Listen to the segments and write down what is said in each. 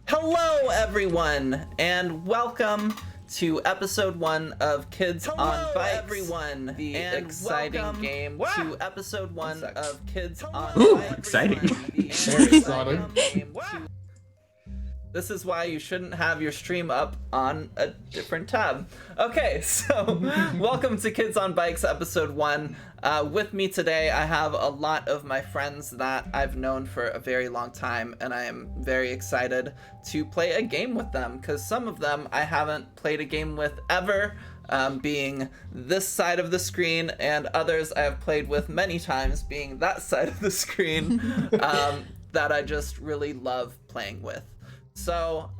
Hello, everyone, and welcome to episode 1 of Kids on Bikes. Everyone, the exciting game. To episode 1 of Kids on Bikes. Exciting. Very exciting. This is why you shouldn't have your stream up on a different tab. Okay, so welcome to Kids on Bikes episode 1. With me today, I have a lot of my friends that I've known for a very long time, and I am very excited to play a game with them, because some of them I haven't played a game with ever, being this side of the screen, and others I have played with many times, being that side of the screen, that I just really love playing with. So,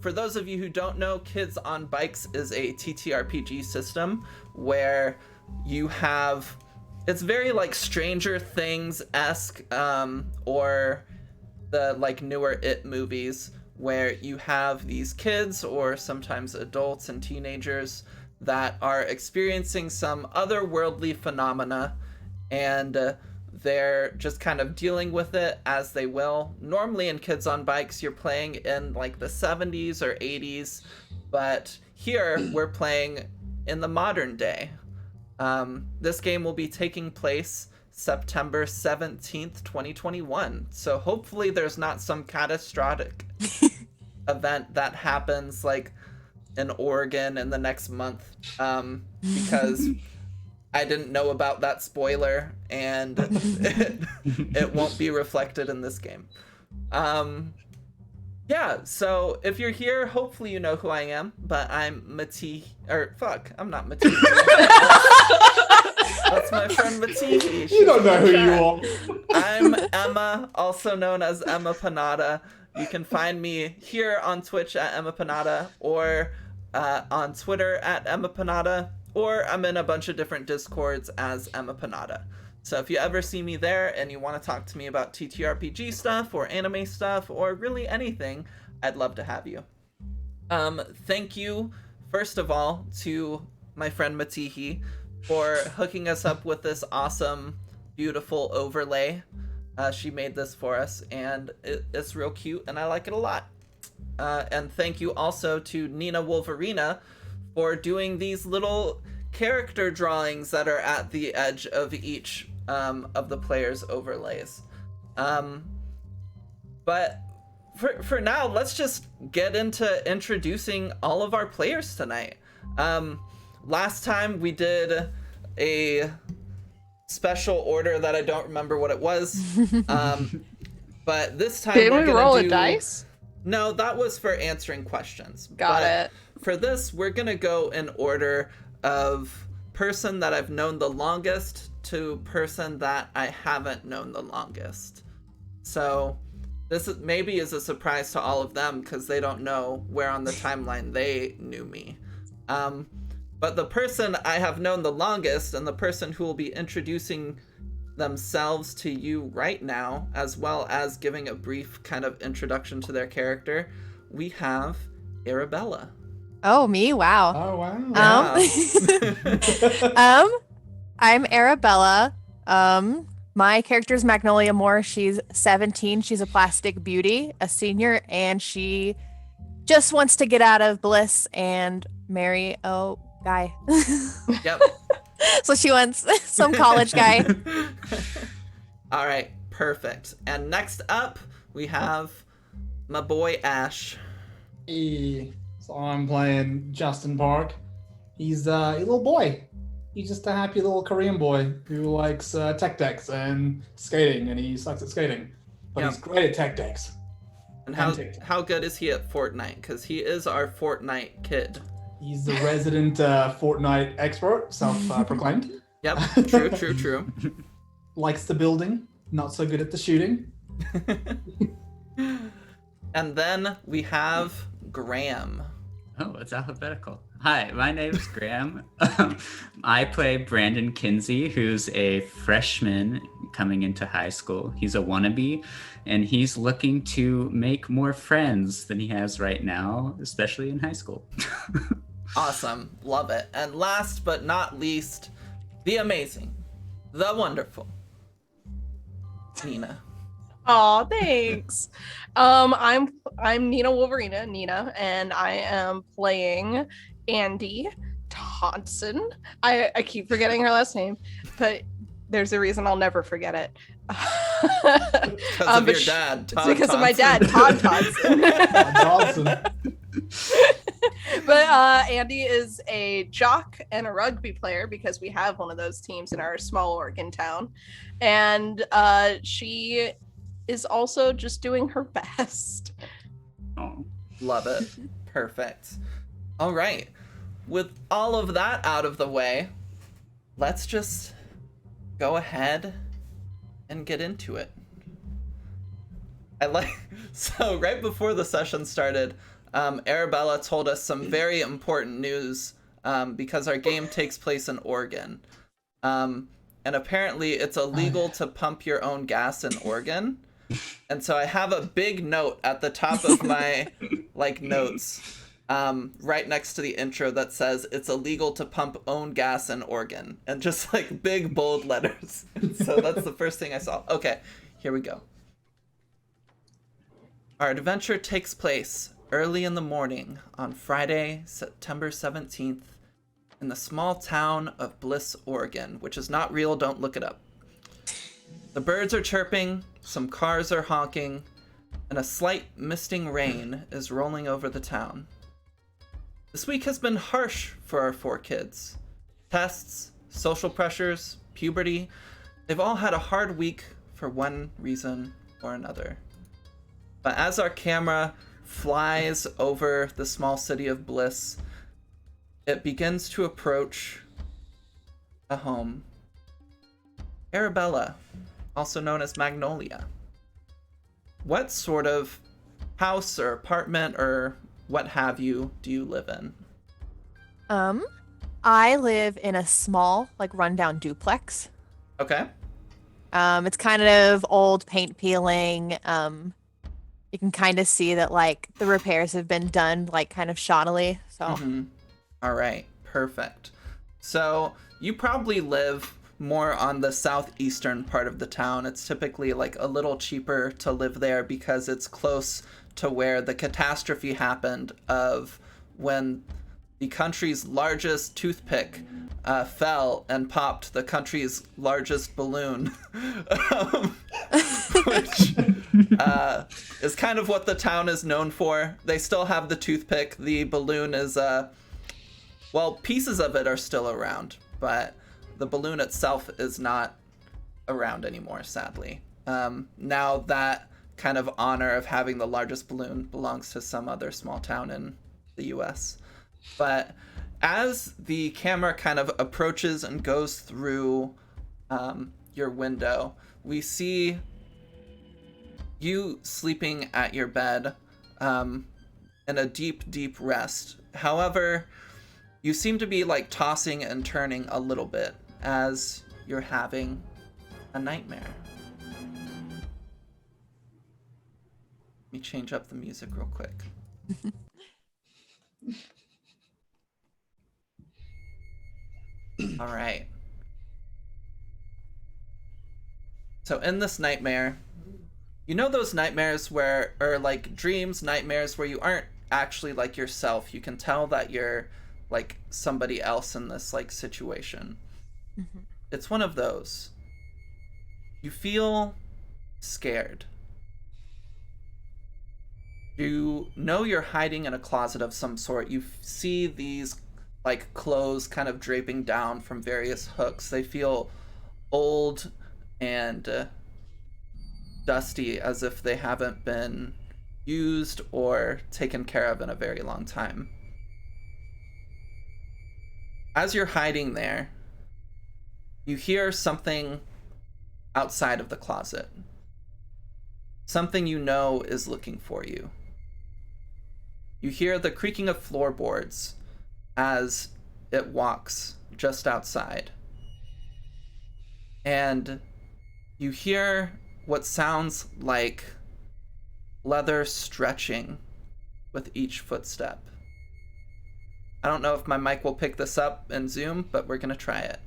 for those of you who don't know, Kids on Bikes is a TTRPG system where you have, it's very like Stranger Things-esque, or the like newer It movies, where you have these kids or sometimes adults and teenagers that are experiencing some otherworldly phenomena, and they're just kind of dealing with it as they will. Normally in Kids on Bikes, you're playing in like the 70s or 80s, but here we're playing in the modern day. This game will be taking place September 17th, 2021. So hopefully there's not some catastrophic event that happens like in Oregon in the next month, because I didn't know about that spoiler, and it won't be reflected in this game. Yeah, so if you're here, hopefully you know who I am, but I'm I'm not Mati. That's my friend Mati. You don't know who you are. I'm Emma, also known as Emma Panada. You can find me here on Twitch at Emma Panada, or on Twitter at Emma Panada, or I'm in a bunch of different Discords as Emma Panada. So if you ever see me there and you want to talk to me about TTRPG stuff or anime stuff or really anything, I'd love to have you. Thank you, first of all, to my friend Matihi for hooking us up with this awesome, beautiful overlay. She made this for us, and it's real cute, and I like it a lot. And thank you also to Nina Wolverina for doing these little character drawings that are at the edge of each of the player's overlays. But for now, let's just get into introducing all of our players tonight. Last time we did a special order that I don't remember what it was. But this time did we're we gonna roll do... a dice? No, that was for answering questions. Got it. For this, we're gonna go in order of person that I've known the longest to person that I haven't known the longest. So this maybe is a surprise to all of them because they don't know where on the timeline they knew me. But the person I have known the longest, and the person who will be introducing themselves to you right now, as well as giving a brief kind of introduction to their character, we have Arabella. Oh, me? Wow. Oh, wow. Yeah. I'm Arabella. My character's Magnolia Moore. She's 17. She's a plastic beauty, a senior, and she just wants to get out of bliss and marry a guy. Yep. So she wants some college guy. All right, perfect. And next up, we have my boy Ash. Hey, so I'm playing Justin Park. He's a little boy. He's just a happy little Korean boy who likes tech decks and skating, and he sucks at skating. But Yep. he's great at tech decks. And TikTok. how good is he at Fortnite? Because he is our Fortnite kid. He's the resident Fortnite expert, self-proclaimed. Yep, true. Likes the building, not so good at the shooting. And then we have Graham. Oh, it's alphabetical. Hi, my name's Graham. I play Brandon Kinsey, who's a freshman coming into high school. He's a wannabe, and he's looking to make more friends than he has right now, especially in high school. Awesome, love it. And last but not least, the amazing, the wonderful Nina. Aw, thanks. I'm Nina Wolverina, Nina, and I am playing Andy Thompson. I keep forgetting her last name, but there's a reason I'll never forget it. Because of your dad, It's Todd because of my Thompson. dad, Todd Thompson. Johnson. But Andy is a jock and a rugby player because we have one of those teams in our small Oregon town. And she is also just doing her best. Oh. Love it. Perfect. All right. With all of that out of the way, let's just go ahead and get into it. So right before the session started, Arabella told us some very important news because our game takes place in Oregon. And apparently it's illegal to pump your own gas in Oregon. And so I have a big note at the top of my notes right next to the intro that says it's illegal to pump own gas in Oregon, and just big bold letters. So that's the first thing I saw. Okay, here we go. Our adventure takes place early in the morning on Friday, September 17th, in the small town of Bliss, Oregon, which is not real, don't look it up. The birds are chirping, some cars are honking, and a slight misting rain is rolling over the town. This week has been harsh for our 4 kids. Tests, social pressures, puberty, they've all had a hard week for one reason or another. But as our camera flies over the small city of Bliss, it begins to approach a home. Arabella, also known as Magnolia. What sort of house or apartment or what have you do you live in? I live in a small, rundown duplex. Okay. It's kind of old, paint peeling. You can kind of see that the repairs have been done kind of shoddily. So. Mm-hmm. All right. Perfect. So you probably live more on the southeastern part of the town. It's typically a little cheaper to live there because it's close to where the catastrophe happened of when the country's largest toothpick fell and popped the country's largest balloon, which is kind of what the town is known for. They still have the toothpick. The balloon is, pieces of it are still around, but the balloon itself is not around anymore, sadly. Now that kind of honor of having the largest balloon belongs to some other small town in the US. But as the camera kind of approaches and goes through your window, we see you sleeping at your bed in a deep, deep rest. However, you seem to be tossing and turning a little bit as you're having a nightmare. Let me change up the music real quick. All right. So in this nightmare, you know those nightmares or dreams, nightmares where you aren't actually yourself. You can tell that you're somebody else in this situation. Mm-hmm. It's one of those. You feel scared. You know you're hiding in a closet of some sort. You see these clothes kind of draping down from various hooks. They feel old and dusty, as if they haven't been used or taken care of in a very long time. As you're hiding there, you hear something outside of the closet. Something you know is looking for you. You hear the creaking of floorboards as it walks just outside. And you hear what sounds like leather stretching with each footstep. I don't know if my mic will pick this up in Zoom, but we're gonna try it.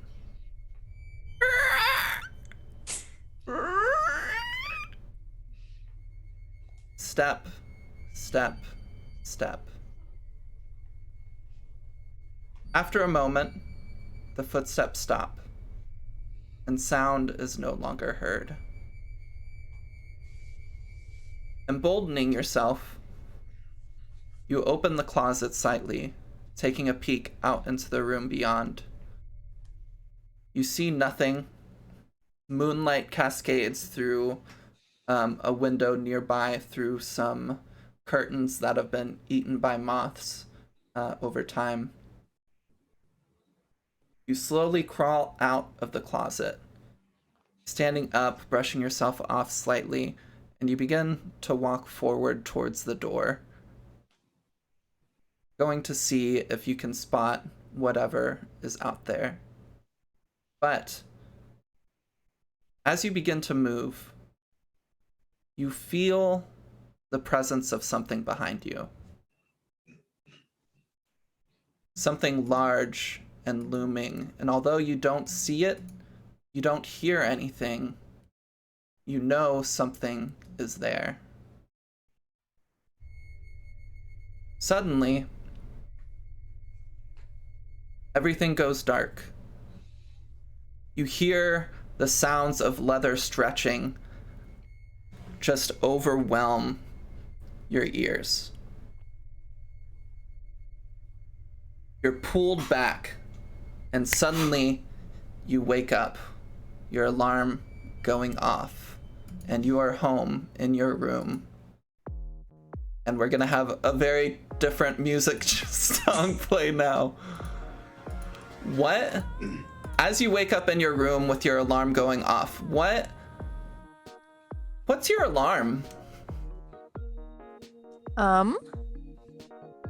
step, step, step. After a moment, the footsteps stop, and sound is no longer heard. Emboldening yourself, you open the closet slightly, taking a peek out into the room beyond. You see nothing. Moonlight cascades through a window nearby through some curtains that have been eaten by moths over time. You slowly crawl out of the closet, standing up, brushing yourself off slightly, and you begin to walk forward towards the door, going to see if you can spot whatever is out there. But as you begin to move, you feel the presence of something behind you. Something large and looming, and although you don't see it, you don't hear anything, you know something is there. Suddenly, everything goes dark. You hear the sounds of leather stretching just overwhelm your ears. You're pulled back, and suddenly you wake up, your alarm going off, and you are home in your room. And we're gonna have a very different music song play now. What? As you wake up in your room with your alarm going off, what's your alarm?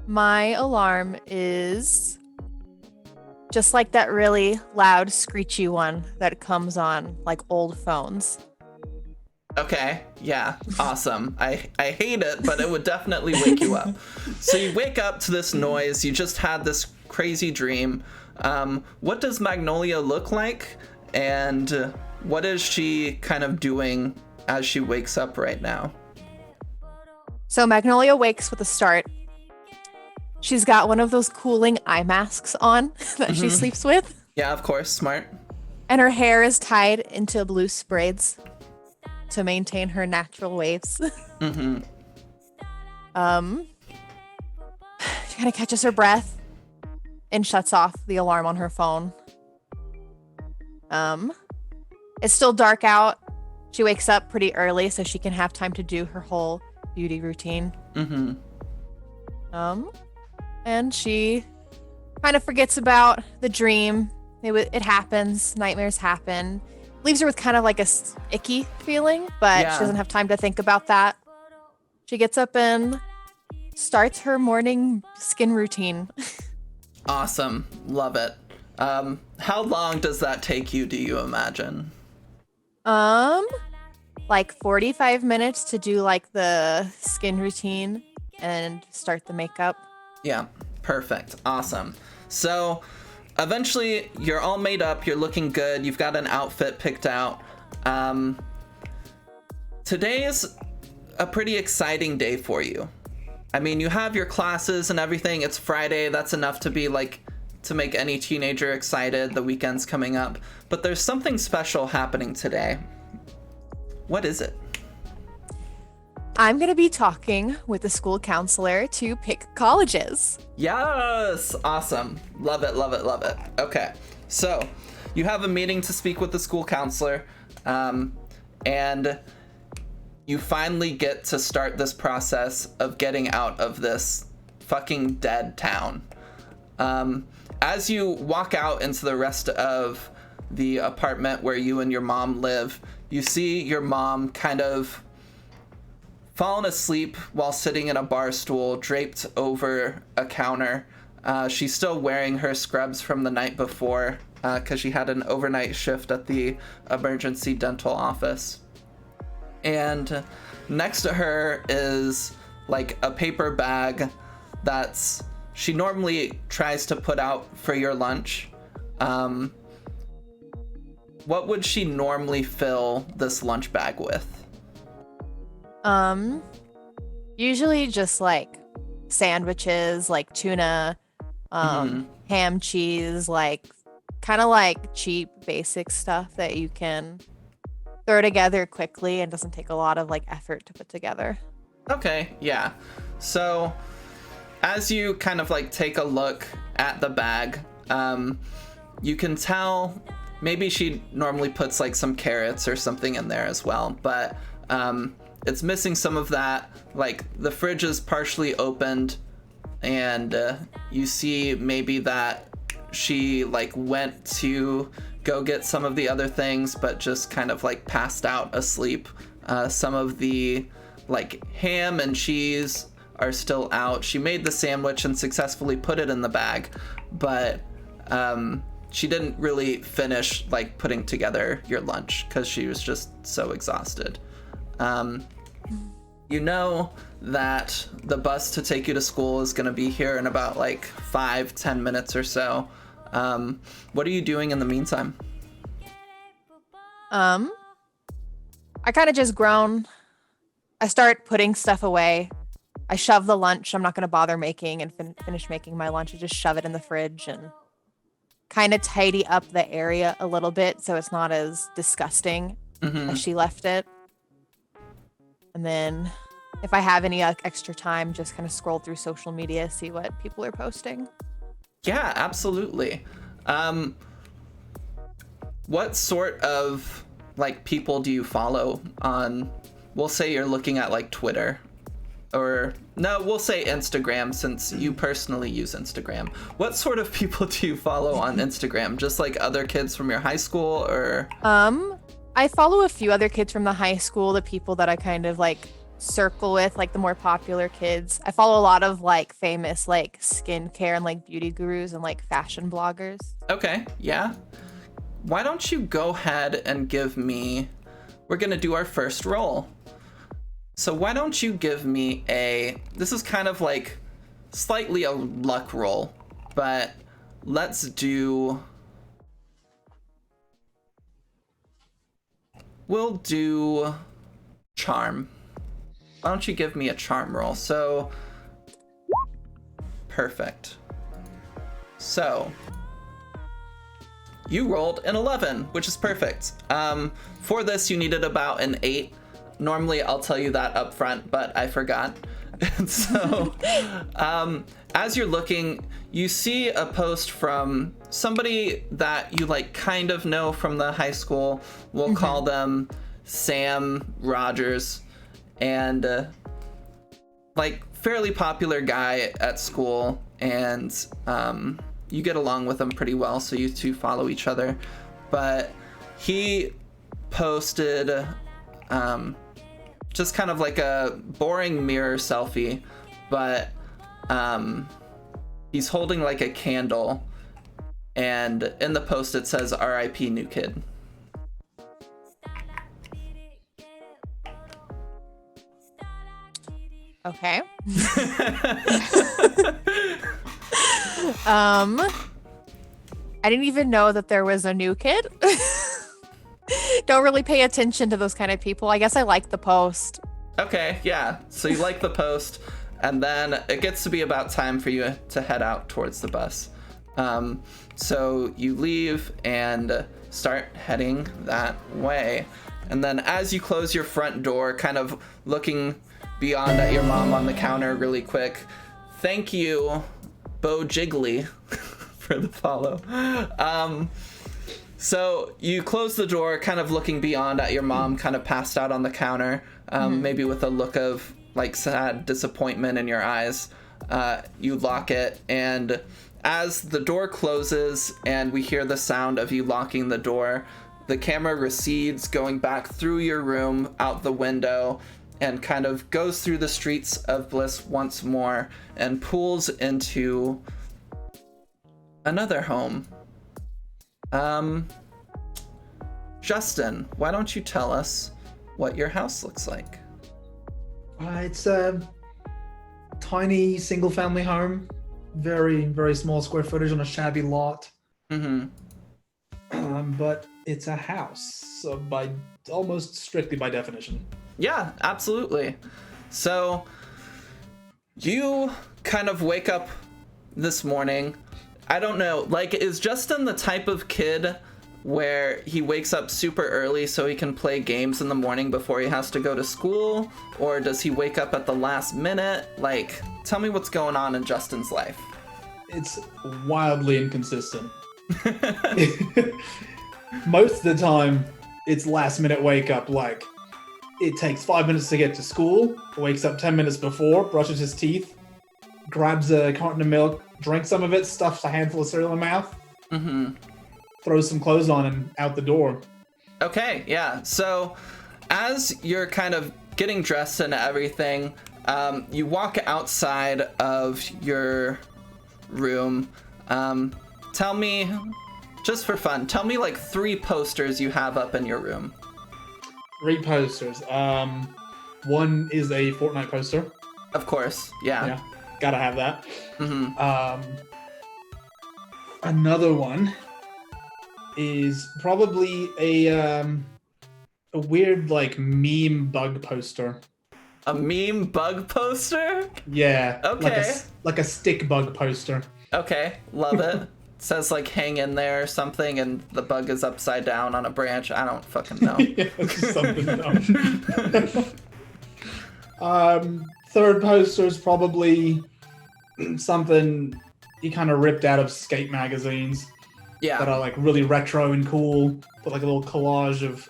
My alarm is just like that really loud, screechy one that comes on like old phones. Okay, yeah, awesome. I hate it, but it would definitely wake you up. So you wake up to this noise, you just had this crazy dream. What does Magnolia look like? And what is she kind of doing as she wakes up right now? So Magnolia wakes with a start. She's got one of those cooling eye masks on that she sleeps with. Yeah, of course, smart. And her hair is tied into loose braids to maintain her natural waves. She kind of catches her breath and shuts off the alarm on her phone. It's still dark out. She wakes up pretty early so she can have time to do her whole beauty routine. And she kind of forgets about the dream. It happens. Nightmares happen. Leaves her with kind of like a icky feeling, but she doesn't have time to think about that. She gets up and starts her morning skin routine. Awesome. Love it. How long does that take you, do you imagine? Like 45 minutes to do like the skin routine and start the makeup. Yeah, perfect. Awesome. So eventually you're all made up, you're looking good, you've got an outfit picked out. Today is a pretty exciting day for you. I mean, you have your classes and everything. It's Friday. That's enough to be like, to make any teenager excited. The weekend's coming up. But there's something special happening today. What is it? I'm going to be talking with the school counselor to pick colleges. Yes! Awesome. Love it, love it, love it. Okay. So, you have a meeting to speak with the school counselor, and you finally get to start this process of getting out of this fucking dead town. As you walk out into the rest of the apartment where you and your mom live, you see your mom kind of fallen asleep while sitting in a bar stool draped over a counter. She's still wearing her scrubs from the night before because she had an overnight shift at the emergency dental office. And next to her is like a paper bag that's she normally tries to put out for your lunch. What would she normally fill this lunch bag with? Usually just like sandwiches, like tuna, ham, cheese, like kind of like cheap, basic stuff that you can throw together quickly and doesn't take a lot of like effort to put together. Okay, yeah. So as you kind of like take a look at the bag, you can tell maybe she normally puts like some carrots or something in there as well, but it's missing some of that. Like the fridge is partially opened, and you see maybe that she like went to go get some of the other things, but just kind of like passed out asleep. Some of the like ham and cheese are still out. She made the sandwich and successfully put it in the bag, but she didn't really finish like putting together your lunch because she was just so exhausted. You know that the bus to take you to school is going to be here in about like 5-10 minutes or so. What are you doing in the meantime? I kind of just groan. I start putting stuff away. I shove the lunch I'm not going to bother making and finish making my lunch. I just shove it in the fridge and kind of tidy up the area a little bit so it's not as disgusting as she left it. And then if I have any extra time, just kind of scroll through social media, see what people are posting. Yeah, absolutely. What sort of like people do you follow on, we'll say you're looking at like Twitter, or no, we'll say Instagram since you personally use Instagram. What sort of people do you follow on Instagram? Just like other kids from your high school, or? I follow a few other kids from the high school, the people that I kind of like circle with, like the more popular kids. I follow a lot of like famous like skincare and like beauty gurus and like fashion bloggers. Okay, yeah. Why don't you go ahead and give me, we're gonna do our first roll. So why don't you give me this is kind of like slightly a luck roll, but let's do, we'll do charm. Why don't you give me a charm roll? So, perfect. So, you rolled an 11, which is perfect. For this, you needed about an 8. Normally, I'll tell you that up front, but I forgot. And so, as you're looking, you see a post from somebody that you like kind of know from the high school. We'll call them Sam Rogers, and like fairly popular guy at school, and you get along with him pretty well, so you two follow each other. But he posted just kind of like a boring mirror selfie, but he's holding like a candle, and in the post it says RIP new kid. Okay. I didn't even know that there was a new kid. Don't really pay attention to those kind of people. I guess I like the post. Okay, yeah. So you like the post, and then it gets to be about time for you to head out towards the bus. So you leave and start heading that way. And then as you close your front door, kind of looking beyond at your mom on the counter really quick, thank you, Bo Jiggly, for the follow. So you close the door, kind of looking beyond at your mom, kind of passed out on the counter, maybe with a look of like sad disappointment in your eyes. You lock it, and as the door closes and we hear the sound of you locking the door, the camera recedes, going back through your room, out the window, and kind of goes through the streets of Bliss once more and pulls into another home. Justin, why don't you tell us what your house looks like? It's a tiny single-family home, very, very small square footage on a shabby lot. But it's a house, so by almost strictly by definition. Yeah, absolutely. So You kind of wake up this morning. I don't know, like, is Justin the type of kid where he wakes up super early so he can play games in the morning before he has to go to school? Or does he wake up at the last minute? Like, tell me what's going on in Justin's life. It's wildly inconsistent. Most of the time, it's last minute wake up. Like, it takes 5 minutes to get to school, wakes up 10 minutes before, brushes his teeth, grabs a carton of milk, drinks some of it, stuffs a handful of cereal in mouth, throws some clothes on, and out the door. Okay, yeah. So as you're kind of getting dressed and everything, you walk outside of your room. Tell me, just for fun, tell me like 3 posters you have up in your room. 3 posters. One is a Fortnite poster. Of course, yeah. Gotta have that. Another one is probably a weird like meme bug poster. A meme bug poster? Yeah. Okay. Like a stick bug poster. Okay, love it. Says like hang in there or something, and the bug is upside down on a branch. I don't fucking know. Yeah, something dumb. Third poster is probably something you kind of ripped out of skate magazines that are like really retro and cool. Put like a little collage of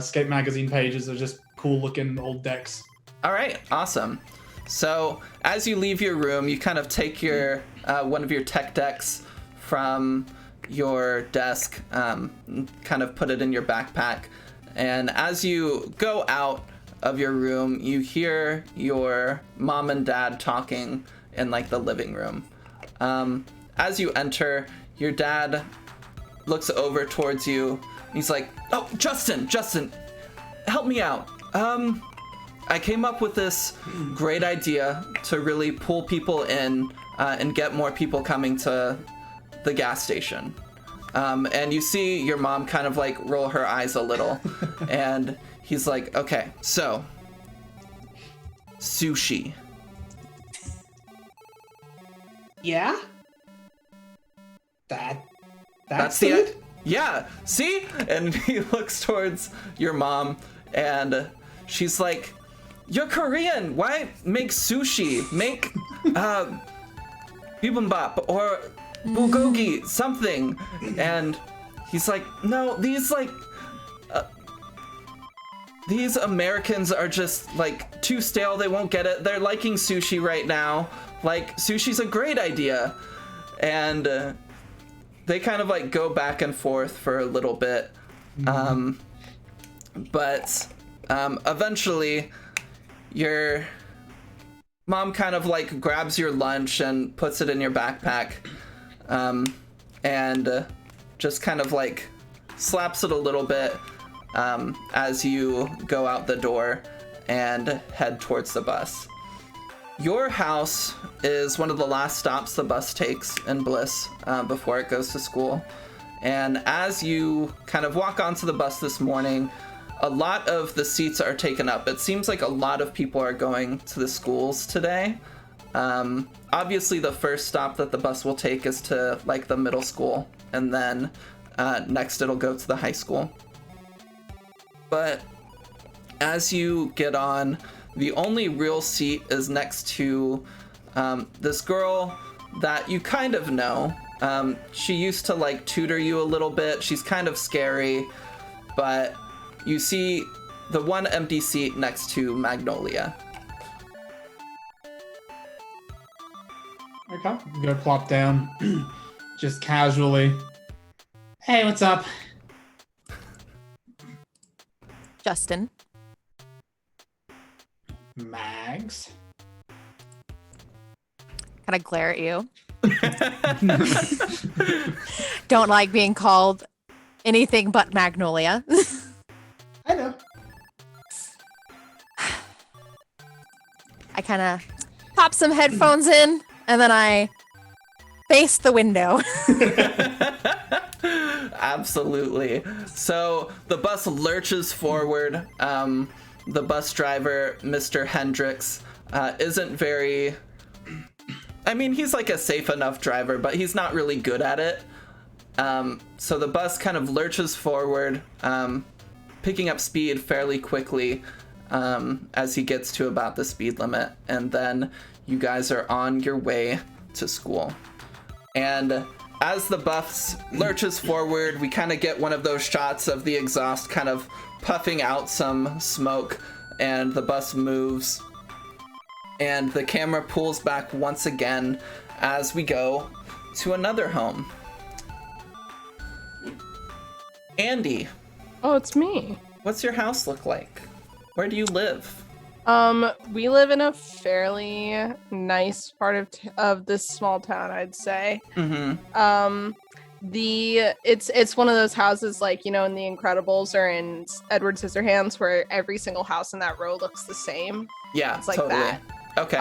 skate magazine pages of just cool looking old decks. All right, awesome. So as you leave your room, you kind of take your one of your tech decks from your desk, kind of put it in your backpack, and as you go out of your room, you hear your mom and dad talking in like the living room. As you enter, your dad looks over towards you. He's like, "Oh, Justin, help me out. I came up with this great idea to really pull people in and get more people coming to the gas station." And you see your mom kind of like roll her eyes a little, and he's like, "Okay, so sushi." Yeah? That's it? Yeah, see? And he looks towards your mom, and she's like, "You're Korean. Why make sushi? Make bibimbap or bulgogi, something." And he's like, "No, these Americans are just like too stale. They won't get it. They're liking sushi right now. Like, sushi's a great idea." And they kind of like go back and forth for a little bit. But eventually your mom kind of like grabs your lunch and puts it in your backpack, and just kind of like slaps it a little bit as you go out the door and head towards the bus. Your house is one of the last stops the bus takes in Bliss before it goes to school. And as you kind of walk onto the bus this morning, a lot of the seats are taken up. It seems like a lot of people are going to the schools today. Obviously, the first stop that the bus will take is to like the middle school, and then next it'll go to the high school. But as you get on, the only real seat is next to this girl that you kind of know. She used to like tutor you a little bit. She's kind of scary, but you see the one empty seat next to Magnolia. Okay, I'm gonna plop down just casually. Hey, what's up? Justin. Mags. Can I glare at you? Don't like being called anything but Magnolia. I know. I kind of pop some headphones in, and then I face the window. Absolutely. So the bus lurches forward. The bus driver, Mr. Hendricks, isn't very... I mean, he's like a safe enough driver, but he's not really good at it. So the bus kind of lurches forward, picking up speed fairly quickly as he gets to about the speed limit. And then you guys are on your way to school. And as the bus lurches forward, we kind of get one of those shots of the exhaust kind of puffing out some smoke, and the bus moves. And the camera pulls back once again as we go to another home. Andy. Oh, it's me. What's your house look like? Where do you live? We live in a fairly nice part of this small town, I'd say. Mm-hmm. It's one of those houses like, in The Incredibles or in Edward Scissorhands where every single house in that row looks the same. Yeah, it's like totally. that. Okay.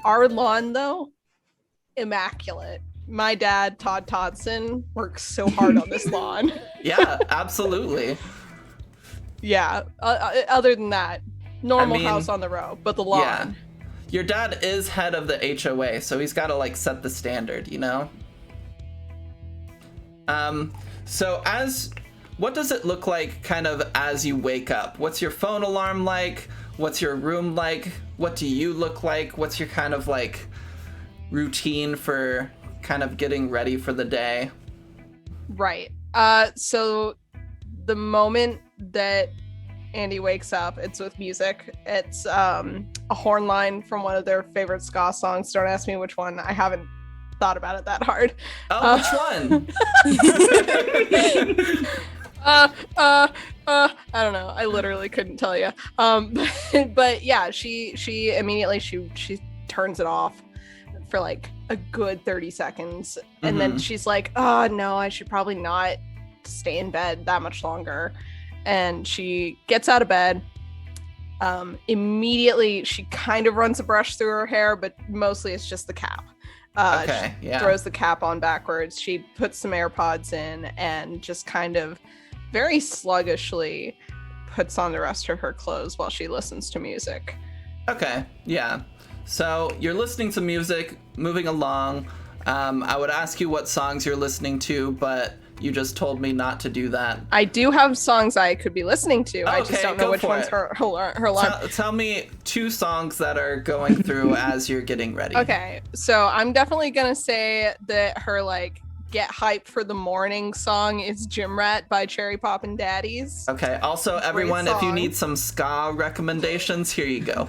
Our lawn though, immaculate. My dad, Todd Todson, works so hard on this lawn. Yeah, absolutely. Yeah. Other than that, normal house on the row, but the lawn. Yeah. Your dad is head of the HOA, so he's got to like set the standard, So what does it look like kind of as you wake up? What's your phone alarm like? What's your room like? What do you look like? What's your kind of like routine for kind of getting ready for the day? Right. So the moment that Andy wakes up, it's with music. It's a horn line from one of their favorite ska songs. Don't ask me which one. I haven't thought about it that hard. Oh, which one? I don't know. I literally couldn't tell you. But yeah, she immediately she turns it off for like a good 30 seconds, and then she's like, "Oh no, I should probably not stay in bed that much longer." And she gets out of bed. Immediately, she kind of runs a brush through her hair, but mostly it's just the cap. Okay, yeah. Throws the cap on backwards. She puts some AirPods in and just kind of very sluggishly puts on the rest of her clothes while she listens to music. Okay, yeah. So you're listening to music, moving along. I would ask you what songs you're listening to, but you just told me not to do that. I do have songs I could be listening to. I just don't know which one's her line. Tell me 2 songs that are going through as you're getting ready. Okay, so I'm definitely gonna say that her like get hype for the morning song is Gym Rat by Cherry Poppin' Daddies. Okay, also everyone, if you need some ska recommendations, here you go.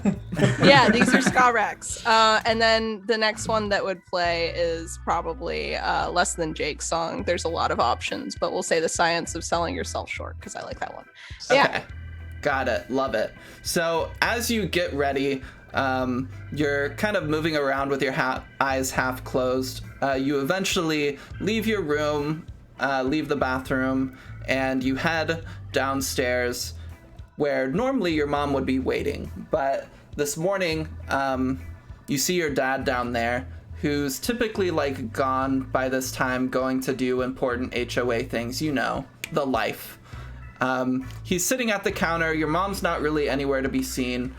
Yeah, these are ska recs. And then the next one that would play is probably Less Than Jake's song. There's a lot of options, but we'll say The Science of Selling Yourself Short because I like that one. So, okay. Yeah. Got it. Love it. So as you get ready, you're kind of moving around with your eyes half closed. You eventually leave your room, leave the bathroom, and you head downstairs where normally your mom would be waiting. But this morning, you see your dad down there, who's typically like gone by this time, going to do important HOA things, the life. He's sitting at the counter. Your mom's not really anywhere to be seen.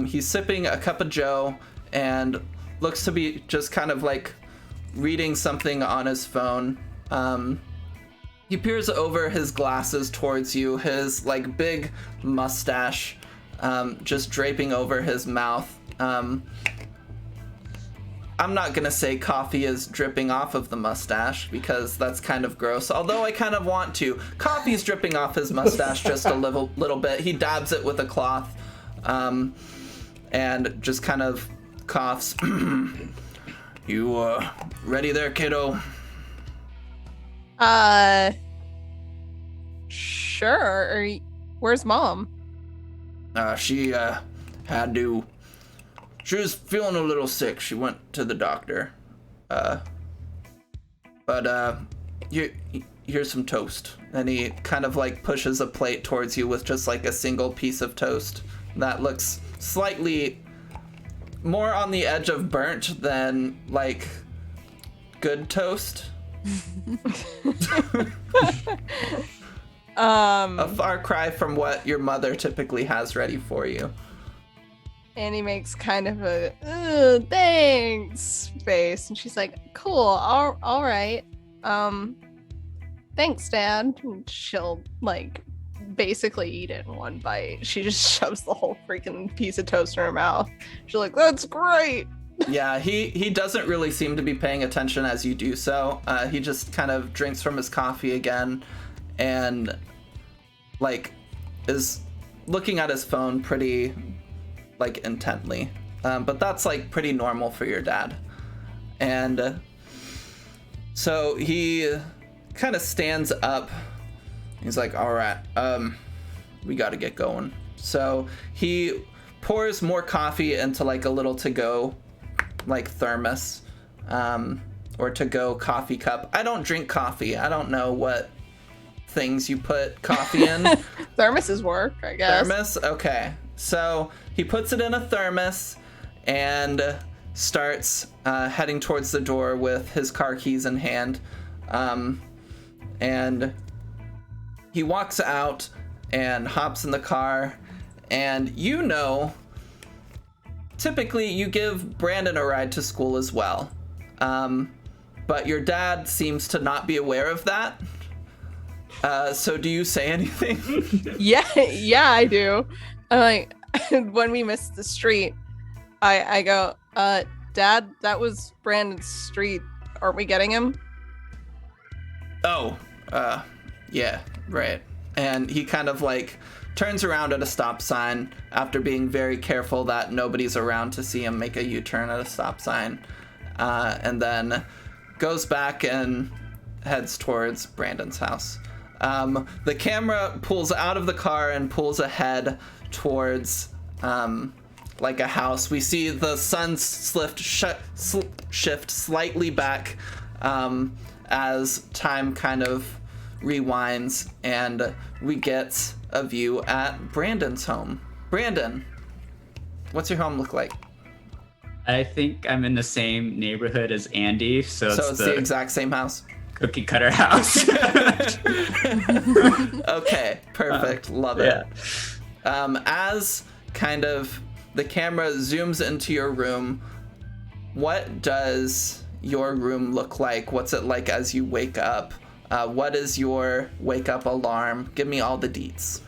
He's sipping a cup of joe and looks to be just kind of like reading something on his phone. He peers over his glasses towards you, his like big mustache just draping over his mouth. I'm not gonna say coffee is dripping off of the mustache because that's kind of gross, although I kind of want to. Coffee's dripping off his mustache just a little bit. He dabs it with a cloth and just kind of coughs. You ready there, kiddo? Sure. Where's Mom? She had to. She was feeling a little sick. She went to the doctor. Here's some toast. And he kind of like pushes a plate towards you with just like a single piece of toast that looks slightly more on the edge of burnt than like good toast. A far cry from what your mother typically has ready for you. Annie makes kind of a thanks face, and she's like, "Cool, all right. Thanks, Dad." And she'll like basically eat it in one bite. She just shoves the whole freaking piece of toast in her mouth. She's like, "That's great." Yeah, he doesn't really seem to be paying attention as you do so. He just kind of drinks from his coffee again, and like is looking at his phone pretty like intently. But that's like pretty normal for your dad. And so he kind of stands up. He's like, all right, we got to get going. So he pours more coffee into like a little to-go like thermos, or to-go coffee cup. I don't drink coffee. I don't know what things you put coffee in. Thermoses work, I guess. Thermos? Okay. So he puts it in a thermos and starts heading towards the door with his car keys in hand. And he walks out and hops in the car, and typically you give Brandon a ride to school as well. But your dad seems to not be aware of that. So do you say anything? Yeah, I do. I'm like, when we missed the street, I go, Dad, that was Brandon's street. Aren't we getting him? Oh, yeah, right. And he kind of like turns around at a stop sign after being very careful that nobody's around to see him make a U-turn at a stop sign. And then goes back and heads towards Brandon's house. The camera pulls out of the car and pulls ahead towards like a house. We see the sun shift slightly back as time kind of rewinds, and we get a view at Brandon's home. Brandon, what's your home look like? I think I'm in the same neighborhood as Andy, so it's the exact same house. Cookie cutter house. Okay, perfect. Love it. Yeah. As kind of the camera zooms into your room, what does your room look like? What's it like as you wake up? What is your wake up alarm? Give me all the deets.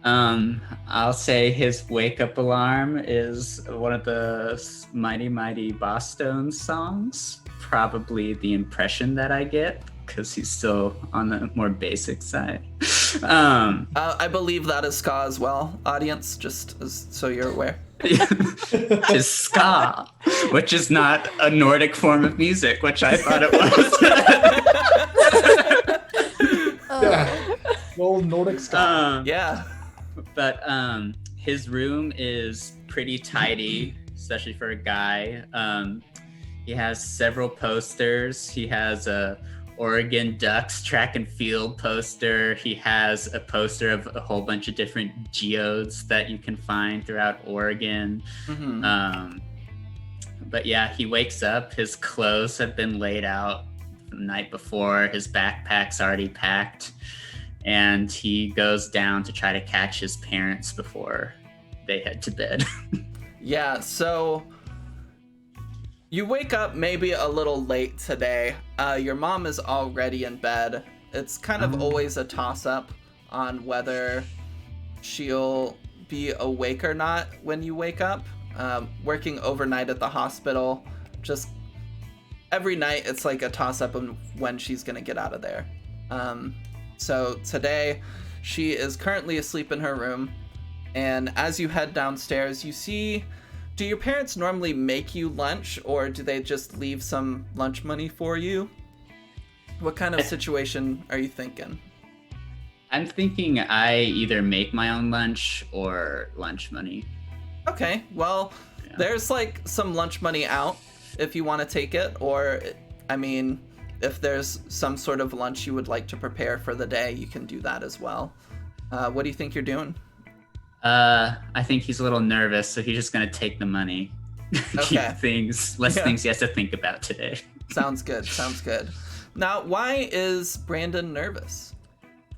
I'll say his wake up alarm is one of the Mighty Mighty Boss Stones songs. Probably the impression that I get, because he's still on the more basic side. I believe that is ska as well, audience, just so you're aware. Is ska, which is not a Nordic form of music, which I thought it was. Yeah, old Nordic ska. Yeah. But his room is pretty tidy, especially for a guy. He has several posters. He has a Oregon Ducks track and field poster. He has a poster of a whole bunch of different geodes that you can find throughout Oregon. Mm-hmm. But yeah, he wakes up, his clothes have been laid out the night before, his backpack's already packed, and he goes down to try to catch his parents before they head to bed. Yeah, so you wake up maybe a little late today. Your mom is already in bed. It's kind of always a toss-up on whether she'll be awake or not when you wake up. Working overnight at the hospital, just every night it's like a toss-up on when she's gonna get out of there. So today, she is currently asleep in her room, and as you head downstairs, you see... Do your parents normally make you lunch, or do they just leave some lunch money for you? What kind of situation are you thinking? I'm thinking I either make my own lunch or lunch money. Okay, well, there's like some lunch money out if you want to take it, or, I mean, if there's some sort of lunch you would like to prepare for the day, you can do that as well. What do you think you're doing? I think he's a little nervous, so he's just gonna take the money. Okay. Keep less things he has to think about today. Sounds good. Now, why is Brandon nervous?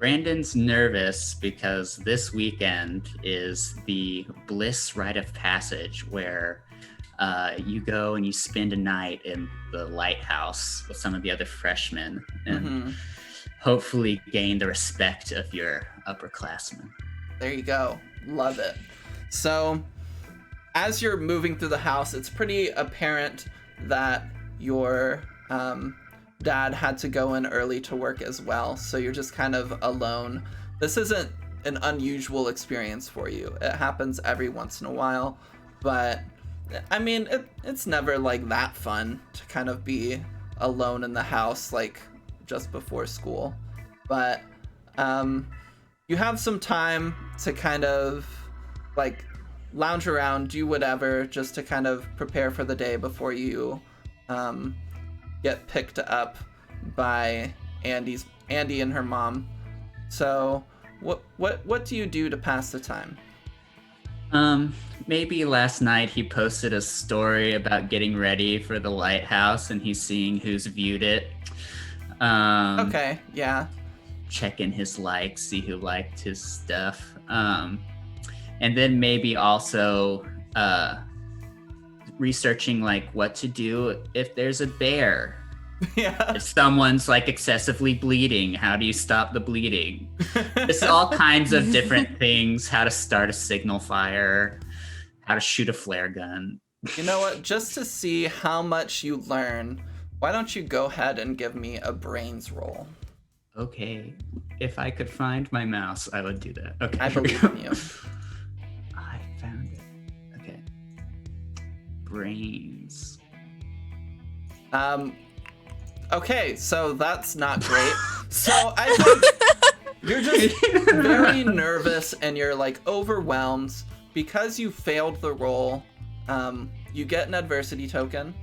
Brandon's nervous because this weekend is the Bliss Rite of Passage, where you go and you spend a night in the lighthouse with some of the other freshmen and hopefully gain the respect of your upperclassmen. There you go. Love it. So, as you're moving through the house, it's pretty apparent that your dad had to go in early to work as well, so you're just kind of alone. This isn't an unusual experience for you. It happens every once in a while, but I mean, it's never like that fun to kind of be alone in the house like just before school. But you have some time to kind of like lounge around, do whatever, just to kind of prepare for the day before you get picked up by Andy and her mom. So what do you do to pass the time? Maybe last night he posted a story about getting ready for the lighthouse and he's seeing who's viewed it. Okay, yeah. Checking his likes, see who liked his stuff. And then maybe also researching like what to do if there's a bear. Yeah. If someone's like excessively bleeding, how do you stop the bleeding? It's all kinds of different things. How to start a signal fire, how to shoot a flare gun. You know what? Just to see how much you learn, why don't you go ahead and give me a brains roll? Okay. If I could find my mouse, I would do that. Okay. I believe in you. I found it. Okay. Brains. Okay, so that's not great. So I think you're just very nervous and you're like overwhelmed because you failed the roll. You get an adversity token.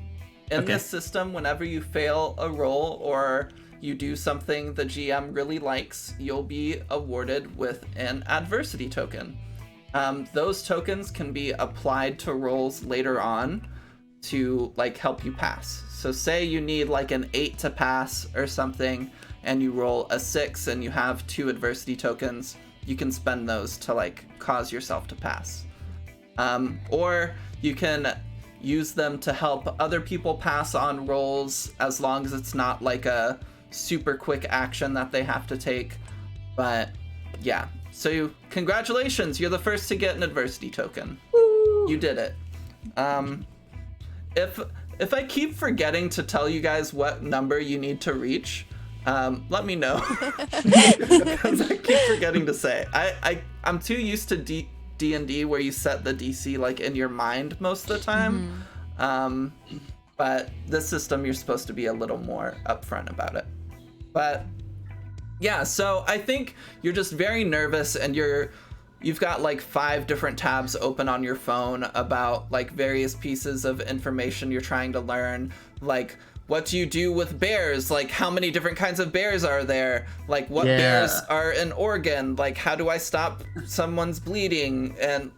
In this system, whenever you fail a roll or you do something the GM really likes, you'll be awarded with an adversity token. Those tokens can be applied to rolls later on to like help you pass. So say you need like an 8 to pass or something and you roll a 6 and you have 2 adversity tokens, you can spend those to like cause yourself to pass. Or you can use them to help other people pass on rolls as long as it's not like a super quick action that they have to take. But yeah, so congratulations, you're the first to get an adversity token. Woo! You did it. If I keep forgetting to tell you guys what number you need to reach, let me know. Because I keep forgetting to say. I'm too used to D&D where you set the DC like in your mind most of the time. But this system, you're supposed to be a little more upfront about it. But yeah, so I think you're just very nervous and you've got like 5 different tabs open on your phone about like various pieces of information you're trying to learn. Like, what do you do with bears? Like, how many different kinds of bears are there? Like, what bears are in Oregon? Like, how do I stop someone's bleeding? And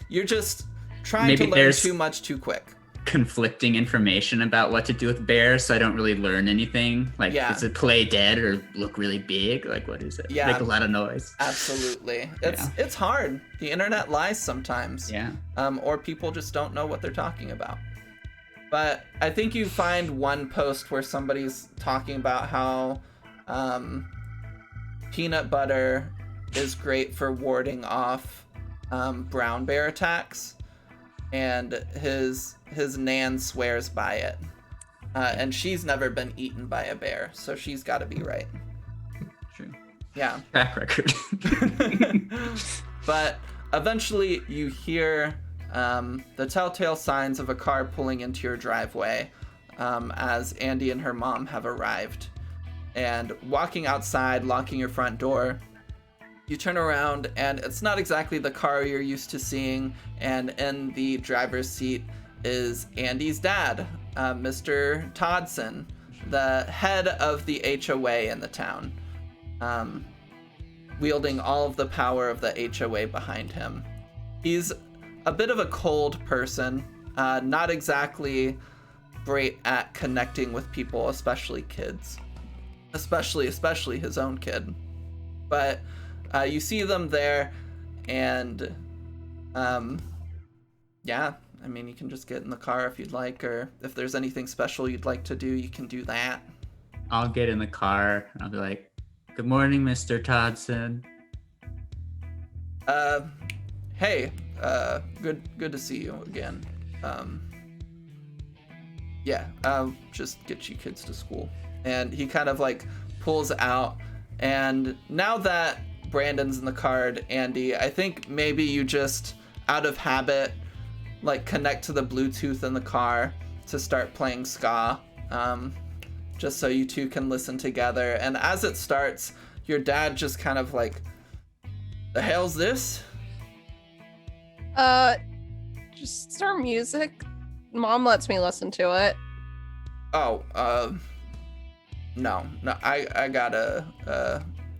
you're just trying to learn too much too quick. Conflicting information about what to do with bears, so I don't really learn anything. Like, does it play dead or look really big? Like, what is it? Yeah. Make a lot of noise. Absolutely. It's hard. The internet lies sometimes. Yeah. Or people just don't know what they're talking about. But I think you find one post where somebody's talking about how peanut butter is great for warding off brown bear attacks, and his nan swears by it. And she's never been eaten by a bear, so she's got to be right. True. Yeah. Track record. But eventually you hear the telltale signs of a car pulling into your driveway as Andy and her mom have arrived. And walking outside, locking your front door, you turn around and it's not exactly the car you're used to seeing, and in the driver's seat is Andy's dad, Mr. Toddson, the head of the HOA in the town, wielding all of the power of the HOA behind him. He's a bit of a cold person, not exactly great at connecting with people, especially kids, especially his own kid. But you see them there, and yeah, I mean, you can just get in the car if you'd like, or if there's anything special you'd like to do, you can do that. I'll get in the car. I'll be like, "Good morning, Mr. Todson." Hey, good to see you again. Yeah, I'll just get you kids to school. And he kind of like pulls out, and now that Brandon's in the car, Andy, I think maybe you just, out of habit, like connect to the Bluetooth in the car to start playing ska, just so you two can listen together. And as it starts, your dad just kind of like, "The hell's this?" Just start music. Mom lets me listen to it. Oh, no, I gotta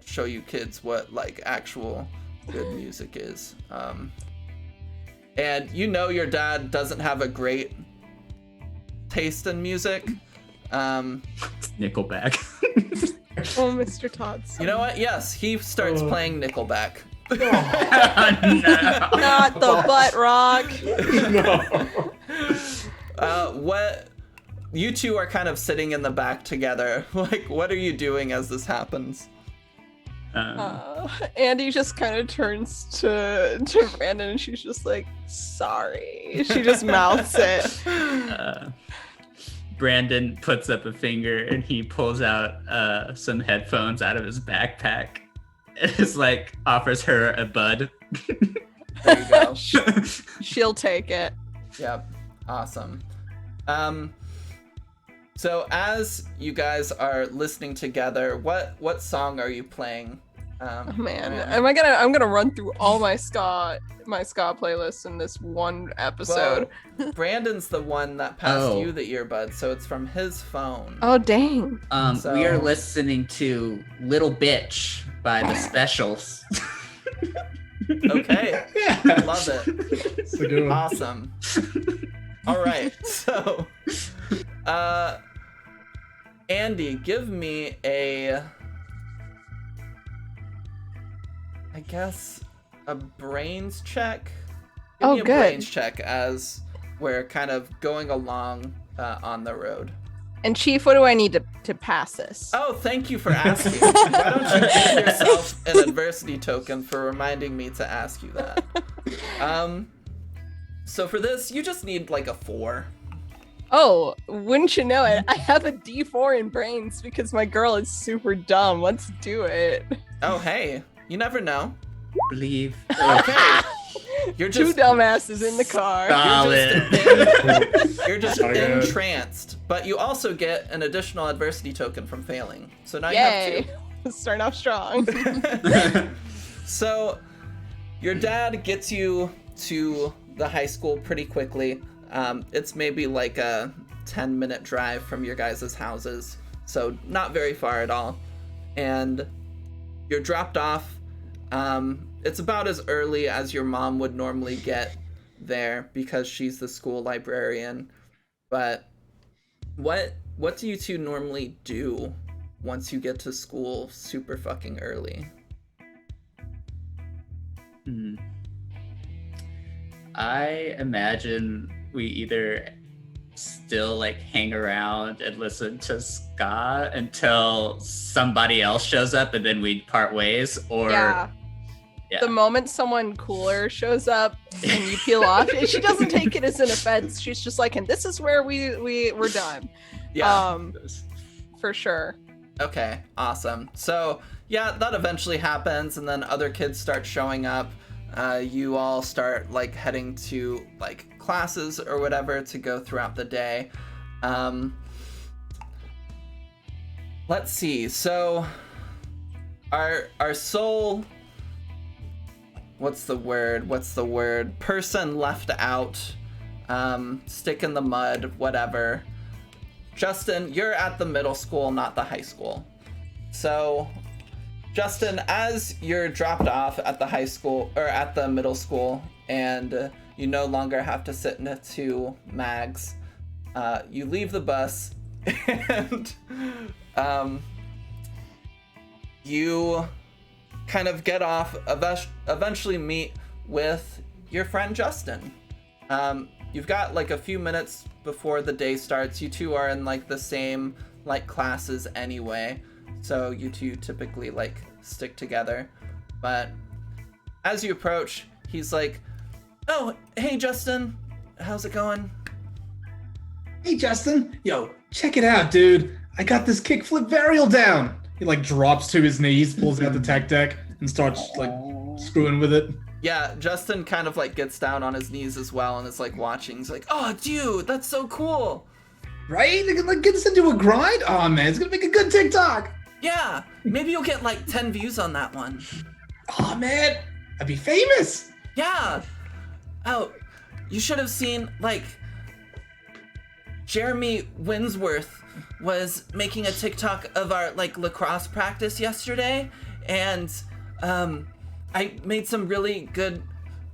show you kids what like actual good music is. And you know your dad doesn't have a great taste in music. Nickelback. Oh, Mr. Tots. You know what? Yes, he starts playing Nickelback. No. Not the butt rock. What? You two are kind of sitting in the back together. Like, what are you doing as this happens? Andy just kind of turns to Brandon, and she's just like, "Sorry." She just mouths it. Brandon puts up a finger and he pulls out some headphones out of his backpack. It's like offers her a bud. There you go. She'll take it. Yep. Awesome. So as you guys are listening together, what song are you playing? Oh, man, I'm gonna run through all my ska playlists in this one episode. Well, Brandon's the one that passed you the earbud, so it's from his phone. Oh, dang. We are listening to Little Bitch by the Specials. Okay. Yeah. Love it. It's a good one. Awesome. All right. So, Andy, give me I guess a brains check. Give me a good. brains check as we're kind of going along on the road. And Chief, what do I need to pass this? Oh, thank you for asking. Why don't you give yourself an adversity token for reminding me to ask you that? So for this, you just need like a 4. Oh, wouldn't you know it? I have a D4 in brains because my girl is super dumb. Let's do it. Oh, hey, you never know. Believe. Okay. You're just Two dumbasses in the car. You're just Oh, good. entranced, but you also get an additional adversity token from failing. So now Yay. you have Starting off strong. 2. So your dad gets you to the high school pretty quickly. It's maybe like a 10-minute drive from your guys' houses, so not very far at all. And you're dropped off. It's about as early as your mom would normally get there because she's the school librarian. But what do you two normally do once you get to school super fucking early? I imagine we either still like hang around and listen to ska until somebody else shows up and then we part ways, or Yeah. The moment someone cooler shows up and you peel off, she doesn't take it as an offense. She's just like, and this is where we're done. Yeah. For sure. Okay, awesome. So, yeah, that eventually happens, and then other kids start showing up. You all start, like, heading to, like, classes or whatever to go throughout the day. Let's see. So, our sole... What's the word? Person left out. Stick in the mud, whatever. Justin, you're at the middle school, not the high school. So, Justin, as you're dropped off at the high school, or at the middle school, and you no longer have to sit next to Mags, you leave the bus, and you kind of get off, eventually meet with your friend Justin. You've got like a few minutes before the day starts. You two are in like the same like classes anyway, so you two typically like stick together. But as you approach, he's like, "Oh, hey Justin, how's it going?" Hey, Justin. Yo, check it out, dude. I got this kickflip varial down. He like drops to his knees, pulls out the tech deck, and starts like screwing with it. Yeah, Justin kind of like gets down on his knees as well and is like watching. He's like, "Oh, dude, that's so cool." Right? Like, get this into a grind? Oh, man, it's gonna make a good TikTok. Yeah, maybe you'll get like 10 views on that one. Oh, man, I'd be famous. Yeah. Oh, you should have seen, like, Jeremy Winsworth was making a TikTok of our, like, lacrosse practice yesterday, and, I made some really good,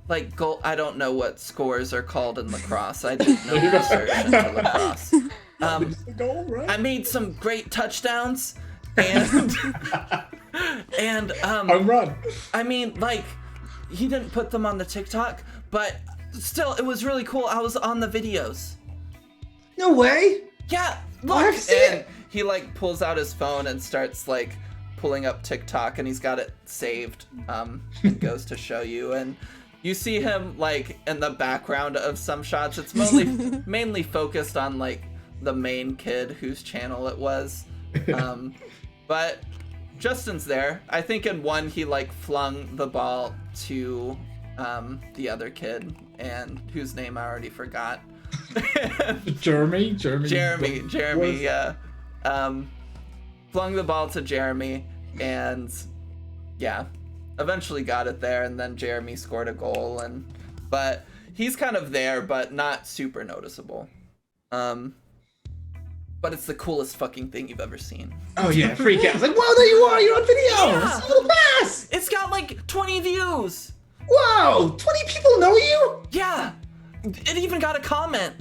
like, goal. I don't know what scores are called in lacrosse. I did no research into lacrosse. I made some great touchdowns, and, Home run. I mean, like, he didn't put them on the TikTok, but still, it was really cool. I was on the videos. No way. Yeah, look. I have to see and it. he like pulls out his phone and starts like pulling up TikTok, and he's got it saved. And goes to show you, and you see him like in the background of some shots. It's mainly focused on like the main kid whose channel it was. But Justin's there. I think in one he like flung the ball to the other kid, and whose name I already forgot. Jeremy, yeah. Flung the ball to Jeremy, and yeah, eventually got it there, and then Jeremy scored a goal, but he's kind of there, but not super noticeable. But it's the coolest fucking thing you've ever seen. Oh yeah, freak out. It's like, whoa, there you are, you're on video. Yeah. It's a little pass. It's got like 20 views. Whoa, 20 people know you? Yeah, it even got a comment.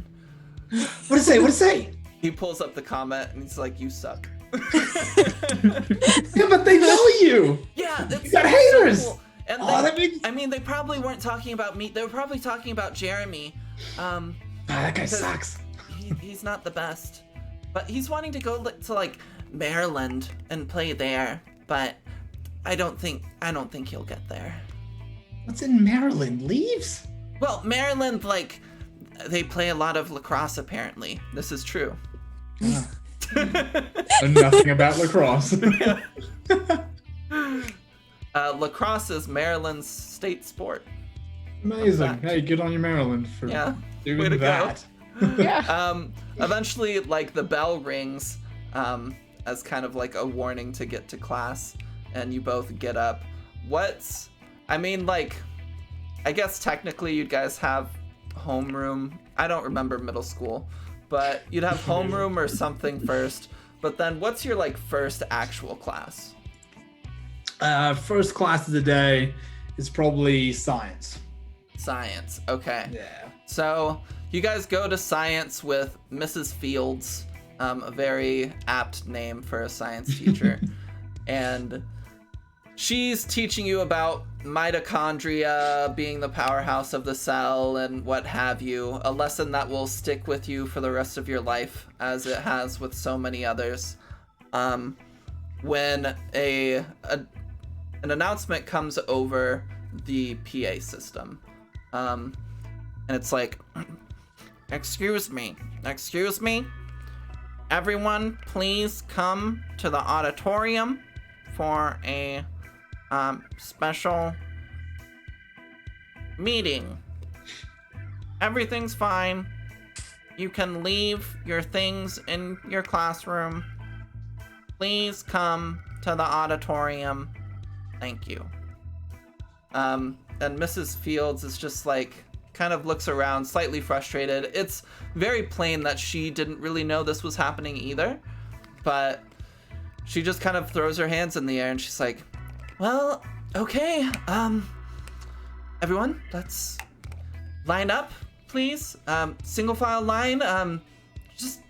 What'd it say? He pulls up the comment and he's like, "You suck." Yeah, but they know you. Yeah, it's You got haters. so cool. And That means... I mean, they probably weren't talking about me. They were probably talking about Jeremy. that guy sucks. He's not the best, but he's wanting to go to like Maryland and play there. But I don't think he'll get there. What's in Maryland? Leaves? Well, Maryland, like, they play a lot of lacrosse. Apparently, this is true. Nothing about lacrosse. Lacrosse is Maryland's state sport. Amazing. Hey, good on you, Maryland, for doing way to that. Yeah. Eventually, like, the bell rings as kind of like a warning to get to class, and you both get up. I guess technically you guys have homeroom. I don't remember middle school, but you'd have homeroom or something first. But then what's your like first actual class? First class of the day is probably science. Science, okay. Yeah. So you guys go to science with Mrs. Fields, a very apt name for a science teacher. And she's teaching you about mitochondria being the powerhouse of the cell and what have you, a lesson that will stick with you for the rest of your life, as it has with so many others. When an announcement comes over the PA system, and it's like, excuse me, everyone please come to the auditorium for a special meeting. Everything's fine. You can leave your things in your classroom. Please come to the auditorium. Thank you. And Mrs. Fields is just like, kind of looks around, slightly frustrated. It's very plain that she didn't really know this was happening either, but she just kind of throws her hands in the air and she's like, well, okay, everyone, let's line up, please. Single file line, just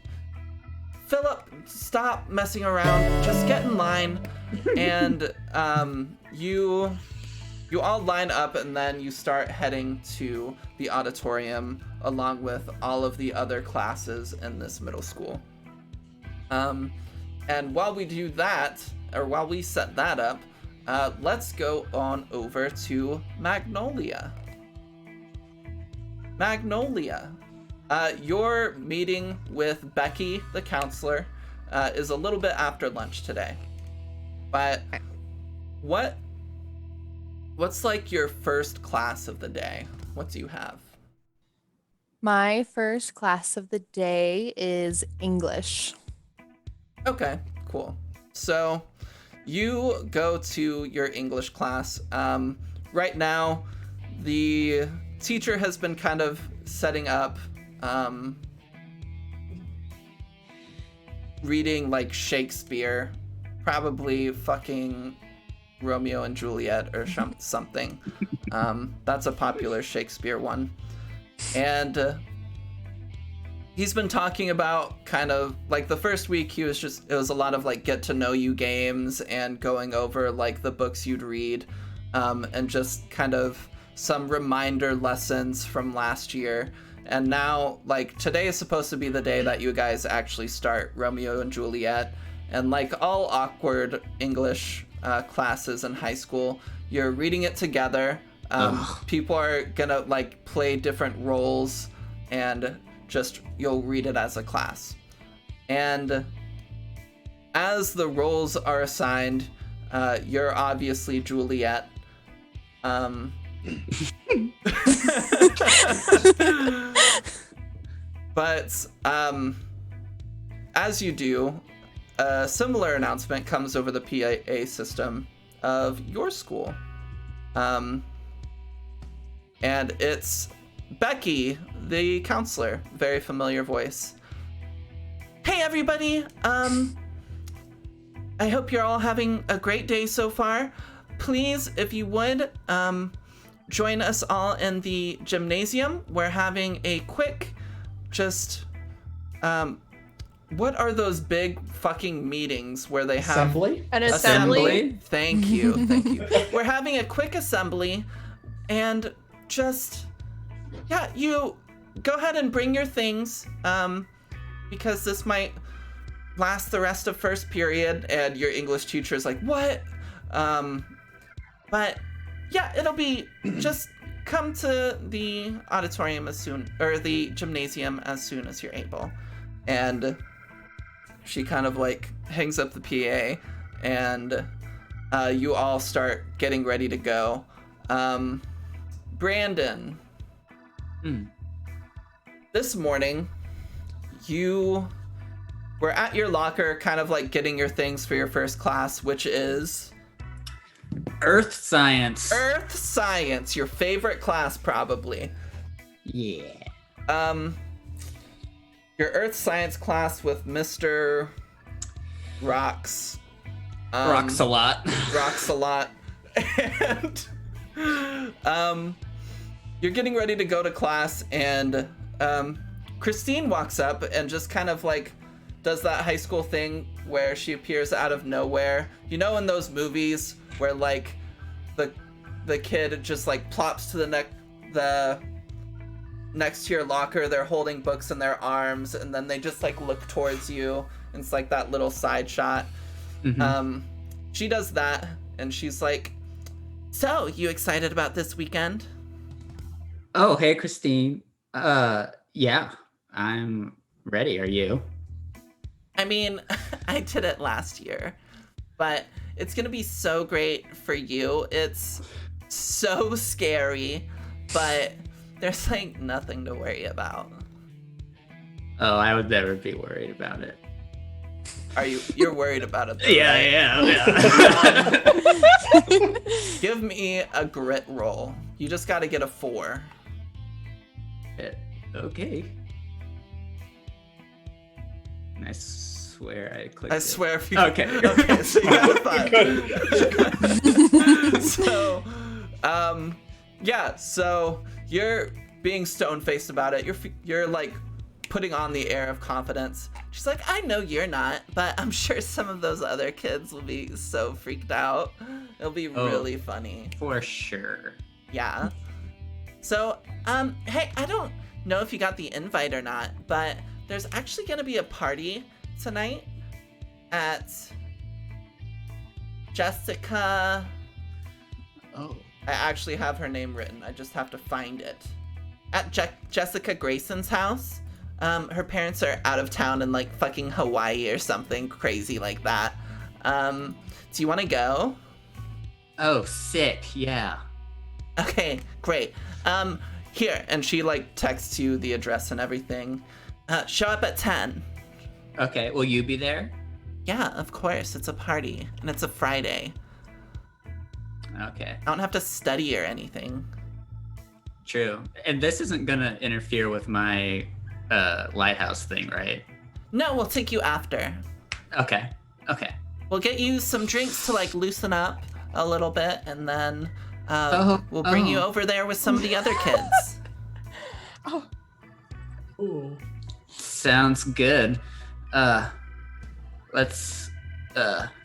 fill up, stop messing around, just get in line. And you all line up, and then you start heading to the auditorium along with all of the other classes in this middle school. And while we do that, or while we set that up, let's go on over to Magnolia. Magnolia, your meeting with Becky, the counselor, is a little bit after lunch today. But what's like your first class of the day? What do you have? My first class of the day is English. Okay, cool. So you go to your English class. Right now, the teacher has been kind of setting up reading like Shakespeare, probably fucking Romeo and Juliet or something. That's a popular Shakespeare one. And he's been talking about kind of like the first week it was a lot of like get to know you games and going over like the books you'd read, and just kind of some reminder lessons from last year. And now like today is supposed to be the day that you guys actually start Romeo and Juliet. And like all awkward English classes in high school, you're reading it together. People are gonna like play different roles, and just you'll read it as a class. And as the roles are assigned, you're obviously Juliet. But as you do, a similar announcement comes over the PA system of your school. And it's Becky, the counselor, very familiar voice. Hey everybody, I hope you're all having a great day so far. Please, if you would, join us all in the gymnasium. We're having a quick, what are those big fucking meetings where they have... Assembly? An assembly? Thank you, thank you. We're having a quick assembly, and you go ahead and bring your things, because this might last the rest of first period. And your English teacher is like, what? But yeah, it'll be, just come to the auditorium the gymnasium as soon as you're able. And she kind of like hangs up the PA, and you all start getting ready to go. Brandon, this morning you were at your locker kind of like getting your things for your first class, which is Earth Science. Earth Science, your favorite class probably. Yeah. Your Earth Science class with Mr. Rocks. Rocks a lot. Rocks a lot. And you're getting ready to go to class, and Christine walks up and just kind of like does that high school thing where she appears out of nowhere. You know, in those movies where like the kid just like plops to the next to your locker, they're holding books in their arms, and then they just like look towards you, and it's like that little side shot. Mm-hmm. She does that, and she's like, so you excited about this weekend? Oh, hey Christine. Yeah, I'm ready. Are you? I mean, I did it last year, but it's gonna be so great for you. It's so scary, but there's like nothing to worry about. Oh, I would never be worried about it. You're worried about it though, Yeah, right? yeah. Give me a grit roll. You just gotta get a 4. Okay. I swear I clicked I swear if you... Okay. Okay, so you got a 5. So, yeah, so you're being stone-faced about it. You're like putting on the air of confidence. She's like, I know you're not, but I'm sure some of those other kids will be so freaked out. It'll be really funny. For sure. Yeah. So, hey, I don't know if you got the invite or not, but there's actually going to be a party tonight at Jessica. Oh. I actually have her name written. I just have to find it. At Jessica Grayson's house. Her parents are out of town in like fucking Hawaii or something crazy like that. Do you want to go? Oh, sick. Yeah. Okay, great. Here, and she like texts you the address and everything. Show up at 10. Okay, will you be there? Yeah, of course. It's a party, and it's a Friday. Okay. I don't have to study or anything. True. And this isn't gonna interfere with my lighthouse thing, right? No, we'll take you after. Okay. We'll get you some drinks to like loosen up a little bit, and then we'll bring you over there with some of the other kids. Ooh. Sounds good. Let's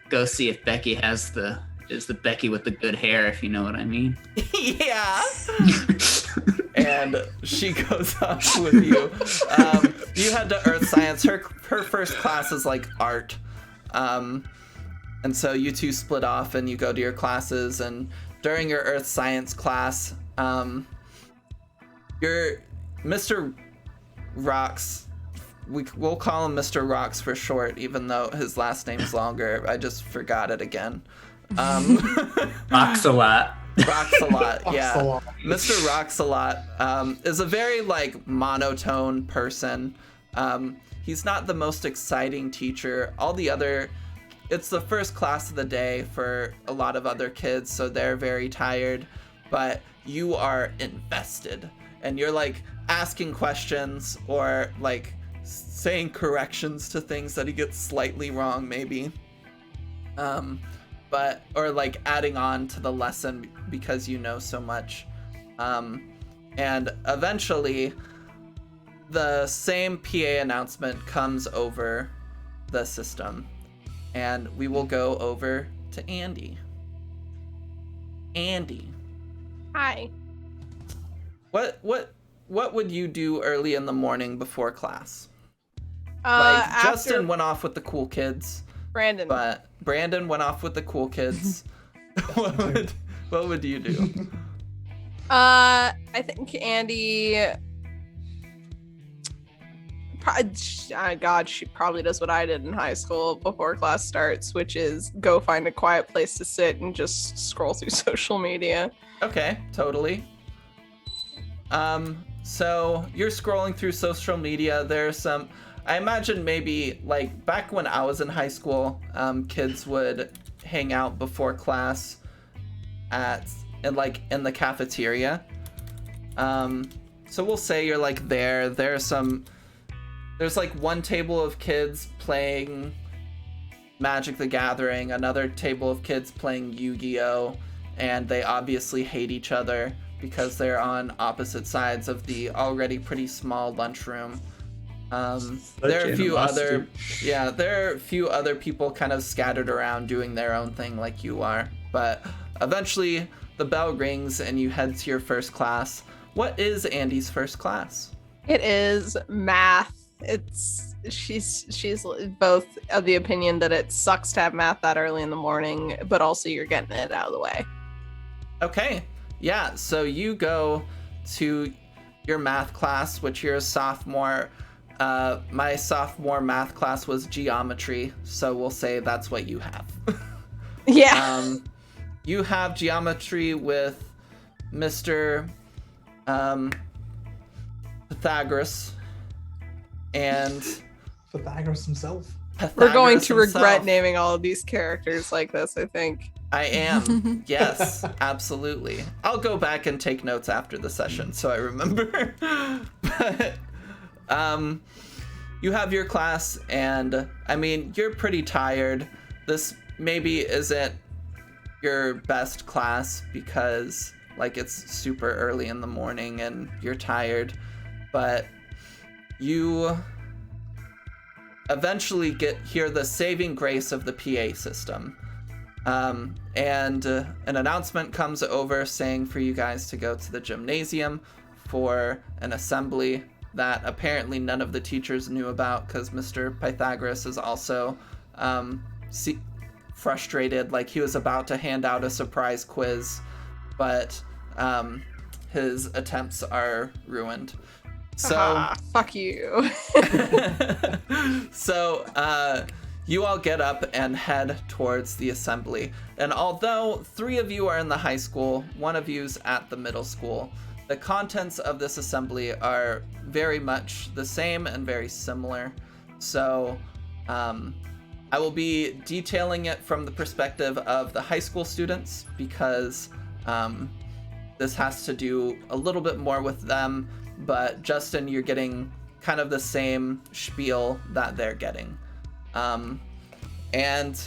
go see if Becky is the Becky with the good hair, if you know what I mean. Yeah. And she goes off with you. You head to Earth Science. Her first class is like art. And so you two split off and you go to your classes, and during your Earth Science class, your Mr. Rocks, we'll call him Mr. Rocks for short, even though his last name's longer. I just forgot it again. Rocks a lot. Rocks a lot, yeah. Rocks-a-lot. Mr. Rocks a lot is a very like monotone person. He's not the most exciting teacher. It's the first class of the day for a lot of other kids, so they're very tired, but you are invested, and you're like asking questions or like saying corrections to things that he gets slightly wrong maybe. Or like adding on to the lesson because you know so much. And eventually the same PA announcement comes over the system, and we will go over to Andy. Andy, Hi. what would you do early in the morning before class? After Justin went off with the cool kids, Brandon. but Brandon went off with the cool kids. what would you do? I think Andy. God, she probably does what I did in high school before class starts, which is go find a quiet place to sit and just scroll through social media. Okay, totally. So you're scrolling through social media. There's some, I imagine maybe like back when I was in high school, kids would hang out before class in the cafeteria. So we'll say you're like there. There's like one table of kids playing Magic the Gathering, another table of kids playing Yu-Gi-Oh, and they obviously hate each other because they're on opposite sides of the already pretty small lunchroom. There are a few other people kind of scattered around doing their own thing like you are, but eventually the bell rings and you head to your first class. What is Andy's first class? It is math. She's both of the opinion that it sucks to have math that early in the morning, but also you're getting it out of the way. Okay, yeah, so you go to your math class, which you're a sophomore. My sophomore math class was geometry, so we'll say that's what you have. Yeah. You have geometry with Mr. Pythagoras and Pythagoras himself. We're going to Pythagoras regret himself. naming all of these characters like this, I think. I am. Yes, absolutely. I'll go back and take notes after the session so I remember. But you have your class, and I mean, you're pretty tired. This maybe isn't your best class because like it's super early in the morning and you're tired, but you eventually hear the saving grace of the PA system. And an announcement comes over saying for you guys to go to the gymnasium for an assembly that apparently none of the teachers knew about, because Mr. Pythagoras is also frustrated, like he was about to hand out a surprise quiz, but his attempts are ruined. So fuck you. So you all get up and head towards the assembly. And although 3 of you are in the high school, 1 of you's at the middle school, the contents of this assembly are very much the same and very similar. So I will be detailing it from the perspective of the high school students, because this has to do a little bit more with them. But Justin, you're getting kind of the same spiel that they're getting. And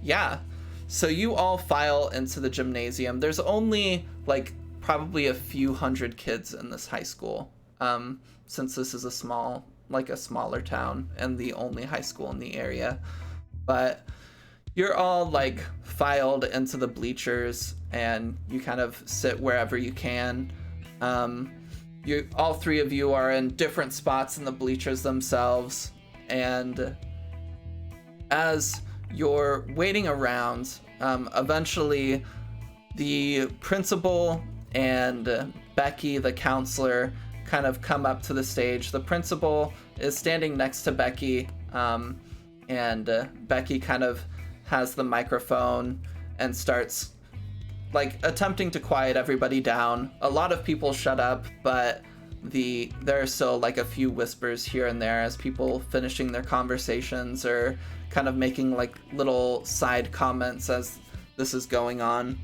yeah, so you all file into the gymnasium. There's only like probably a few hundred kids in this high school, since this is a smaller town and the only high school in the area. But you're all like filed into the bleachers, and you kind of sit wherever you can. All 3 of you are in different spots in the bleachers themselves, and as you're waiting around, eventually the principal and Becky, the counselor, kind of come up to the stage. The principal is standing next to Becky, and Becky kind of has the microphone and starts like attempting to quiet everybody down. A lot of people shut up, but there are still like a few whispers here and there as people finishing their conversations or kind of making like little side comments as this is going on.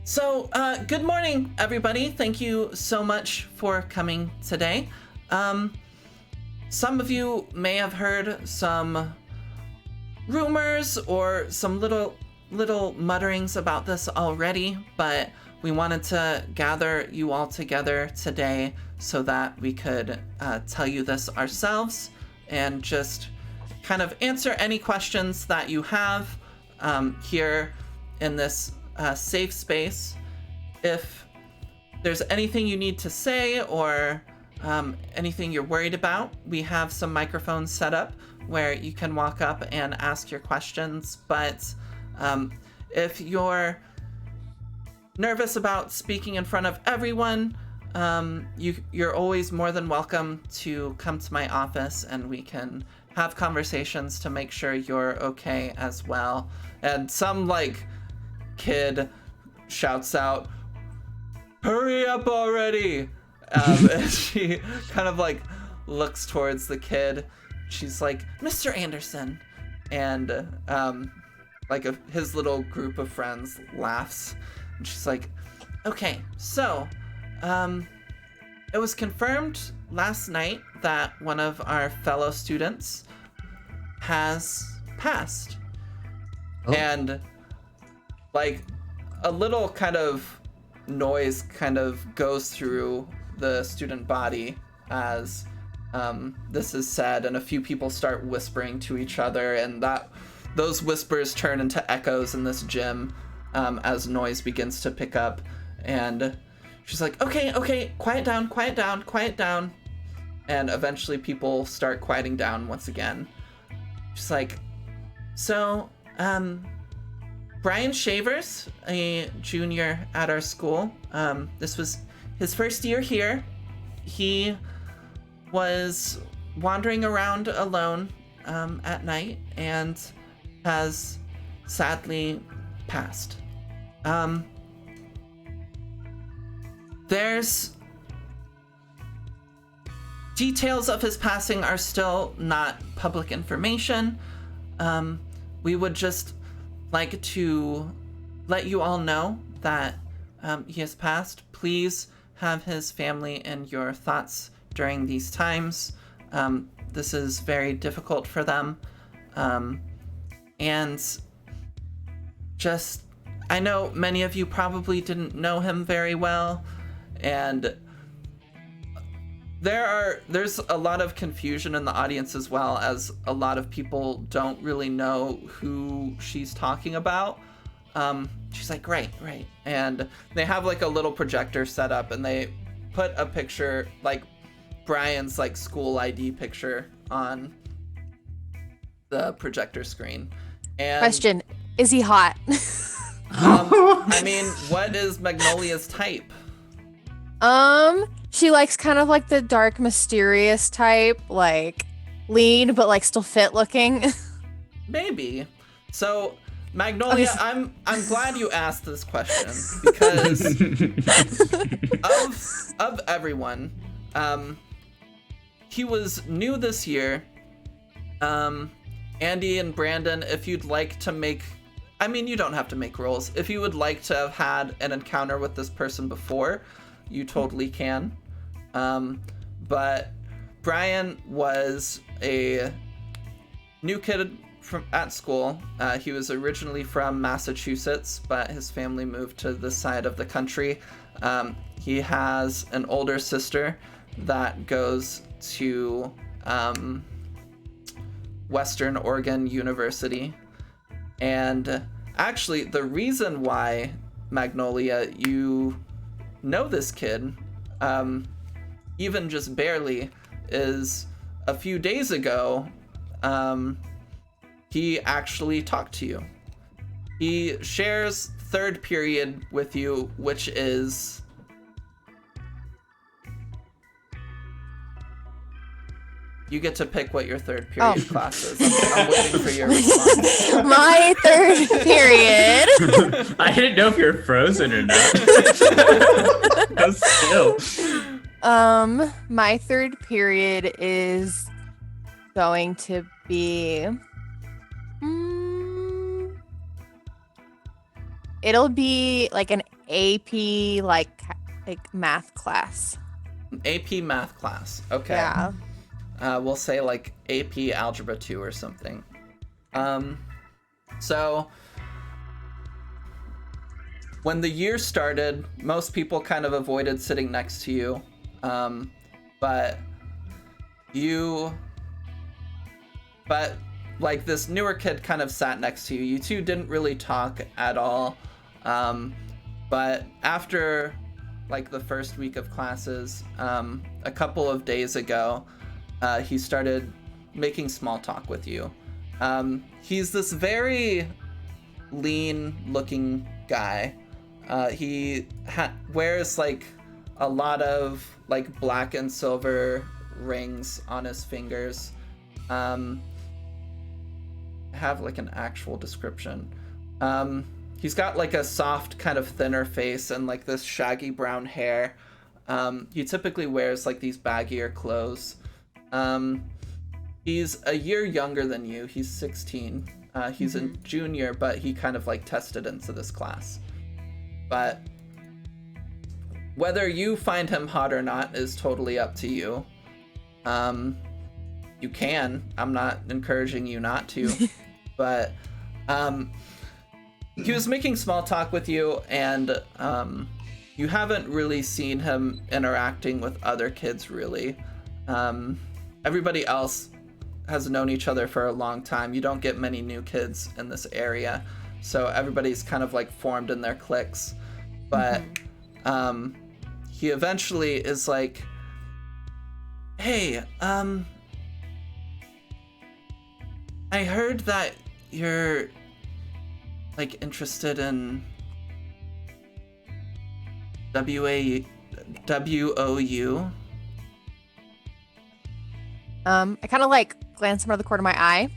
So, good morning, everybody. Thank you so much for coming today. Some of you may have heard some rumors or some little mutterings about this already, but we wanted to gather you all together today so that we could tell you this ourselves and just kind of answer any questions that you have here in this safe space. If there's anything you need to say or anything you're worried about, we have some microphones set up where you can walk up and ask your questions. But if you're nervous about speaking in front of everyone, you're always more than welcome to come to my office, and we can have conversations to make sure you're okay as well. And some like kid shouts out, "Hurry up already!" And she kind of like looks towards the kid. She's like, "Mr. Anderson," and his little group of friends laughs, and she's like, "Okay, so it was confirmed last night that one of our fellow students has passed." Oh. And like a little kind of noise kind of goes through the student body as this is said, and a few people start whispering to each other, and those whispers turn into echoes in this gym as noise begins to pick up. And she's like, okay, quiet down. And eventually people start quieting down once again. She's like, so Brian Shavers, a junior at our school, this was his first year here. He was wandering around alone at night and has sadly passed. There's details of his passing are still not public information. We would just like to let you all know that he has passed. Please have his family in your thoughts during these times. This is very difficult for them. And just, I know many of you probably didn't know him very well, and there's a lot of confusion in the audience as well, as a lot of people don't really know who she's talking about. She's like, right, and they have like a little projector set up, and they put a picture, like Brian's like school ID picture, on the projector screen. And Question: is he hot? I mean, what is Magnolia's type? She likes kind of like the dark, mysterious type, like lean but like still fit looking. Maybe. So, Magnolia, I'm glad you asked this question, because of everyone, he was new this year. Andy and Brandon, if you'd like to make, I mean, you don't have to make rolls. If you would like to have had an encounter with this person before, you totally can. But Brian was a new kid at school. He was originally from Massachusetts, but his family moved to this side of the country. He has an older sister that goes to Western Oregon University. And actually, the reason why, Magnolia, you know this kid, even just barely, is a few days ago, he actually talked to you. He shares third period with you, which is... You get to pick what your third period class is. I'm waiting for your response. My third period. I didn't know if you're frozen or not. I'm still. My third period is going to be. It'll be like an AP like math class. An AP math class. Okay. Yeah. We'll say like AP Algebra 2 or something. So when the year started, most people kind of avoided sitting next to you. But like this newer kid kind of sat next to you. You two didn't really talk at all. But after like the first week of classes, a couple of days ago, he started making small talk with you. He's this very lean-looking guy. He wears like a lot of like black and silver rings on his fingers. I have like an actual description. He's got like a soft kind of thinner face and like this shaggy brown hair. He typically wears like these baggier clothes. He's a year younger than you. He's 16. He's a junior, but he kind of like tested into this class. But whether you find him hot or not is totally up to you. You can. I'm not encouraging you not to. But he was making small talk with you, and you haven't really seen him interacting with other kids, really. Everybody else has known each other for a long time. You don't get many new kids in this area, so everybody's kind of like formed in their cliques. But he eventually is like, hey, I heard that you're like interested in WOU. I kind of like glance over the corner of my eye.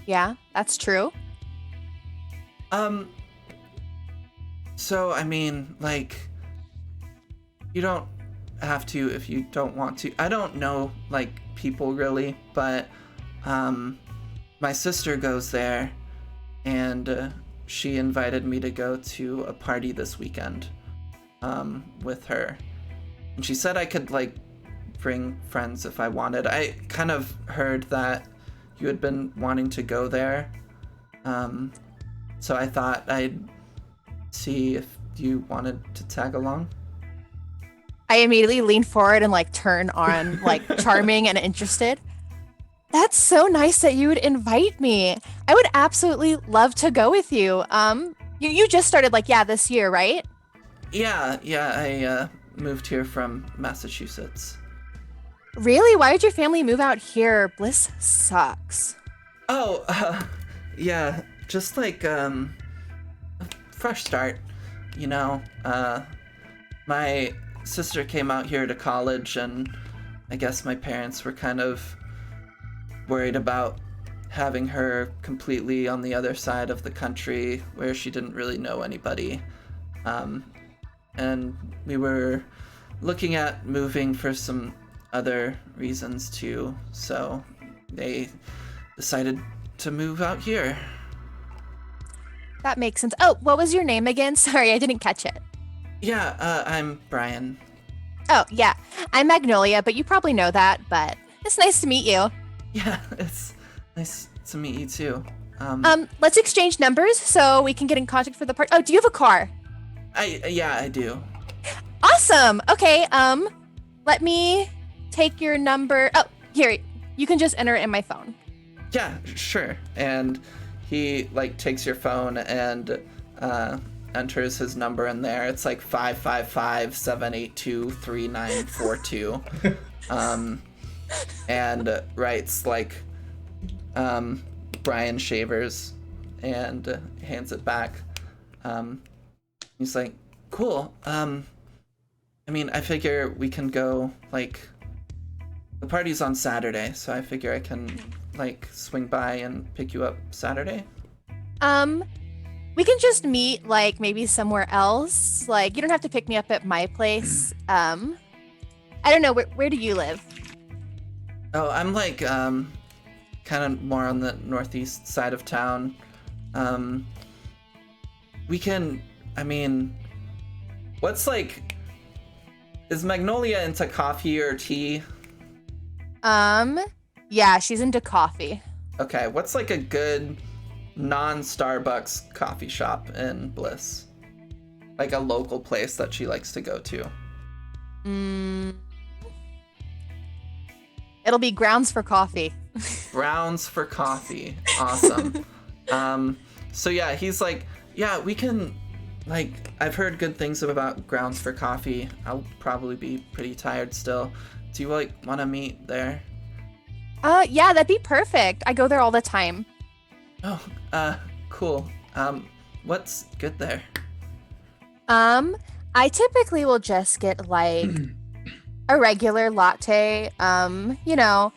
Yeah, that's true. So I mean, like, you don't have to if you don't want to. I don't know, like, people really, but my sister goes there, and she invited me to go to a party this weekend with her, and she said I could like bring friends if I wanted. I kind of heard that you had been wanting to go there, so I thought I'd see if you wanted to tag along. I immediately lean forward and like turn on like charming and interested. That's so nice that you would invite me. I would absolutely love to go with you. You just started like this year, right? Yeah, I moved here from Massachusetts. Really? Why did your family move out here? Bliss sucks. Oh, yeah, just like a fresh start, you know. My sister came out here to college, and I guess my parents were kind of worried about having her completely on the other side of the country where she didn't really know anybody. And we were looking at moving for some other reasons too, so they decided to move out here. That makes sense. Oh, what was your name again? Sorry, I didn't catch it. Yeah, I'm Brian. Oh, yeah. I'm Magnolia, but you probably know that, but it's nice to meet you. Yeah, it's nice to meet you too. Let's exchange numbers so we can get in contact for the part. Oh, do you have a car? I do. Awesome. Okay, let me take your number. Oh, here. You can just enter it in my phone. Yeah, sure. And he like takes your phone and enters his number in there. It's like 555-782-3942. And writes like Brian Shavers and hands it back. He's like, cool. I mean, I figure we can go, like, the party's on Saturday, so I figure I can, like, swing by and pick you up Saturday. We can just meet, like, maybe somewhere else. Like, you don't have to pick me up at my place. I don't know, where do you live? Oh, I'm, like, kind of more on the northeast side of town. We can, I mean, what's, like, is Magnolia into coffee or tea? Yeah, she's into coffee. Okay, what's like a good non-Starbucks coffee shop in Bliss? Like a local place that she likes to go to. It'll be Grounds for Coffee. Grounds for Coffee. Awesome. So yeah, he's like, yeah, we can, like, I've heard good things about Grounds for Coffee. I'll probably be pretty tired still. Do you, like, want to meet there? Yeah, that'd be perfect. I go there all the time. Oh, cool. What's good there? I typically will just get, like, a regular latte. You know,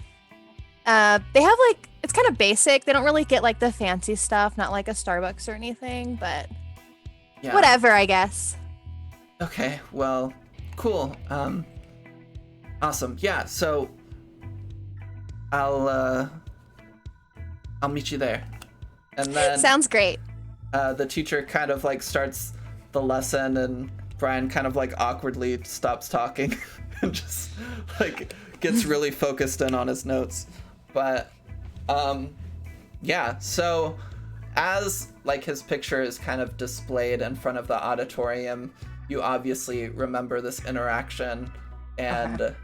they have, like, it's kind of basic. They don't really get, like, the fancy stuff, not like a Starbucks or anything, but Yeah. whatever, I guess. Okay, well, cool. Awesome. Yeah, so I'll meet you there. And then Sounds great. the teacher kind of like starts the lesson, and Brian kind of like awkwardly stops talking and just like gets really focused in on his notes. But yeah, so as like his picture is kind of displayed in front of the auditorium, you obviously remember this interaction, and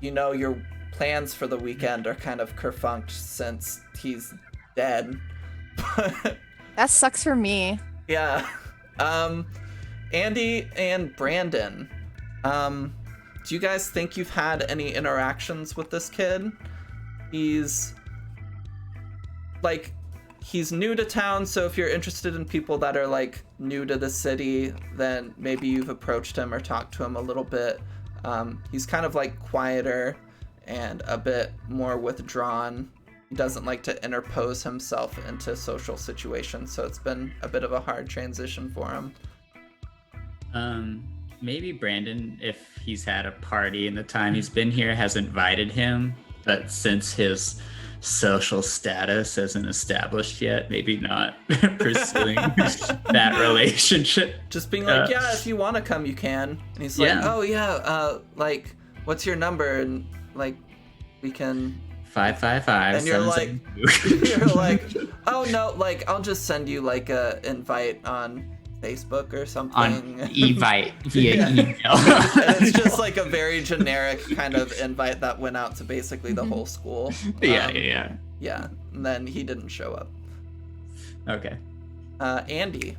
you know your plans for the weekend are kind of kerfunked since he's dead. That sucks for me. Yeah. Andy and Brandon, do you guys think you've had any interactions with this kid? He's new to town, so if you're interested in people that are like new to the city, then maybe you've approached him or talked to him a little bit. He's kind of like quieter and a bit more withdrawn. He doesn't like to interpose himself into social situations, so it's been a bit of a hard transition for him. Maybe Brandon, if he's had a party in the time he's been here, has invited him, but since his social status isn't established yet, maybe not pursuing that relationship. Just being like, yeah, if you want to come, you can. And he's like, oh yeah, like, what's your number? And like, we can 555. And you're like, you're like, oh no, like I'll just send you like a invite on Facebook or something. On Evite via Yeah. email. And it's just like a very generic kind of invite that went out to basically the whole school. Yeah. Yeah, and then he didn't show up. Okay. Andy.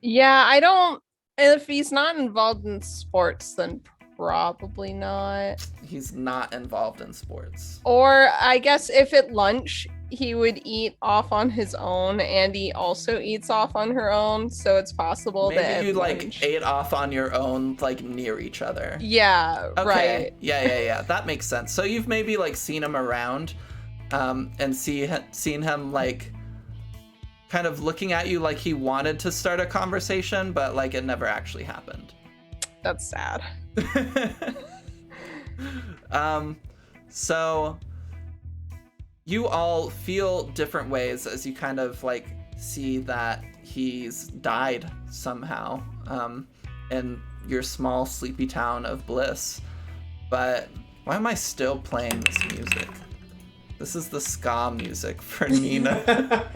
Yeah, I don't. If he's not involved in sports, then probably not. He's not involved in sports. Or I guess if at lunch he would eat off on his own, Andy also eats off on her own, so it's possible that Maybe at you like lunch- ate off on your own, like near each other. Yeah, Okay. right. Yeah. That makes sense. So you've maybe like seen him around, and seen him like kind of looking at you like he wanted to start a conversation, but like it never actually happened. That's sad. So you all feel different ways as you kind of like see that he's died somehow, in your small sleepy town of Bliss. But why am I still playing this music? This is the ska music for Nina.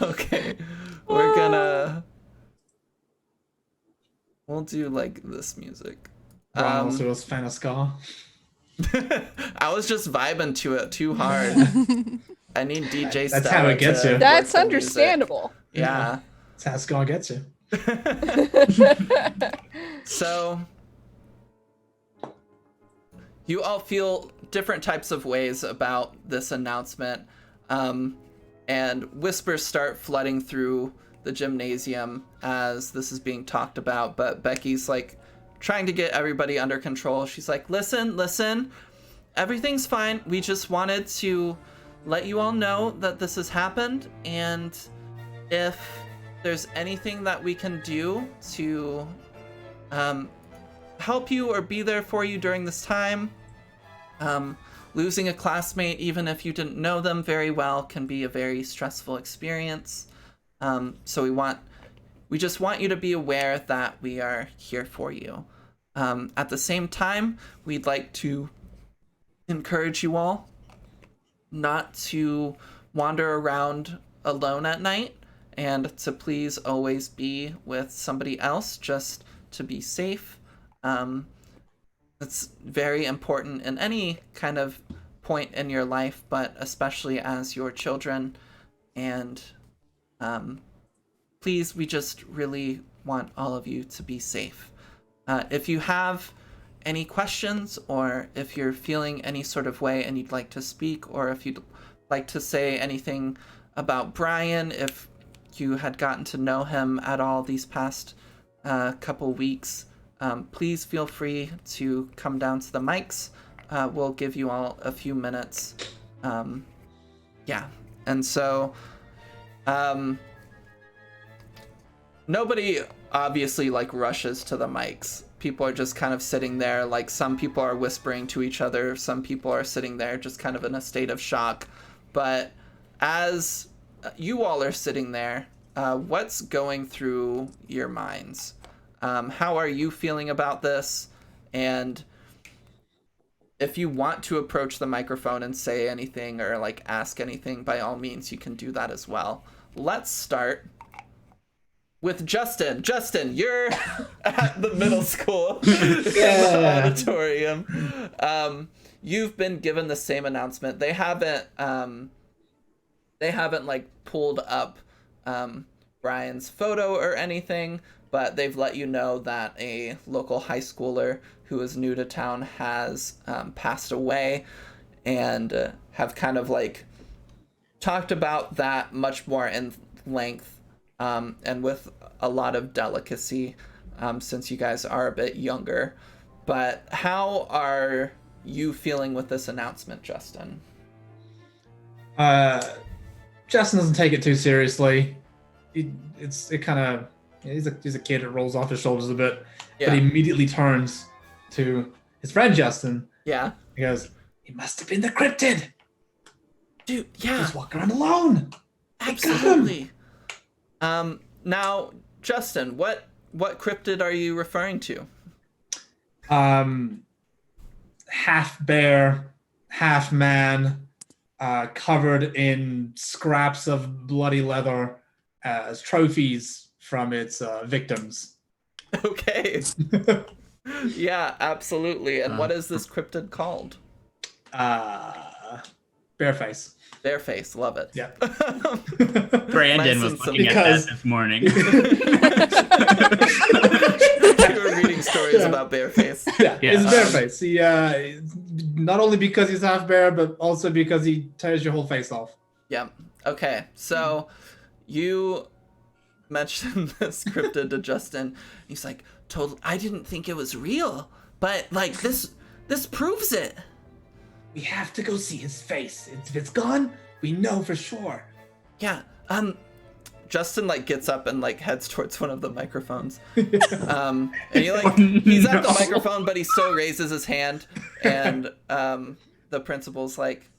Okay, we'll do like this music. Ron also was a fan of ska. I was just vibing to it too hard. I need DJ That's Stella how it gets to you. work That's the music. understandable. Yeah. That's how ska gets you. So you all feel different types of ways about this announcement, and whispers start flooding through the gymnasium as this is being talked about, but Becky's like trying to get everybody under control. She's like, listen, everything's fine. We just wanted to let you all know that this has happened, and if there's anything that we can do to help you or be there for you during this time, losing a classmate, even if you didn't know them very well, can be a very stressful experience. So we just want you to be aware that we are here for you. At the same time, we'd like to encourage you all not to wander around alone at night, and to please always be with somebody else just to be safe. It's very important in any kind of point in your life, but especially as your children. And please, we just really want all of you to be safe. If you have any questions, or if you're feeling any sort of way and you'd like to speak, or if you'd like to say anything about Brian, if you had gotten to know him at all these past couple weeks, please feel free to come down to the mics. We'll give you all a few minutes. Yeah, and so nobody obviously like rushes to the mics. People are just kind of sitting there, like some people are whispering to each other, some people are sitting there just kind of in a state of shock. But as you all are sitting there, what's going through your minds? How are you feeling about this? And if you want to approach the microphone and say anything or like ask anything, by all means, you can do that as well. Let's start with Justin. Justin, you're at the middle school in the auditorium. You've been given the same announcement. They haven't like pulled up Brian's photo or anything, but they've let you know that a local high schooler who is new to town has passed away, and have kind of like talked about that much more in length, and with a lot of delicacy, since you guys are a bit younger. But how are you feeling with this announcement, Justin? Justin doesn't take it too seriously. He's a kid that rolls off his shoulders a bit, Yeah. but he immediately turns to his friend Justin. Yeah. He goes, "He must have been the cryptid. Dude, yeah. He's walking around alone." Absolutely. Now, Justin, what cryptid are you referring to? Half bear, half man, covered in scraps of bloody leather, as trophies from its victims. Okay. Yeah, absolutely. And what is this cryptid called? Bareface. Bareface, love it. Yeah. Brandon Nice was and looking at because- that this morning. You were reading stories about Bareface. Yeah, Yeah. it's Bareface. He not only because he's half bear, but also because he tears your whole face off. Yeah. Okay. So you mentioned this cryptid to Justin. He's like, "Totally. I didn't think it was real, but like this proves it." We have to go see his face. If it's gone, we know for sure. Yeah. Justin like gets up and like heads towards one of the microphones. And he like he's at the No. microphone, but he still raises his hand. And the principal's like,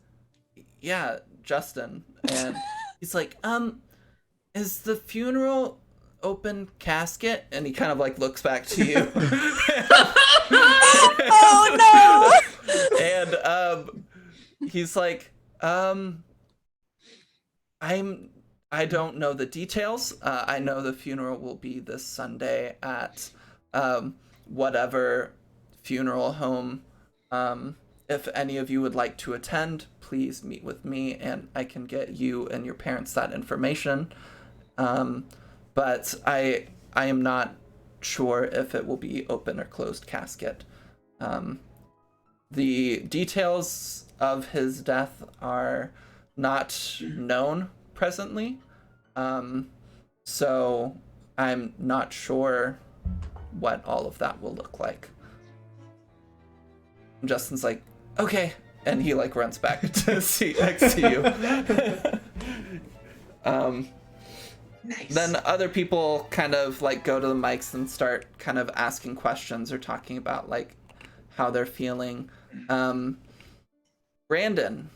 "Yeah, Justin." And he's like, "Is the funeral open casket?" And he kind of like looks back to you. Oh And he's like, I don't know the details. I know the funeral will be this Sunday at whatever funeral home. If any of you would like to attend, please meet with me and I can get you and your parents that information. But I am not sure if it will be open or closed casket. The details of his death are not known presently, so I'm not sure what all of that will look like. And Justin's like, "Okay," and he like runs back to the seat next to you. Nice. Then other people kind of like go to the mics and start kind of asking questions or talking about like how they're feeling. Brandon,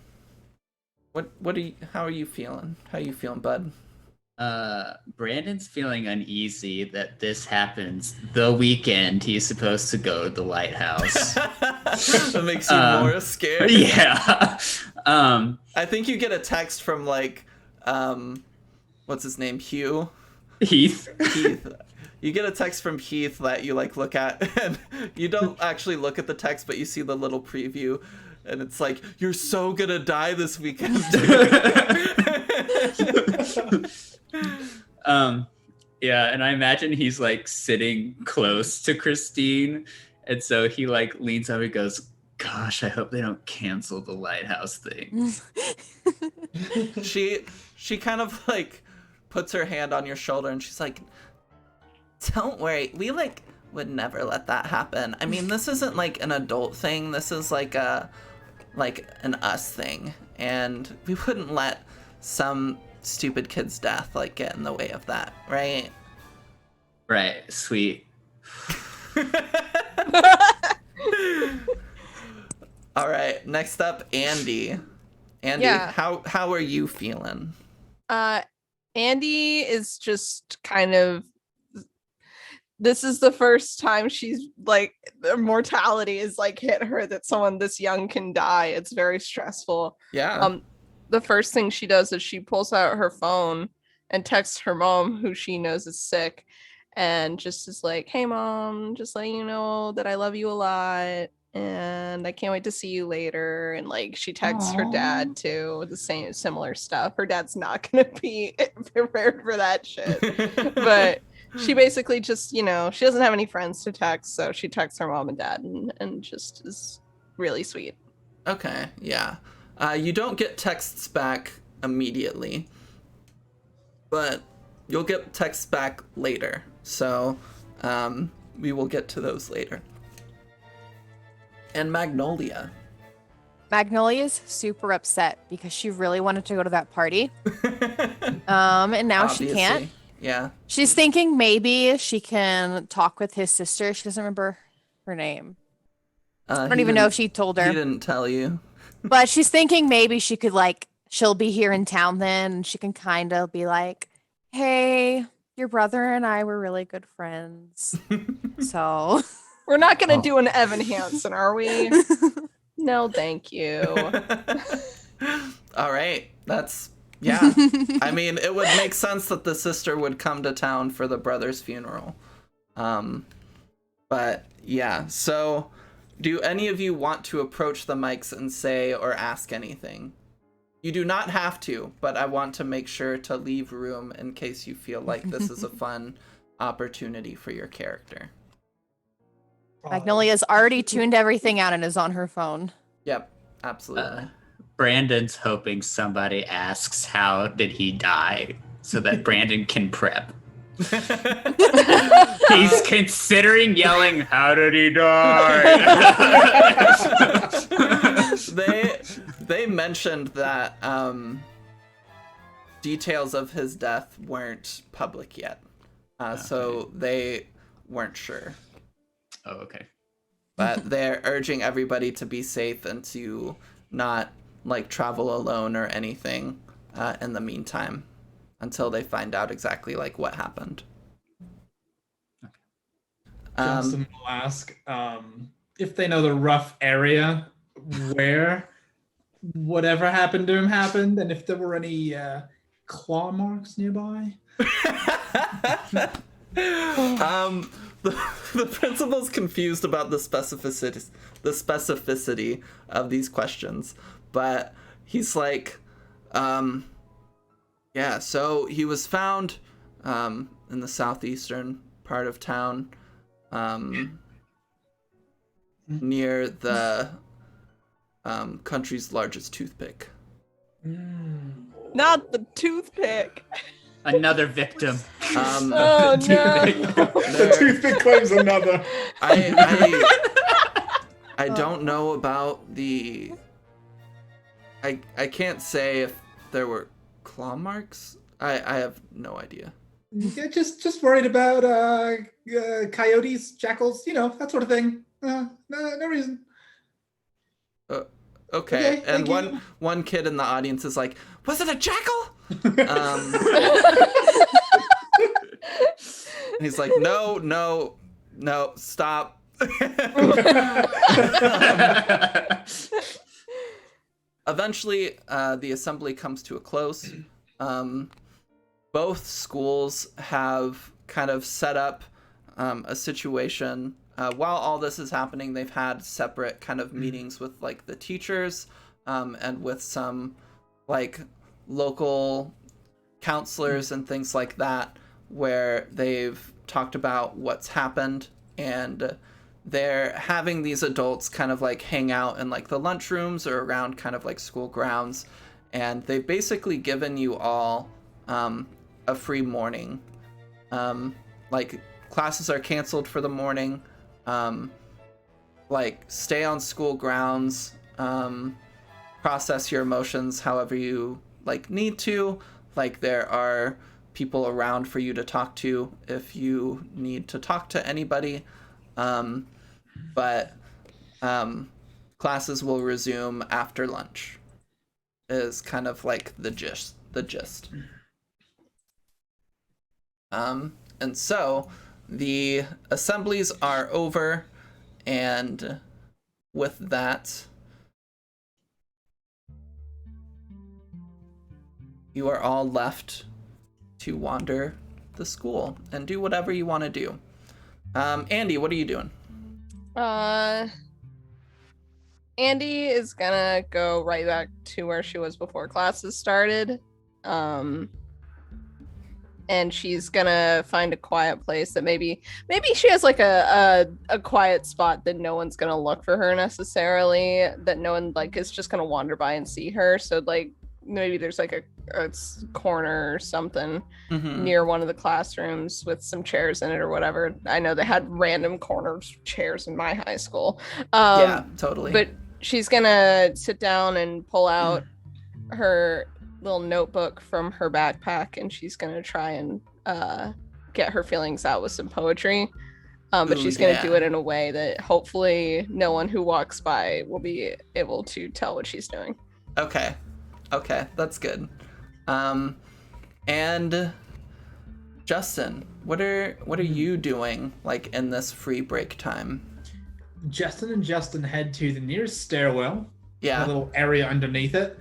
how are you feeling? How you feeling, bud? Brandon's feeling uneasy that this happens the weekend he's supposed to go to the lighthouse. That makes you more scared. Yeah. I think you get a text from like, what's his name? Heath. Heath. You get a text from Heath that you like look at, and you don't actually look at the text, but you see the little preview, and it's like, "You're so gonna die this weekend." Yeah, and I imagine he's like sitting close to Christine, and so he like leans over and goes, "Gosh, I hope they don't cancel the lighthouse thing." She kind of like puts her hand on your shoulder, and she's like, "Don't worry, we like would never let that happen. I mean, this isn't like an adult thing. This is like an us thing, and we wouldn't let some stupid kid's death like get in the way of that, right?" Right, sweet. All right, next up, Andy. Andy, Yeah. how are you feeling? Andy is just kind of, this is the first time she's like, the mortality is like hit her, that someone this young can die. It's very stressful. Yeah. The first thing she does is she pulls out her phone and texts her mom, who she knows is sick, and just is like, "Hey mom, just letting you know that I love you a lot and I can't wait to see you later." And like she texts her dad too, the same similar stuff. Her dad's not gonna be prepared for that shit. But she basically just, she doesn't have any friends to text, so she texts her mom and dad and just is really sweet. Okay, yeah. You don't get texts back immediately, but you'll get texts back later. So we will get to those later. And Magnolia. Magnolia's super upset because she really wanted to go to that party. And now she Obviously. can't. Yeah. She's thinking maybe she can talk with his sister. She doesn't remember her name. I don't even know if she told He her. didn't tell you. But she's thinking maybe she could she'll be here in town then, and she can kind of be like, "Hey, your brother and I were really good friends." So We're not gonna do an Evan Hansen, are we? No, thank you. All right. That's Yeah. I mean, it would make sense that the sister would come to town for the brother's funeral. But yeah, so do any of you want to approach the mics and say or ask anything? You do not have to, but I want to make sure to leave room in case you feel like this is a fun opportunity for your character. Magnolia's already tuned everything out and is on her phone. Yep, absolutely. Brandon's hoping somebody asks how did he die so that Brandon can prep. He's considering yelling, "How did he die?" They mentioned that details of his death weren't public yet, so they weren't sure. Oh, okay. But they're urging everybody to be safe and to not like travel alone or anything in the meantime until they find out exactly like what happened. Justin will ask if they know the rough area where whatever happened to him happened, and if there were any claw marks nearby. The principal's confused about the specificity of these questions, but he's like, yeah, so he was found in the southeastern part of town, near the country's largest toothpick. Not the toothpick. Another victim. Oh no! The toothpick claims another. I don't know about the. I can't say if there were claw marks. I have no idea. Yeah, just worried about coyotes, jackals, that sort of thing. No reason. Okay. And you. one kid in the audience is like, "Was it a jackal?" And he's like, no, stop. Eventually, the assembly comes to a close. Both schools have kind of set up a situation. While all this is happening, they've had separate kind of meetings with like the teachers and with some like local counselors and things like that, where they've talked about what's happened, and they're having these adults kind of like hang out in like the lunchrooms or around kind of like school grounds, and they've basically given you all a free morning. Like classes are canceled for the morning. Like stay on school grounds, process your emotions however you like need to. Like there are people around for you to talk to if you need to talk to anybody. But classes will resume after lunch is kind of like the gist. And so the assemblies are over, and with that, you are all left to wander the school and do whatever you want to do. Andy, what are you doing? Andy is gonna go right back to where she was before classes started. And she's gonna find a quiet place that maybe she has like a quiet spot that no one's gonna look for her necessarily, that no one like is just gonna wander by and see her. So like maybe there's like a corner or something near one of the classrooms with some chairs in it or whatever. I know they had random corners chairs in my high school. Yeah, totally. But she's gonna sit down and pull out her little notebook from her backpack, and she's gonna try and get her feelings out with some poetry. But she's gonna do it in a way that hopefully no one who walks by will be able to tell what she's doing. Okay, that's good. And Justin, what are you doing like in this free break time? Justin head to the nearest stairwell. Yeah. A little area underneath it.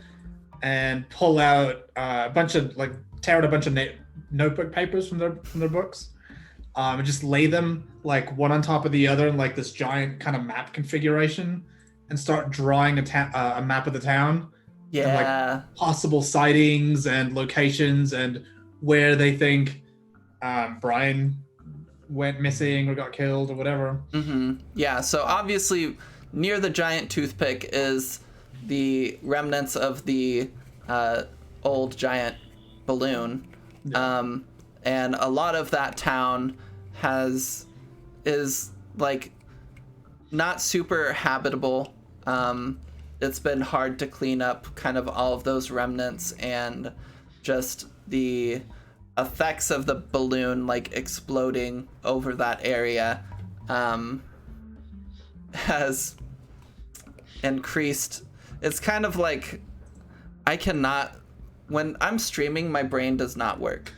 and pull out tear out a bunch of notebook papers from their books, and just lay them like one on top of the other in like this giant kind of map configuration, and start drawing a map of the town. Yeah. And, like, possible sightings and locations and where they think Brian went missing or got killed or whatever. Mm-hmm. Yeah, so obviously near the giant toothpick is the remnants of the old giant balloon. Yeah. And a lot of that town is like not super habitable. It's been hard to clean up kind of all of those remnants, and just the effects of the balloon like exploding over that area has increased. It's kind of like when I'm streaming, my brain does not work.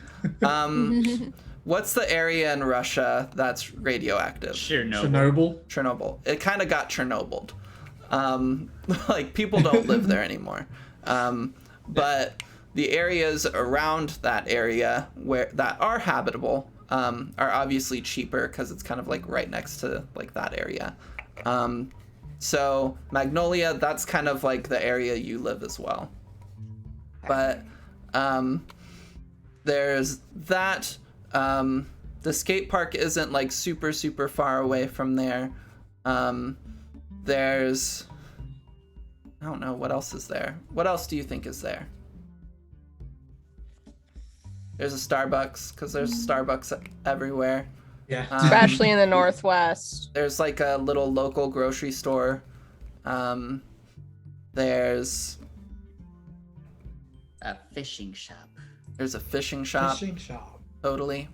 What's the area in Russia that's radioactive? Chernobyl. It kind of got Chernobyled. Like, people don't live there anymore. But the areas around that area that are habitable are obviously cheaper because it's kind of like right next to like that area. So Magnolia, that's kind of like the area you live as well. But there's that. The skate park isn't like super far away from there. There's, I don't know, what else is there? What else do you think is there? There's a Starbucks, because there's Starbucks everywhere. Yeah. Especially in the Northwest. There's like a little local grocery store. There's A fishing shop. a fishing shop. Fishing shop. Totally.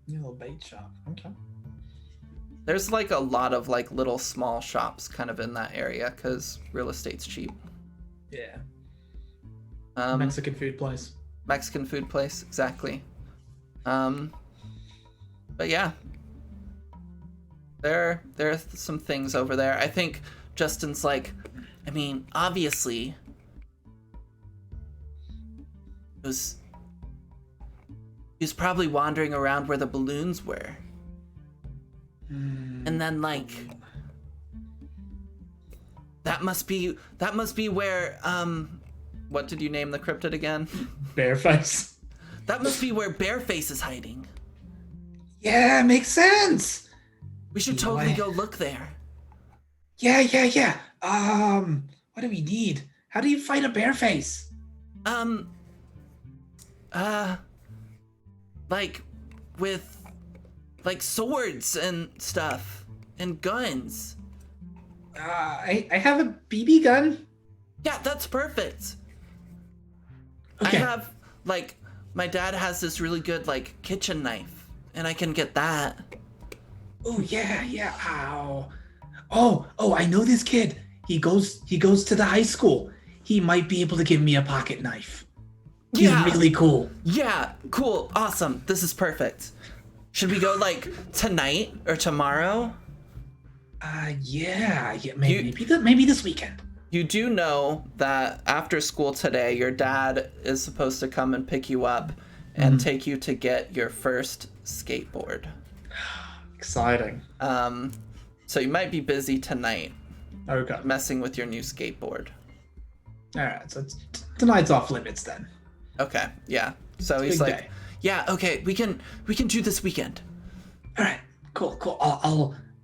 A little bait shop. Okay. There's like a lot of like little small shops kind of in that area because real estate's cheap. Yeah. Mexican food place, exactly. But yeah, there are some things over there. I think Justin's like, I mean, obviously, he was probably wandering around where the balloons were. And then like that must be where what did you name the cryptid again? Bareface. That must be where Bareface is hiding. Yeah, makes sense. We should totally go look there. Yeah. What do we need? How do you fight a Bareface? Like with like swords and stuff and guns. I have a BB gun. Yeah, that's perfect. Okay. I have like, my dad has this really good like kitchen knife, and I can get that. Oh yeah. Ow. Oh, I know this kid. He goes to the high school. He might be able to give me a pocket knife. He's really cool. Yeah, cool, awesome. This is perfect. Should we go like tonight or tomorrow? Yeah. Maybe this weekend. You do know that after school today, your dad is supposed to come and pick you up and take you to get your first skateboard. Exciting. So you might be busy tonight. Okay. Messing with your new skateboard. All right. So tonight's off limits then. Okay. Yeah. So he's like, yeah. Okay. We can do this weekend. All right. Cool.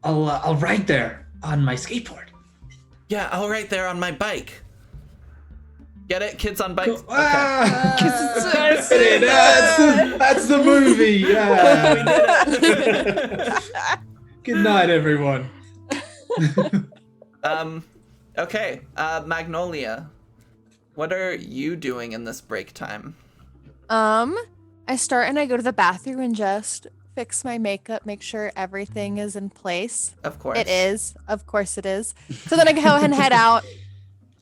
I'll ride there on my skateboard. Yeah. I'll ride there on my bike. Get it? Kids on bikes. Cool. Okay. That's the movie. Yeah. We did it. Good night, everyone. Okay. Magnolia, what are you doing in this break time? I start and I go to the bathroom and just fix my makeup, make sure everything is in place. Of course. It is. Of course it is. So then I go ahead and head out.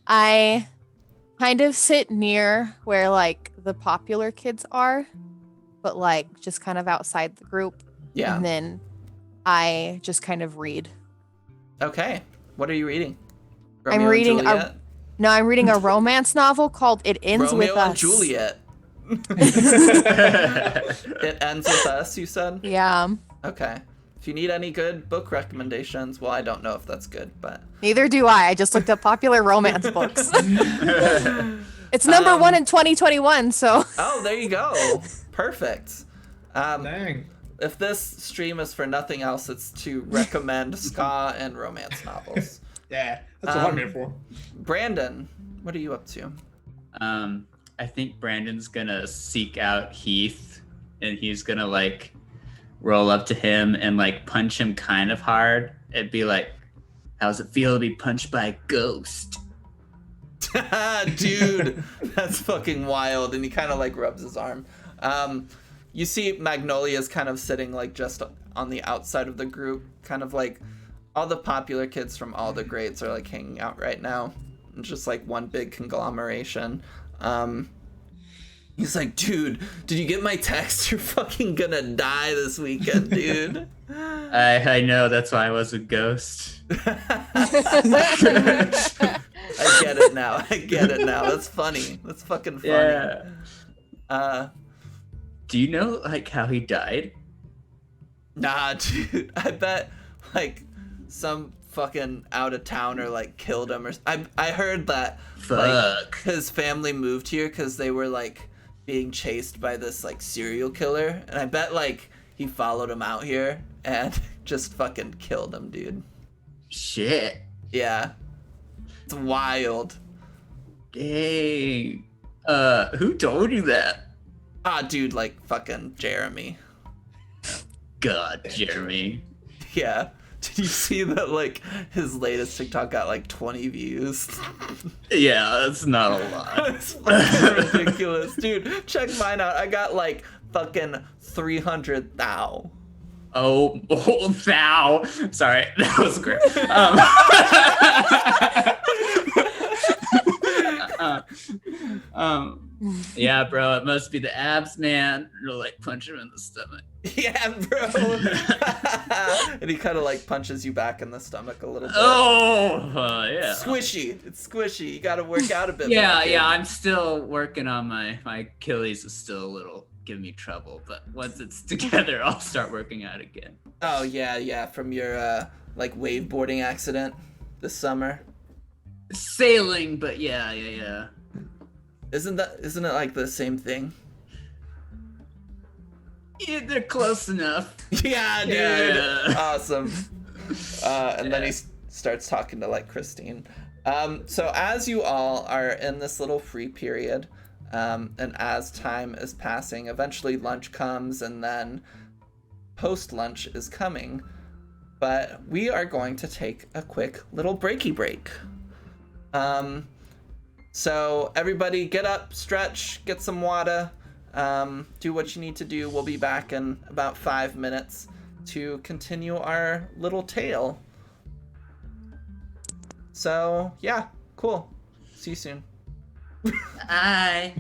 I kind of sit near where like the popular kids are, but like just kind of outside the group. Yeah. And then I just kind of read. Okay. What are you reading? I'm Romeo and reading Juliet? No, I'm reading a romance novel called It Ends Romeo With and Us. Juliet. It ends with us, you said? Yeah. Okay. If you need any good book recommendations, well, I don't know if that's good, but Neither do I. I just looked up popular romance books. It's number one in 2021, so. Oh, there you go. Perfect. Dang. If this stream is for nothing else, it's to recommend ska and romance novels. Yeah, that's what I'm here for. Brandon, what are you up to? I think Brandon's gonna seek out Heath, and he's gonna like roll up to him and like punch him kind of hard. It'd be like, how's it feel to be punched by a ghost? Dude, that's fucking wild. And he kind of like rubs his arm. You see Magnolia's kind of sitting like just on the outside of the group, kind of like all the popular kids from all the grades are like hanging out right now. It's just like one big conglomeration. He's like, dude, did you get my text? You're fucking gonna die this weekend, dude. I know, that's why I was a ghost. I get it now. That's funny. That's fucking funny. Yeah. Do you know like how he died? Nah, dude. I bet like some fucking out of towner like killed him, or I heard that like his family moved here because they were like being chased by this like serial killer, and I bet like he followed him out here and just fucking killed him, dude. Shit. Yeah, it's wild. Dang. Who told you that? Ah, dude, like fucking Jeremy. God, Jeremy. Yeah. Did you see that like his latest TikTok got like 20 views? Yeah, that's not a lot. It's fucking ridiculous. Dude, check mine out. I got like fucking 300 thou. Oh, thou. Sorry, that was great. Yeah, bro, it must be the abs, man. It'll like punch him in the stomach. Yeah, bro. And he kind of like punches you back in the stomach a little bit. Oh, yeah. Squishy. It's squishy. You gotta work out a bit. Yeah, more, kid. yeah. I'm still working on my Achilles is still a little giving me trouble, but once it's together, I'll start working out again. Oh yeah. From your like waveboarding accident this summer. Sailing, but yeah. Isn't it like the same thing? Yeah, they're close enough. Yeah, dude. Yeah. Awesome. And then he starts talking to like Christine. So as you all are in this little free period, and as time is passing, eventually lunch comes, and then post-lunch is coming. But we are going to take a quick little breaky break. So everybody get up, stretch, get some water, do what you need to do. We'll be back in about 5 minutes to continue our little tale. So yeah, cool. See you soon. Bye.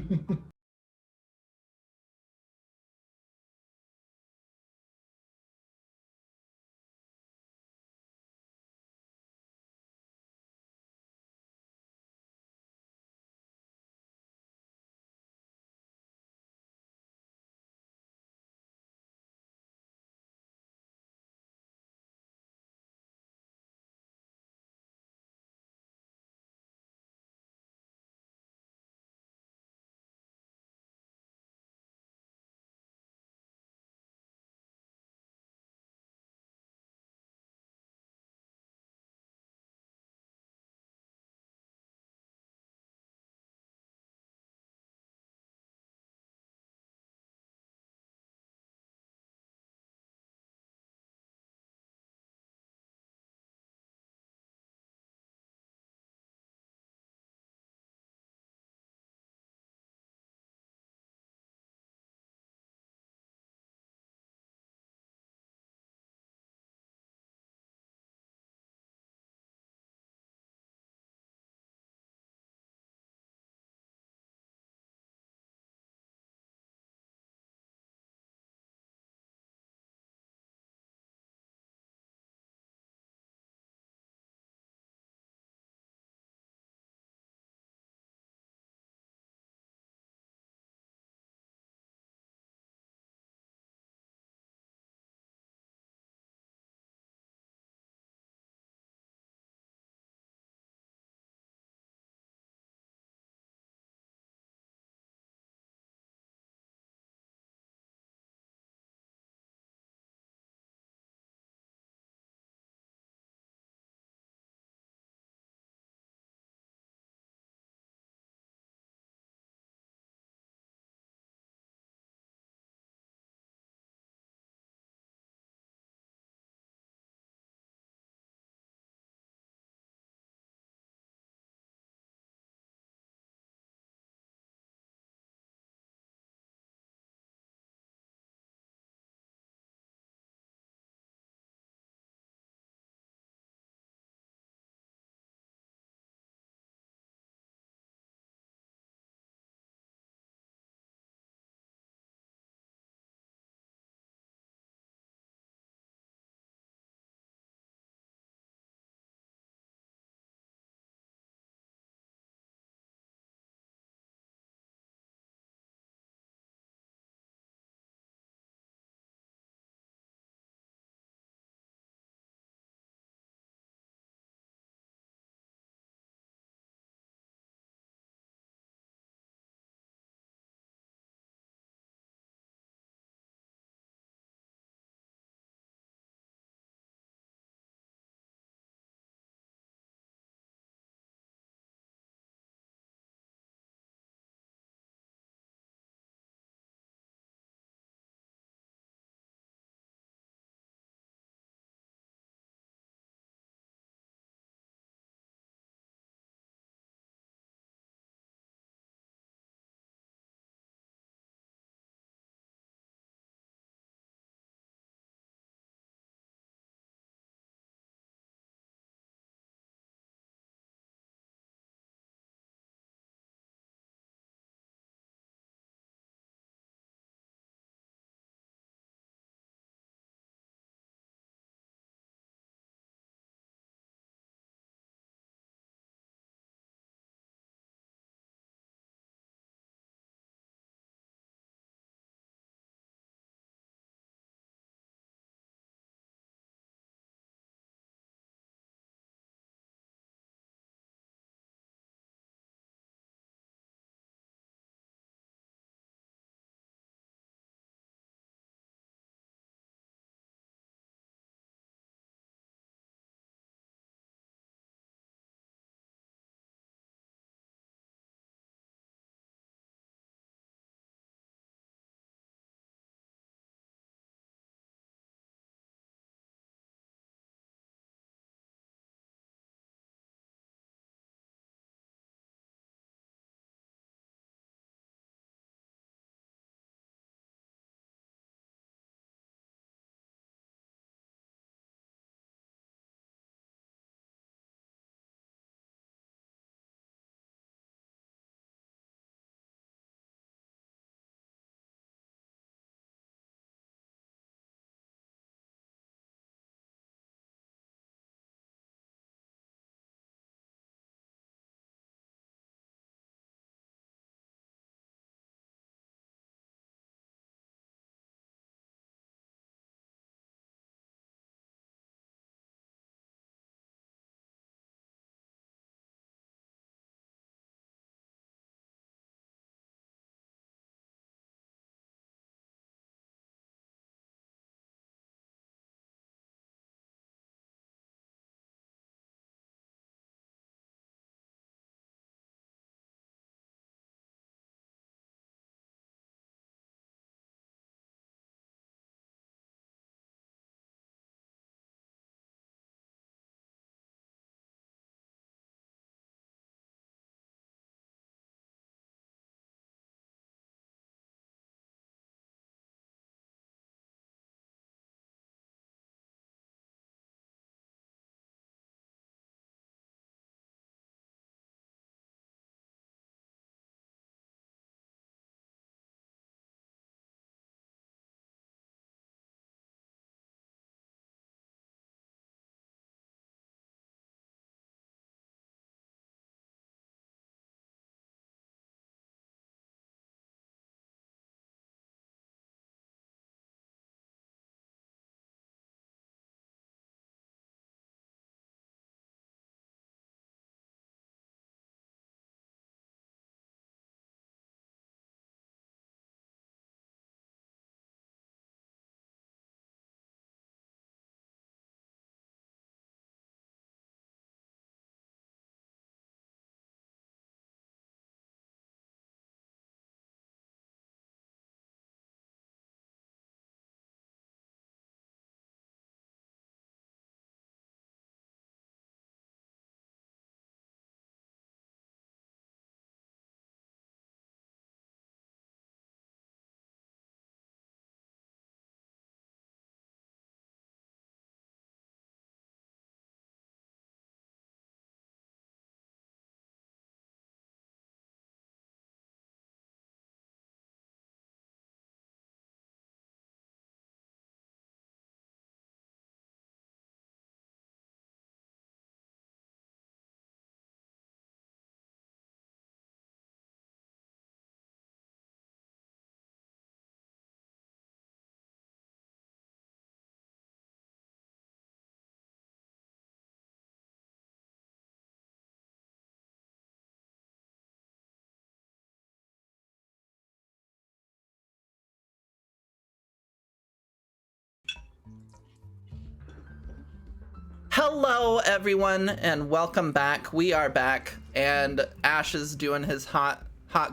Hello, everyone, and welcome back. We are back, and Ash is doing his hot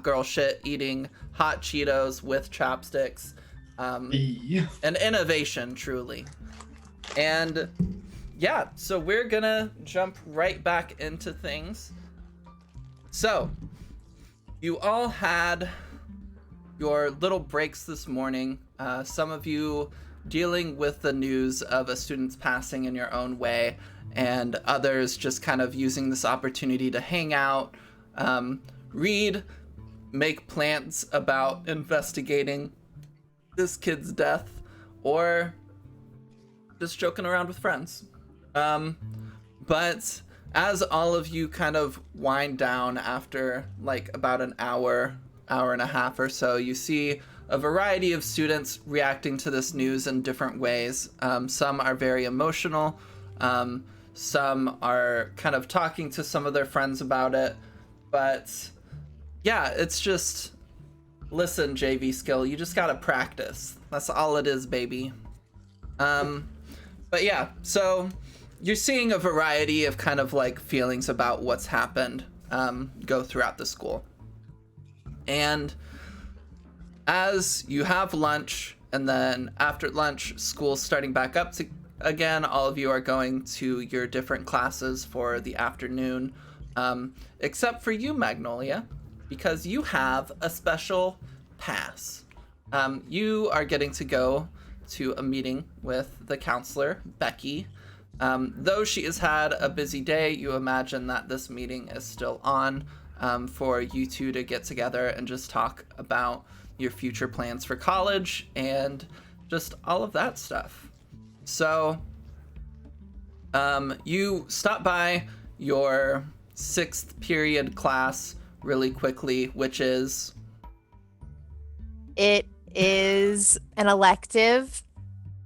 girl shit, eating hot Cheetos with chopsticks. An innovation, truly. And yeah, so we're gonna jump right back into things. So, you all had your little breaks this morning. Some of you dealing with the news of a student's passing in your own way, and others just kind of using this opportunity to hang out, read, make plans about investigating this kid's death, or just joking around with friends. But as all of you kind of wind down after like about an hour and a half or so, you see a variety of students reacting to this news in different ways. Some are very emotional. Some are kind of talking to some of their friends about it. But yeah, it's just, listen, JV Skill, you just gotta practice. That's all it is, baby. But yeah, so you're seeing a variety of kind of like feelings about what's happened go throughout the school. And as you have lunch, and then after lunch, school's starting back up again, all of you are going to your different classes for the afternoon, except for you, Magnolia, because you have a special pass. You are getting to go to a meeting with the counselor, Becky. Though she has had a busy day, you imagine that this meeting is still on for you two to get together and just talk about your future plans for college and just all of that stuff. So you stop by your 6th period class really quickly, which is... It is an elective.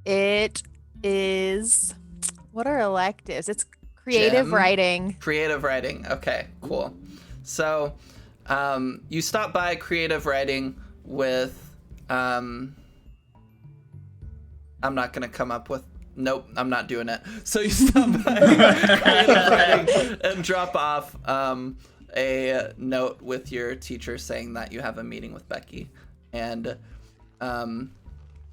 It is... What are electives? It's creative writing. Creative writing. Okay, cool. So you stop by creative writing with... I'm not going to come up with... Nope, I'm not doing it. So you stop by creative writing and drop off a note with your teacher saying that you have a meeting with Becky. And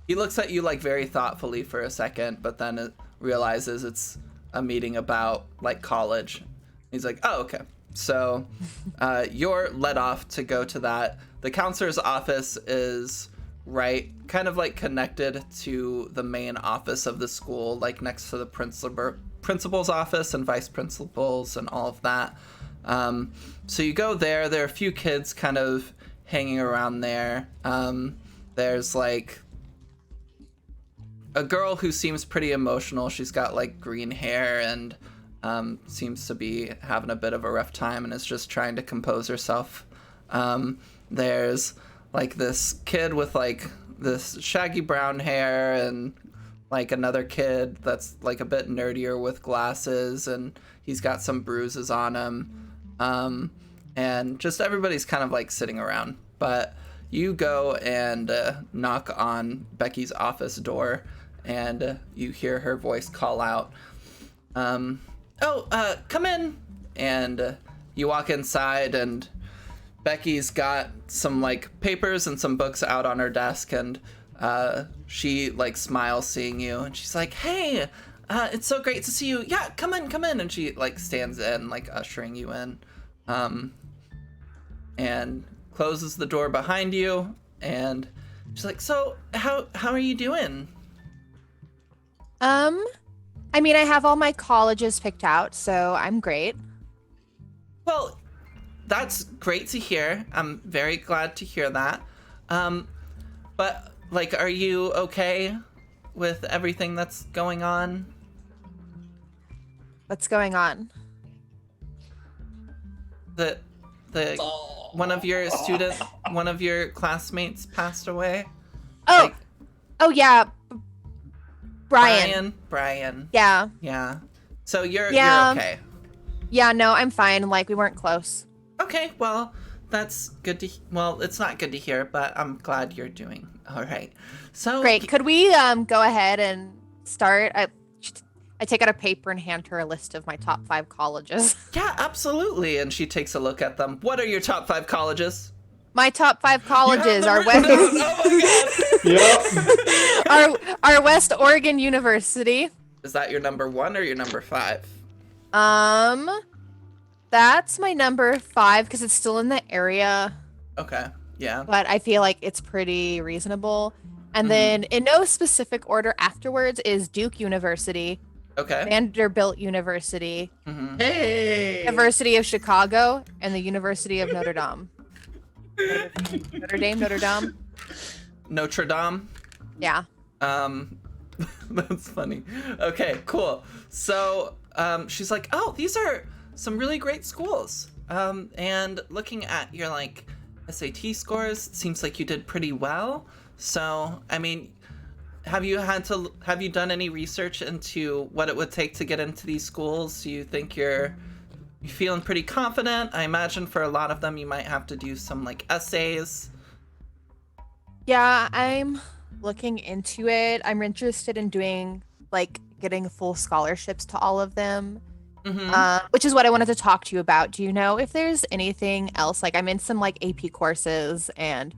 he looks at you like very thoughtfully for a second, but then it realizes it's a meeting about like college. He's like, oh, okay. So you're let off to go to that. The counselor's office is right kind of like connected to the main office of the school, like next to the principal's office and vice principals and all of that. So you go there. There are a few kids kind of hanging around there. There's like a girl who seems pretty emotional. She's got like green hair and seems to be having a bit of a rough time and is just trying to compose herself. There's like this kid with like this shaggy brown hair and like another kid that's like a bit nerdier with glasses and he's got some bruises on him. And just everybody's kind of like sitting around. But you go and knock on Becky's office door and you hear her voice call out, come in. And you walk inside and Becky's got some like papers and some books out on her desk, and she like smiles seeing you and she's like, hey, it's so great to see you. Yeah, come in. And she like stands in, like ushering you in, and closes the door behind you. And she's like, so how are you doing? I mean, I have all my colleges picked out, so I'm great. Well, that's great to hear. I'm very glad to hear that. But like, are you okay with everything that's going on? What's going on? The one of your classmates passed away. Oh, yeah, Brian. Yeah. Yeah. So you're okay. Yeah, no, I'm fine. Like, we weren't close. Okay, well, that's good to... Well, it's not good to hear, but I'm glad you're doing all right. So great. Could we go ahead and start? I I take out a paper and hand her a list of my top 5 colleges. Yeah, absolutely. And she takes a look at them. What are your top 5 colleges? My top 5 colleges are West. Oh my god. Yep. are West Oregon University. Is that your number 1 or your number 5? That's my number 5 because it's still in the area, Okay. Yeah. but I feel like it's pretty reasonable. And then in no specific order afterwards is Duke University, Okay. Vanderbilt University, Mm-hmm. Hey. University of Chicago, and the University of Notre Dame. Notre Dame. Notre Dame. Yeah. That's funny. Okay, cool. So, she's like, oh, these are some really great schools. And looking at your, like, SAT scores, it seems like you did pretty well. So, I mean, have you done any research into what it would take to get into these schools? Do you think you're feeling pretty confident? I imagine for a lot of them, you might have to do some, like, essays. Yeah, I'm looking into it. I'm interested in doing, like, getting full scholarships to all of them, which is what I wanted to talk to you about. Do you know if there's anything else? Like, I'm in some, like, AP courses, and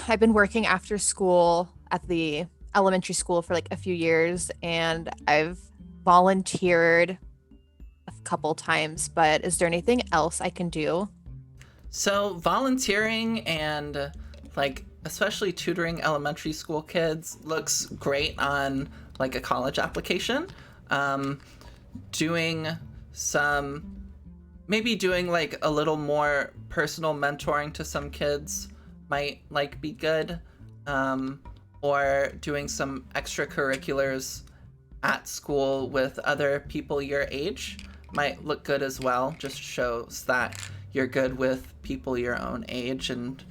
I've been working after school at the elementary school for, like, a few years, and I've volunteered a couple times, but is there anything else I can do? So, volunteering and, like, especially tutoring elementary school kids looks great on, like, a college application. Maybe doing, like, a little more personal mentoring to some kids might, like, be good. Or doing some extracurriculars at school with other people your age might look good as well. Just shows that you're good with people your own age and,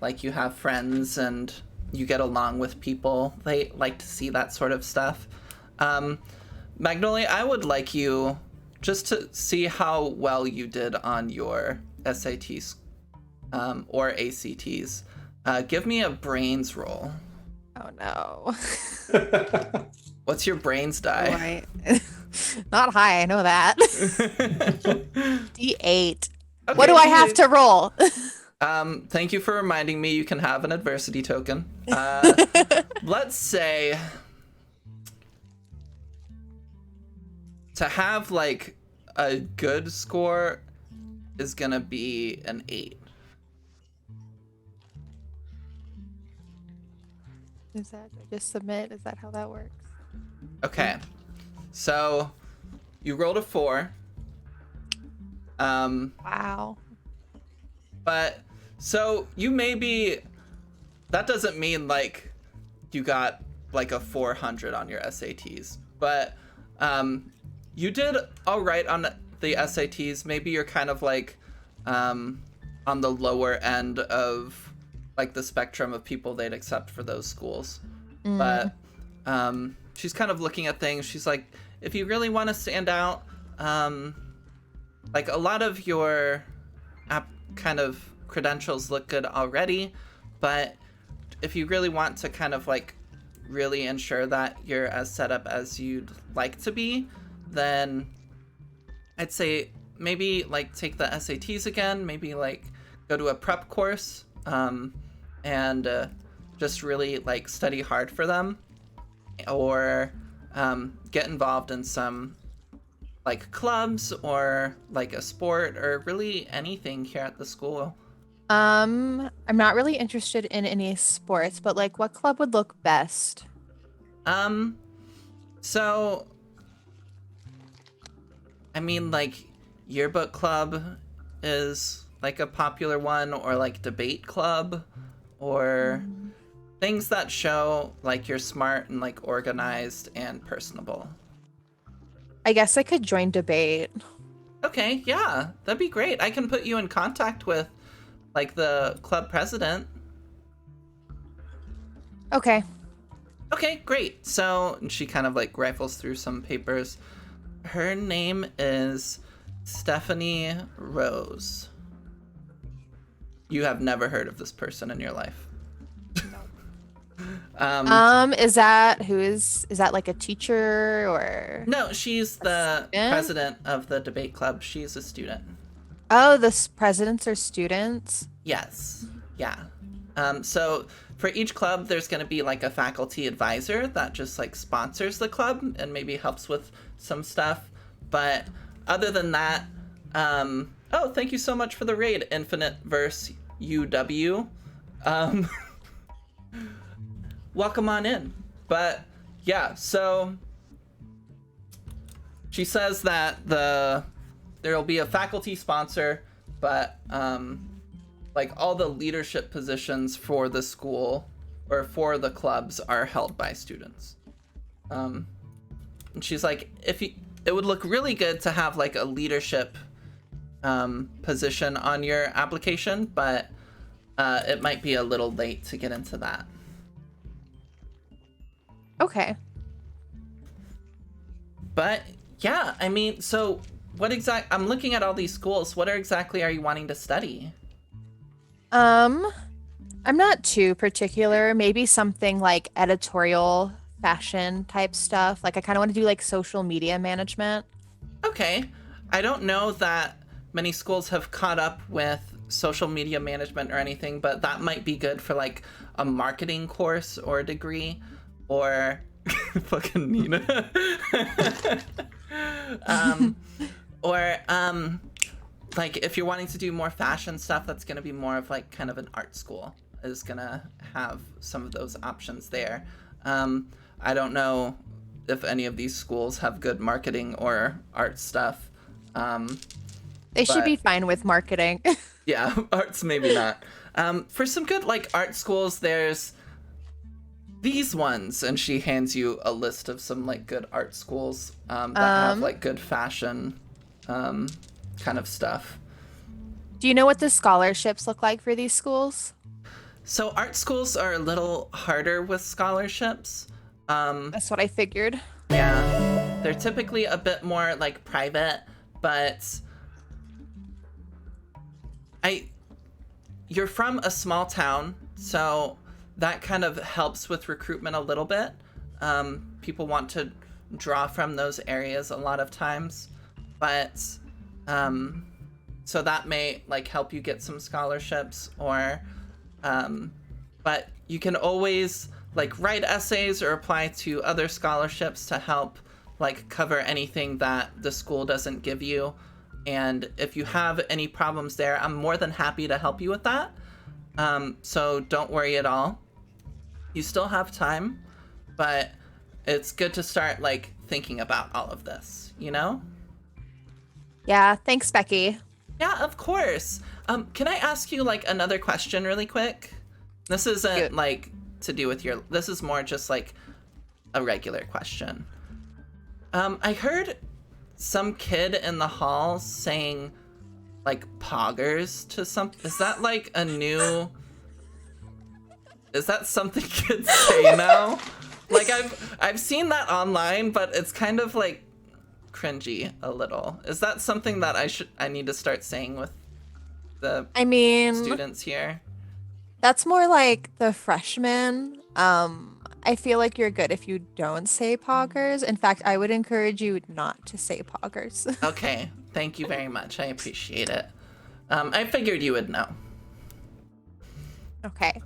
like, you have friends and you get along with people. They like to see that sort of stuff. Magnolia, I would like you just to see how well you did on your SATs or ACTs. Give me a brains roll. Oh no. What's your brains die? Not high, I know that. D8. Okay, What do I have to roll? Thank you for reminding me you can have an adversity token. Let's say to have, like, a good score is gonna be an 8. Is that just submit? Is that how that works? Okay. So you rolled a 4. Wow. But so you that doesn't mean, like, you got, like, a 400 on your SATs, but you did all right on the SATs. Maybe you're kind of, like, on the lower end of, like, the spectrum of people they'd accept for those schools. But she's kind of looking at things. She's like, if you really want to stand out, like, a lot of your kind of credentials look good already, but if you really want to kind of, like, really ensure that you're as set up as you'd like to be, then I'd say maybe, like, take the SATs again, maybe, like, go to a prep course, and just really, like, study hard for them, or get involved in some, like, clubs or, like, a sport or really anything here at the school. I'm not really interested in any sports, but, like, what club would look best? So I mean, like, yearbook club is, like, a popular one, or, like, debate club, or things that show, like, you're smart and, like, organized and personable. I guess I could join debate. Okay, yeah, that'd be great. I can put you in contact with, like, the club president. Okay. Okay, great. So she kind of, like, rifles through some papers. Her name is Stephanie Rose. You have never heard of this person in your life. Is that like a teacher or? No, she's the student? president of the debate club. She's a student. Oh, presidents are students. Yes. Yeah. So for each club, there's going to be like a faculty advisor that just like sponsors the club and maybe helps with some stuff. But other than that, oh, thank you so much for the raid, Infinite Verse UW. Welcome on in. But yeah, so she says that there'll be a faculty sponsor, but like all the leadership positions for the school or for the clubs are held by students. And she's like, it would look really good to have like a leadership position on your application, but it might be a little late to get into that. Okay. But yeah, I mean, so I'm looking at all these schools. What exactly are you wanting to study? I'm not too particular. Maybe something like editorial fashion type stuff. Like I kind of want to do like social media management. Okay. I don't know that many schools have caught up with social media management or anything, but that might be good for like a marketing course or a degree or fucking Nina. Like if you're wanting to do more fashion stuff, that's going to be more of like kind of an art school is going to have some of those options there. I don't know if any of these schools have good marketing or art stuff. They should be fine with marketing. Yeah, arts maybe not. For some good like art schools, there's these ones, and she hands you a list of some like good art schools that have like good fashion kind of stuff. Do you know what the scholarships look like for these schools? So art schools are a little harder with scholarships. That's what I figured. Yeah, they're typically a bit more like private, but you're from a small town, so that kind of helps with recruitment a little bit. People want to draw from those areas a lot of times, but so that may like help you get some scholarships or but you can always like write essays or apply to other scholarships to help like cover anything that the school doesn't give you. And if you have any problems there, I'm more than happy to help you with that. So don't worry at all. You still have time, but it's good to start like thinking about all of this, you know? Yeah, thanks, Becky. Yeah, of course. Can I ask you like another question really quick? This isn't like to do with this is more just like a regular question. I heard some kid in the hall saying like poggers to is that like is that something kids say now? Like I've seen that online, but it's kind of like cringy a little. Is that something that I need to start saying with the students here? That's more like the freshmen. I feel like you're good if you don't say poggers. In fact, I would encourage you not to say poggers. Okay, thank you very much. I appreciate it. I figured you would know. Okay.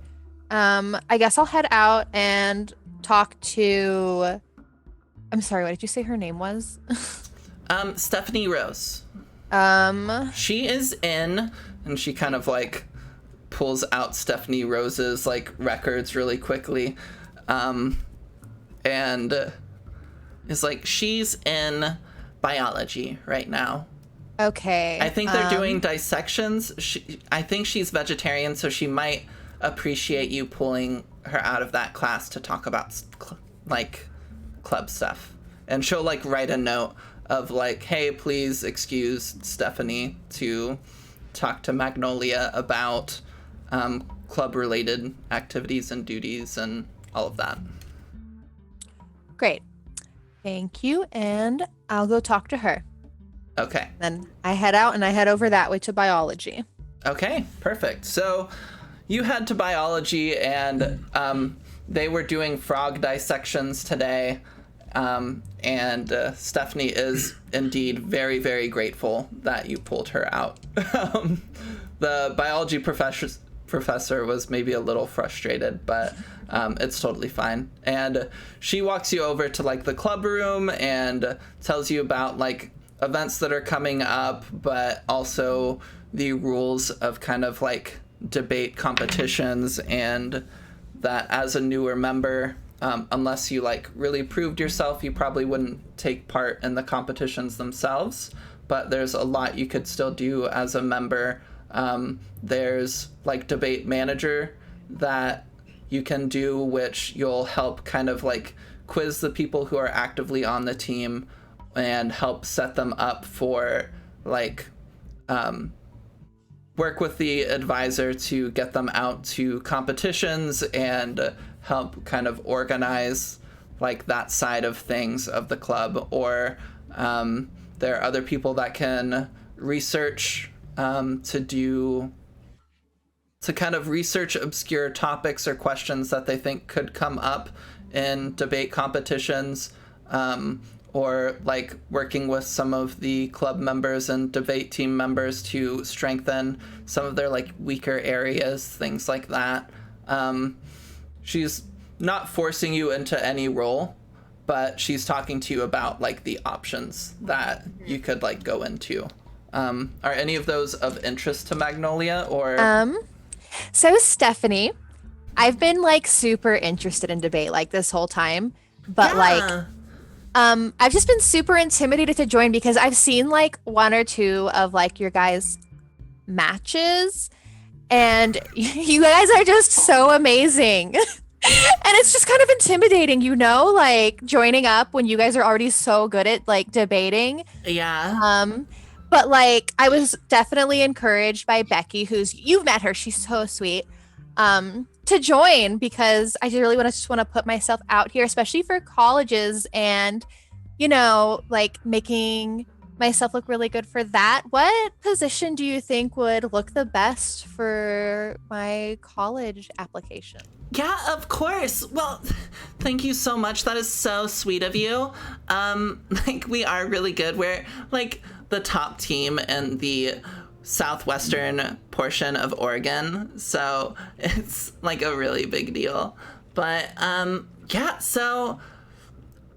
I guess I'll head out and talk to... I'm sorry, what did you say her name was? Stephanie Rose. She is in, and she kind of like pulls out Stephanie Rose's like records really quickly. And is like, she's in biology right now. Okay. I think they're doing dissections. I think she's vegetarian, so she might appreciate you pulling her out of that class to talk about like club stuff. And she'll like write a note of like, hey, please excuse Stephanie to talk to Magnolia about club related activities and duties and all of that. Great. Thank you. And I'll go talk to her. Okay. Then I head out and I head over that way to biology. Okay, perfect. So you head to biology, and they were doing frog dissections today, and Stephanie is indeed very, very grateful that you pulled her out. The biology professor was maybe a little frustrated, but it's totally fine. And she walks you over to like the club room and tells you about like events that are coming up, but also the rules of kind of like debate competitions, and that as a newer member, unless you like really proved yourself, you probably wouldn't take part in the competitions themselves, but there's a lot you could still do as a member. There's like debate manager that you can do, which you'll help kind of like quiz the people who are actively on the team and help set them up for like work with the advisor to get them out to competitions and help kind of organize like that side of things of the club. Or there are other people that can research to kind of research obscure topics or questions that they think could come up in debate competitions, or like working with some of the club members and debate team members to strengthen some of their like weaker areas, things like that. She's not forcing you into any role, but she's talking to you about like the options that you could like go into. Are any of those of interest to Magnolia, or? So Stephanie, I've been like super interested in debate like this whole time, but like I've just been super intimidated to join because I've seen like one or two of like your guys' matches, and you guys are just so amazing. And it's just kind of intimidating, you know, like joining up when you guys are already so good at like debating. Yeah. But like I was definitely encouraged by Becky, you've met her, she's so sweet, to join, because I really want to put myself out here, especially for colleges, and you know, like making myself look really good for that. What position do you think would look the best for my college application? Yeah, of course. Well, thank you so much. That is so sweet of you. Like we are really good. We're like the top team in the southwestern portion of Oregon, so it's like a really big deal. But yeah, so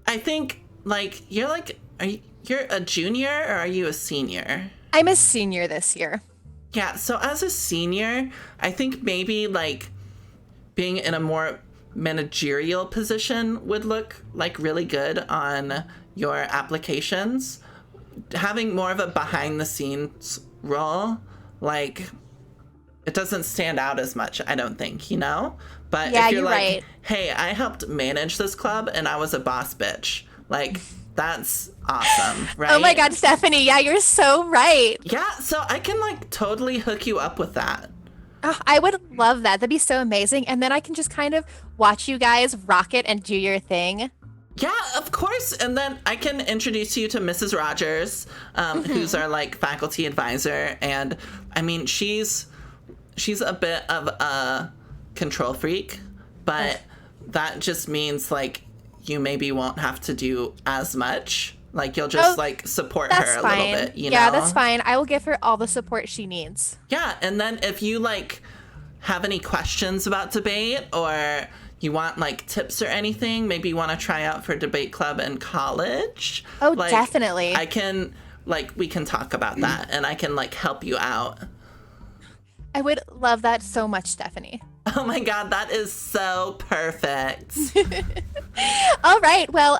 I think like you're a junior, or are you a senior? I'm a senior this year. Yeah, so as a senior, I think maybe like being in a more managerial position would look like really good on your applications. Having more of a behind the scenes role, like it doesn't stand out as much, I don't think, you know? But yeah, if you're like, right. Hey, I helped manage this club and I was a boss bitch, like that's awesome, right? Oh my god, Stephanie, yeah, you're so right. Yeah, so I can like totally hook you up with that. Oh, I would love that. That'd be so amazing. And then I can just kind of watch you guys rock it and do your thing. Yeah, of course. And then I can introduce you to Mrs. Rogers, who's our like faculty advisor. And I mean, she's a bit of a control freak, but that just means like you maybe won't have to do as much. Like you'll just like support her a little bit, you know? Yeah, that's fine. I will give her all the support she needs. Yeah, and then if you like have any questions about debate, or you want like tips or anything, maybe you want to try out for debate club in college. Oh, like, definitely. We can talk about that, and I can like help you out. I would love that so much, Stephanie. Oh my god, that is so perfect. All right. Well,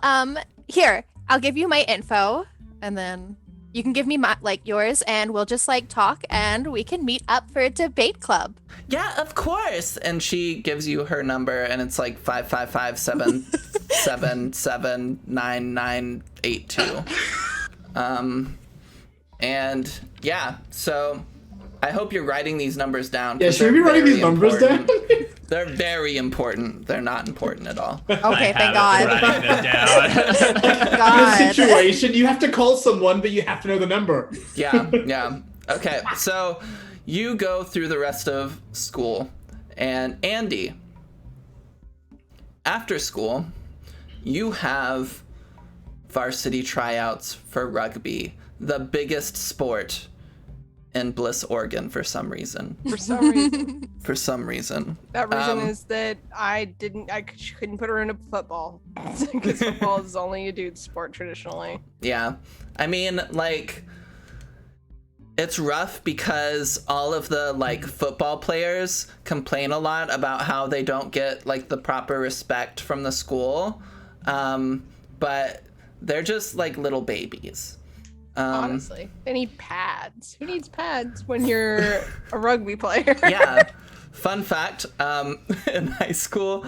here, I'll give you my info, and then you can give me yours, and we'll just like talk, and we can meet up for a debate club. Yeah, of course. And she gives you her number, and it's like 555-777-9982. And yeah, so I hope you're writing these numbers down. Yeah, should we be writing these numbers down? They're very important. They're not important at all. Okay, thank God. Writing them down. God. In a situation, you have to call someone, but you have to know the number. Yeah. Okay, so you go through the rest of school, and Andy, after school, you have varsity tryouts for rugby, the biggest sport in Bliss, Oregon, for some reason. For some reason. For some reason. That reason is that I couldn't put her into football. Because football is only a dude's sport traditionally. Yeah. I mean, like, it's rough because all of the, like, football players complain a lot about how they don't get, like, the proper respect from the school. But they're just, like, little babies. Honestly, they need pads. Who needs pads when you're a rugby player? Yeah. Fun fact, in high school,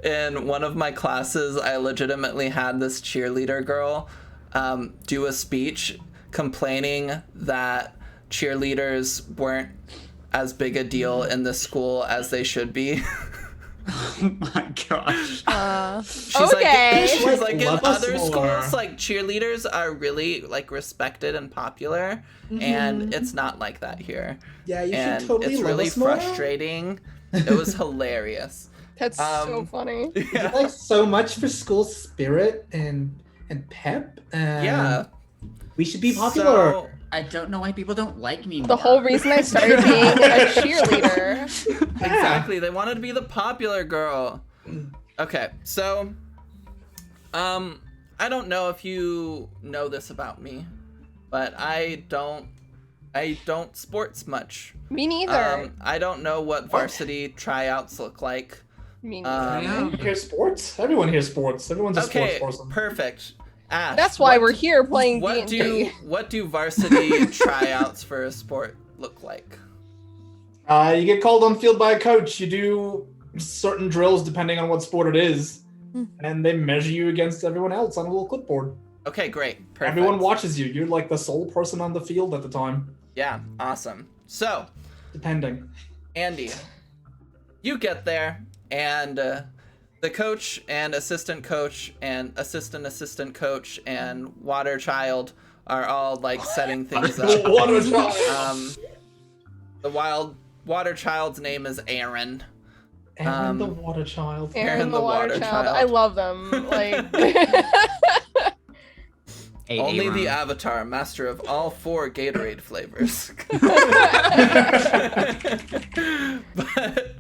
in one of my classes, I legitimately had this cheerleader girl do a speech complaining that cheerleaders weren't as big a deal in the school as they should be. Oh my gosh. Okay. She's like in Love us other more. schools, like cheerleaders are really like respected and popular, and it's not like that here. Yeah, you And should totally it's love really us more. frustrating. It was hilarious. That's so funny. You like so much for school spirit and pep. And Yeah. we should be popular. So, I don't know why people don't like me more. The whole reason I started being a cheerleader. exactly, they wanted to be the popular girl. Okay, so I don't know if you know this about me, but I don't sports much. Me neither. I don't know what varsity tryouts look like. Me neither. You hear sports? Everyone hears sports. Everyone's a Okay, sports person. perfect. Ash, That's why what- we're here playing What D&D. do varsity tryouts for a sport look like? You get called on field by a coach. You do certain drills depending on what sport it is, and they measure you against everyone else on a little clipboard. Okay, great. Perfect. Everyone watches you. You're like the sole person on the field at the time, Yeah, awesome. So, depending. Andy, you get there, and the coach and assistant coach and assistant coach and water child are all like setting things up. Water child. The wild water child's name is Aaron. Aaron the water child. Aaron the water child. child. I love them. Like Hey, Only Aaron. the Avatar, master of all 4 Gatorade flavors. But,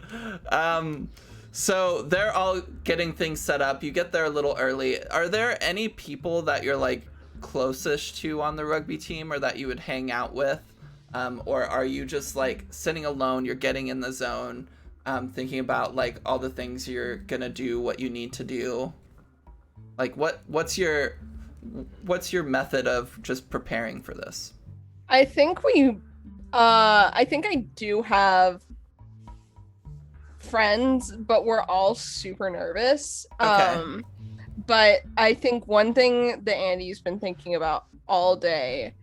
so they're all getting things set up. You get there a little early. Are there any people that you're like closest to on the rugby team or that you would hang out with? Or are you just like sitting alone, you're getting in the zone, thinking about like all the things you're gonna do, what you need to do? Like what's your method of just preparing for this? I think I do have friends, but we're all super nervous. Okay. But I think one thing that Andy's been thinking about all day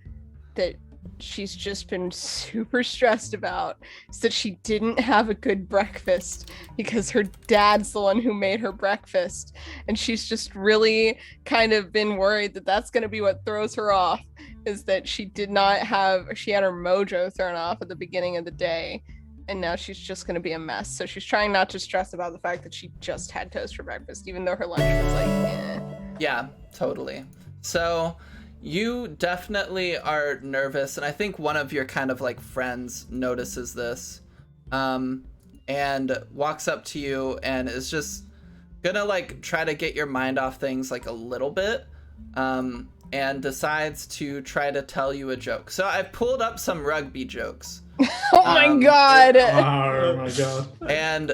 that she's just been super stressed about is that she didn't have a good breakfast because her dad's the one who made her breakfast, and she's just really kind of been worried that that's going to be what throws her off, is that she had her mojo thrown off at the beginning of the day, and now she's just going to be a mess. So she's trying not to stress about the fact that she just had toast for breakfast, even though her lunch was like Yeah, totally. So you definitely are nervous, and I think one of your kind of like friends notices this, and walks up to you and is just gonna like try to get your mind off things like a little bit, and decides to try to tell you a joke. So I pulled up some rugby jokes. oh my god. Oh my god. And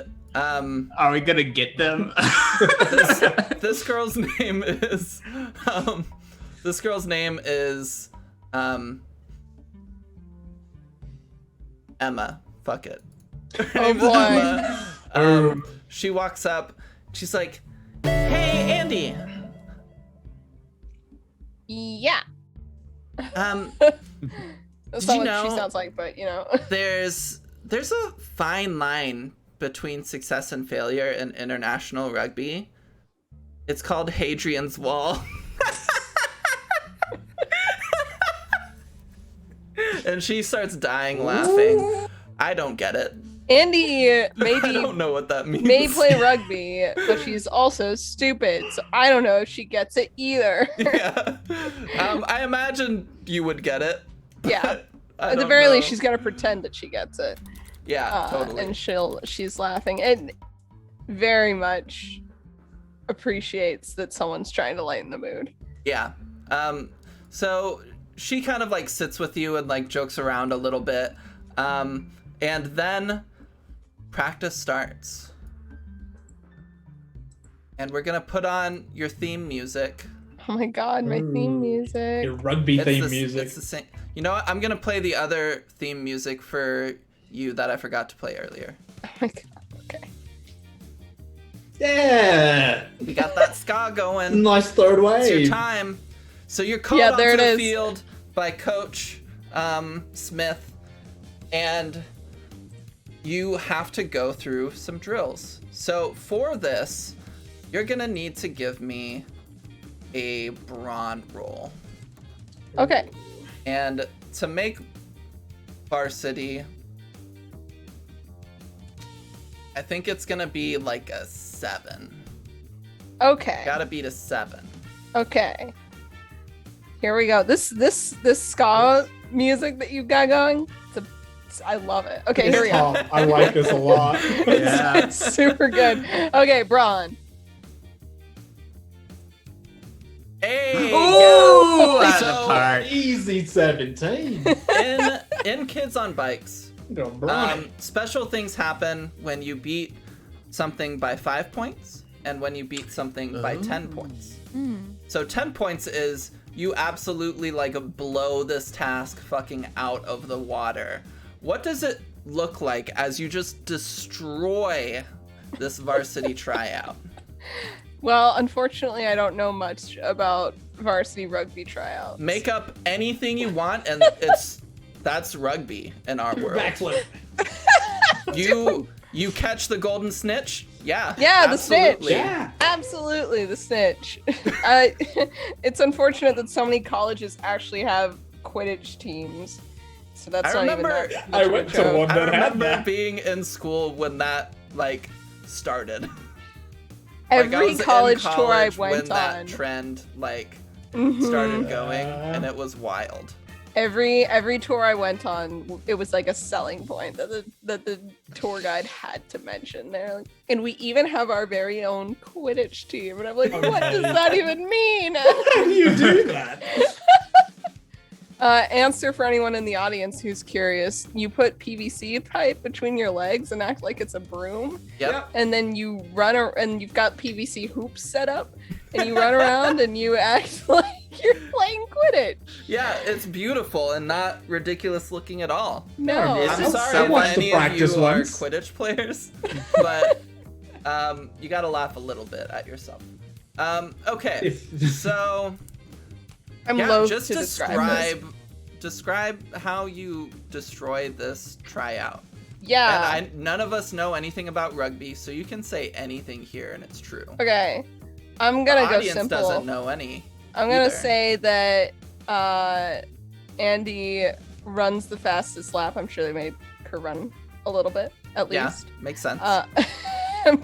Are we gonna get them? this girl's name is Emma. Fuck it. Her Oh name's boy. Emma. She walks up. She's like, "Hey, Andy. Yeah. That's Did not you what she know- sounds like, but you know. There's a fine line between success and failure in international rugby. It's called Hadrian's Wall." And she starts dying laughing. I don't get it. Andy I maybe don't know what that means. may play rugby, but she's also stupid. So I don't know if she gets it either. Yeah. I imagine you would get it. but Yeah. I At the don't very know. least, she's gonna pretend that she gets it. Yeah, totally. And she's laughing and very much appreciates that someone's trying to lighten the mood. Yeah. So she kind of like sits with you and like jokes around a little bit. And then practice starts. And we're gonna put on your theme music. Oh my god, my theme music. Your rugby theme music. It's the same. You know what? I'm gonna play the other theme music for you that I forgot to play earlier. Oh my god. Okay. Yeah. We got that ska going. Nice third It's your wave. time. So you're called Yeah, onto there it the is. field by Coach Smith, and you have to go through some drills. So for this, you're gonna need to give me a brawn roll. Okay. And to make varsity, I think it's gonna be like a 7. Okay. Gotta beat a 7. Okay. Here we go. This ska music that you've got going, I love it. Okay, here we go. Oh, I like this a lot. Yeah. It's super good. Okay, Braun. Hey! Ooh, out of So- the park. Easy 17. In Kids on Bikes, Right. special things happen when you beat something by 5 points and when you beat something by 10 points. So 10 points is you absolutely like blow this task fucking out of the water. What does it look like as you just destroy this varsity tryout? Well, unfortunately, I don't know much about varsity rugby tryouts. Make up anything you want, and that's rugby in our world. Backflip. You catch the golden snitch? Yeah. Yeah, the snitch. absolutely. Yeah. Absolutely, the snitch. It's unfortunate that so many colleges actually have Quidditch teams. So that's I not remember- even that. I much of a went to joke. one I that had remember that. being in school when that like started. Every Like, I was in college tour I when went that on. trend like Mhm. started going, and it was wild. Every tour I went on, it was like a selling point that the tour guide had to mention. They're like, and we even have our very own Quidditch team, and I'm like, what does that even mean? How do you do that? Answer for anyone in the audience who's curious. You put PVC pipe between your legs and act like it's a broom, Yep. and then you and you've got PVC hoops set up, and you run around and you act like you're playing Quidditch. Yeah, it's beautiful and not ridiculous looking at all. No, It is. I'm It's sorry so if much any to of you practice are once. Quidditch players, but you gotta laugh a little bit at yourself. Okay, so I'm yeah, loath just to describe this. describe how you destroy this tryout. Yeah. And none of us know anything about rugby, so you can say anything here and it's true. Okay. I'm The gonna go audience simple. doesn't know any. I'm gonna either. say that Andy runs the fastest lap. I'm sure they made her run a little bit, at Yeah, least. makes sense. I'm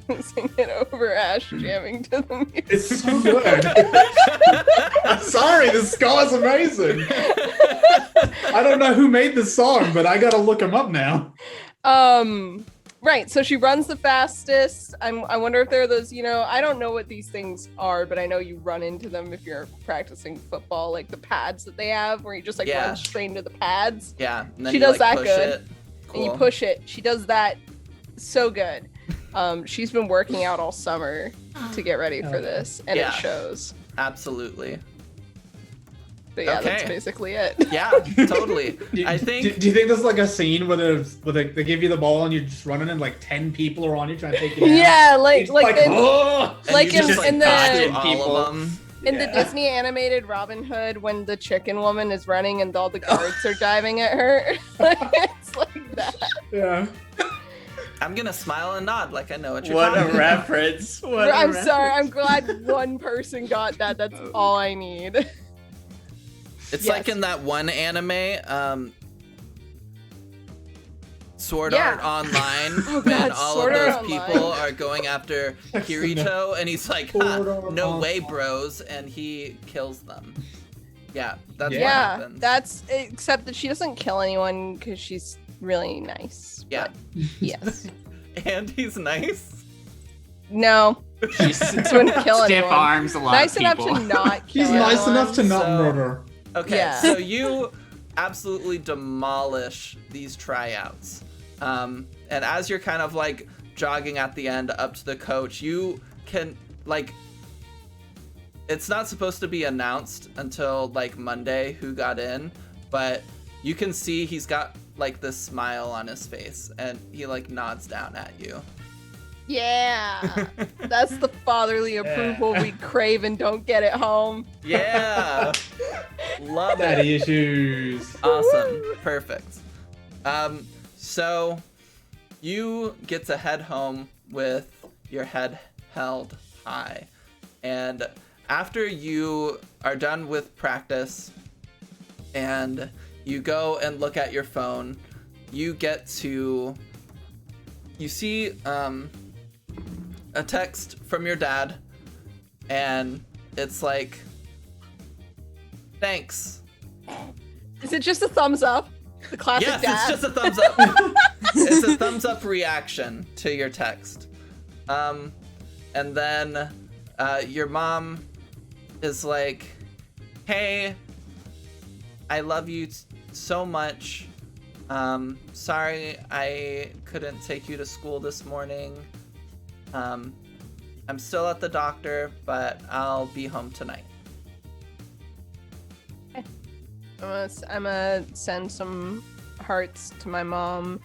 losing it over Ash jamming to the music. It's so good. I'm sorry, the score's amazing. I don't know who made the song, but I gotta look him up now. Right, so she runs the fastest. I wonder if there are those, I don't know what these things are, but I know you run into them if you're practicing football, like the pads that they have where you just Yeah. run straight into the pads. Yeah, and then She you, does like, that push good. it. And you Cool. push it. She does that so good. She's been working out all summer to get ready for this, and Yeah. it shows. Absolutely. But yeah, that's Okay. basically it. Yeah, totally. I think Do you think there's like a scene where they give you the ball and you're just running and like 10 people are on you trying to take you down? Yeah, like It's in, oh! and like you in- just, in dodge the- all people. of them. in the Yeah. Disney animated Robin Hood, when the chicken woman is running and all the guards are diving at her. It's like that. Yeah. I'm gonna smile and nod like I know what you're What a talking about. reference. What a I'm reference. sorry. I'm glad one person got that. That's all I need. It's Yes. like in that one anime, Sword Yeah. Art Online Oh, when God, all Sword of Art those people Online. are going after That's the Kirito, and he's like, Sword ha, Art no way, Online. bros, and he kills them. Yeah, that's what Yeah, happens. that's except that she doesn't kill anyone because she's really nice. Yeah. but yes. And he's nice. No. She's wouldn't kill stiff anyone. arms a lot Nice of enough people. to not kill He's nice anyone. enough to not So- murder. Okay, Yeah. so you absolutely demolish these tryouts. And as you're kind of like jogging at the end up to the coach, you can like, it's not supposed to be announced until like Monday who got in, but you can see he's got like this smile on his face and he like nods down at you. Yeah. That's the fatherly approval we crave and don't get at home. Yeah. Love it. Daddy issues. Awesome. Perfect. So you get to head home with your head held high. And after you are done with practice and you go and look at your phone, you see a text from your dad, and it's like, thanks. Is it just a thumbs up? The classic Yes, dad. it's just a thumbs up. It's a thumbs up reaction to your text. And then your mom is like, hey, I love you so much. Sorry I couldn't take you to school this morning. I'm still at the doctor, but I'll be home tonight. I'm gonna send some hearts to my mom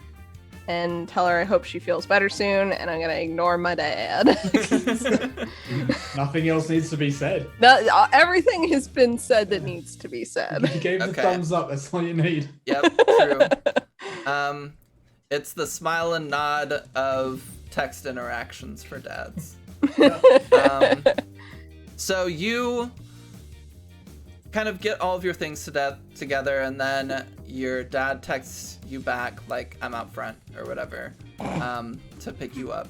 and tell her I hope she feels better soon, and I'm gonna ignore my dad. Nothing else needs to be said. No, everything has been said that needs to be said. You gave the Okay. thumbs up. That's all you need. Yep, true. It's the smile and nod of text interactions for dads. So you kind of get all of your things together, and then your dad texts you back like, I'm out front or whatever, to pick you up.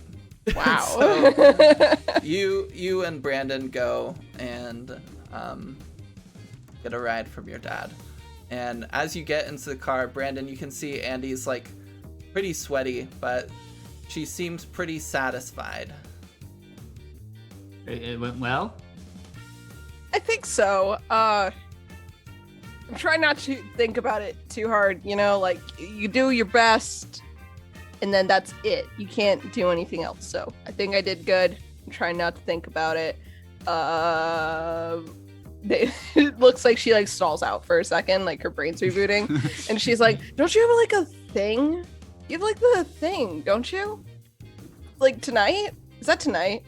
Wow. So you and Brandon go and get a ride from your dad. And as you get into the car, Brandon, you can see Andy's like pretty sweaty, but she seems pretty satisfied. It went well. I think so. I'm trying not to think about it too hard, you know, like you do your best and then that's it. You can't do anything else. So I think I did good. I'm trying not to think about it. It looks like she like stalls out for a second, like her brain's rebooting. And she's like, don't you have like a thing? You have like the thing, don't you? Like tonight? Is that tonight?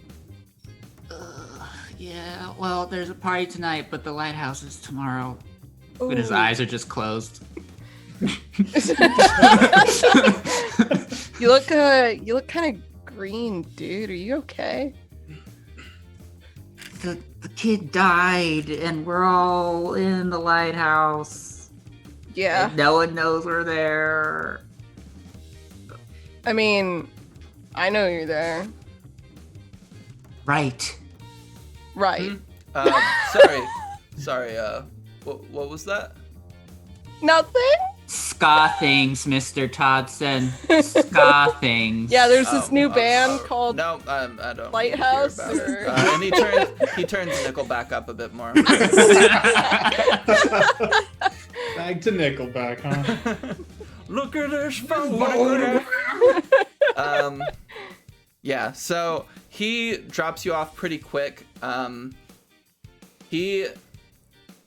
Yeah, well, there's a party tonight, but the lighthouse is tomorrow. Ooh. And his eyes are just closed. You look kind of green, dude. Are you okay? The kid died, and we're all in the lighthouse. Yeah. And no one knows we're there. I mean, I know you're there. Right. Right. Sorry, what was that? Nothing? Ska things, Mr. Todson. Ska things. Yeah, there's this new band called No, I don't Lighthouse, care about it. or- And he turns Nickelback up a bit more. Back to Nickelback, huh? Look at this phone. Yeah, so he drops you off pretty quick. He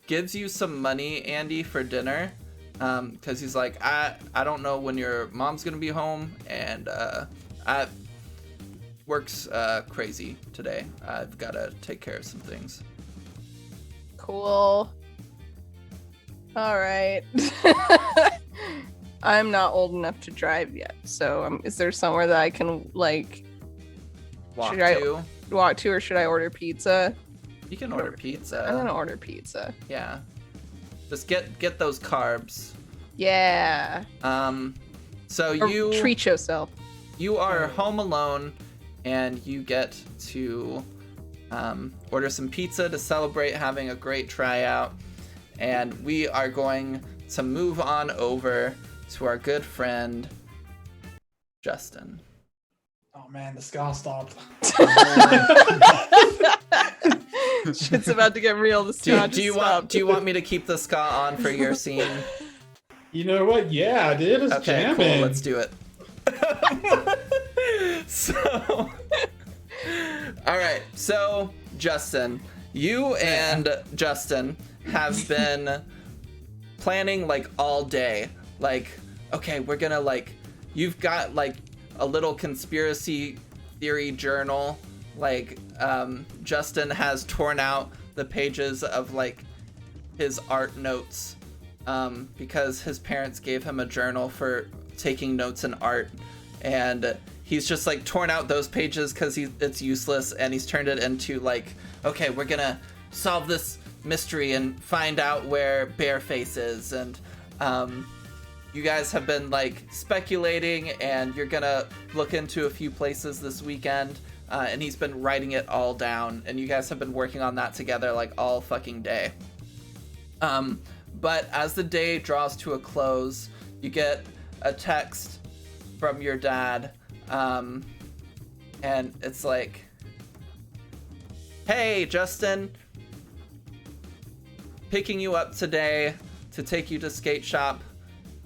gives you some money, Andy, for dinner. Because he's like, I don't know when your mom's gonna be home, and I work's crazy today. I've gotta take care of some things. Cool. All right. I'm not old enough to drive yet, so is there somewhere that I can like Walk Should I- to. walk to, or should I order pizza? You can order pizza. I'm gonna order pizza. Yeah. Just get those carbs. Yeah. So Or you treat yourself. you are home alone, and you get to order some pizza to celebrate having a great tryout. And we are going to move on over to our good friend Justin. Oh man, the scar stopped. Shit's about to get real. This Do you want me to keep the ska on for your scene? You know what? Yeah, dude, it's Okay, jamming. cool. Let's do it. So, all right. So, Justin, you and Justin have been planning like all day. Like, okay, we're gonna like, you've got like a little conspiracy theory journal. Like, Justin has torn out the pages of like his art notes because his parents gave him a journal for taking notes in art, and he's just like torn out those pages because it's useless, and he's turned it into like, okay, we're gonna solve this mystery and find out where Bareface is. And you guys have been like speculating, and you're gonna look into a few places this weekend, and he's been writing it all down, and you guys have been working on that together like all fucking day. But as the day draws to a close, you get a text from your dad, and it's like, hey Justin, picking you up today to take you to skate shop,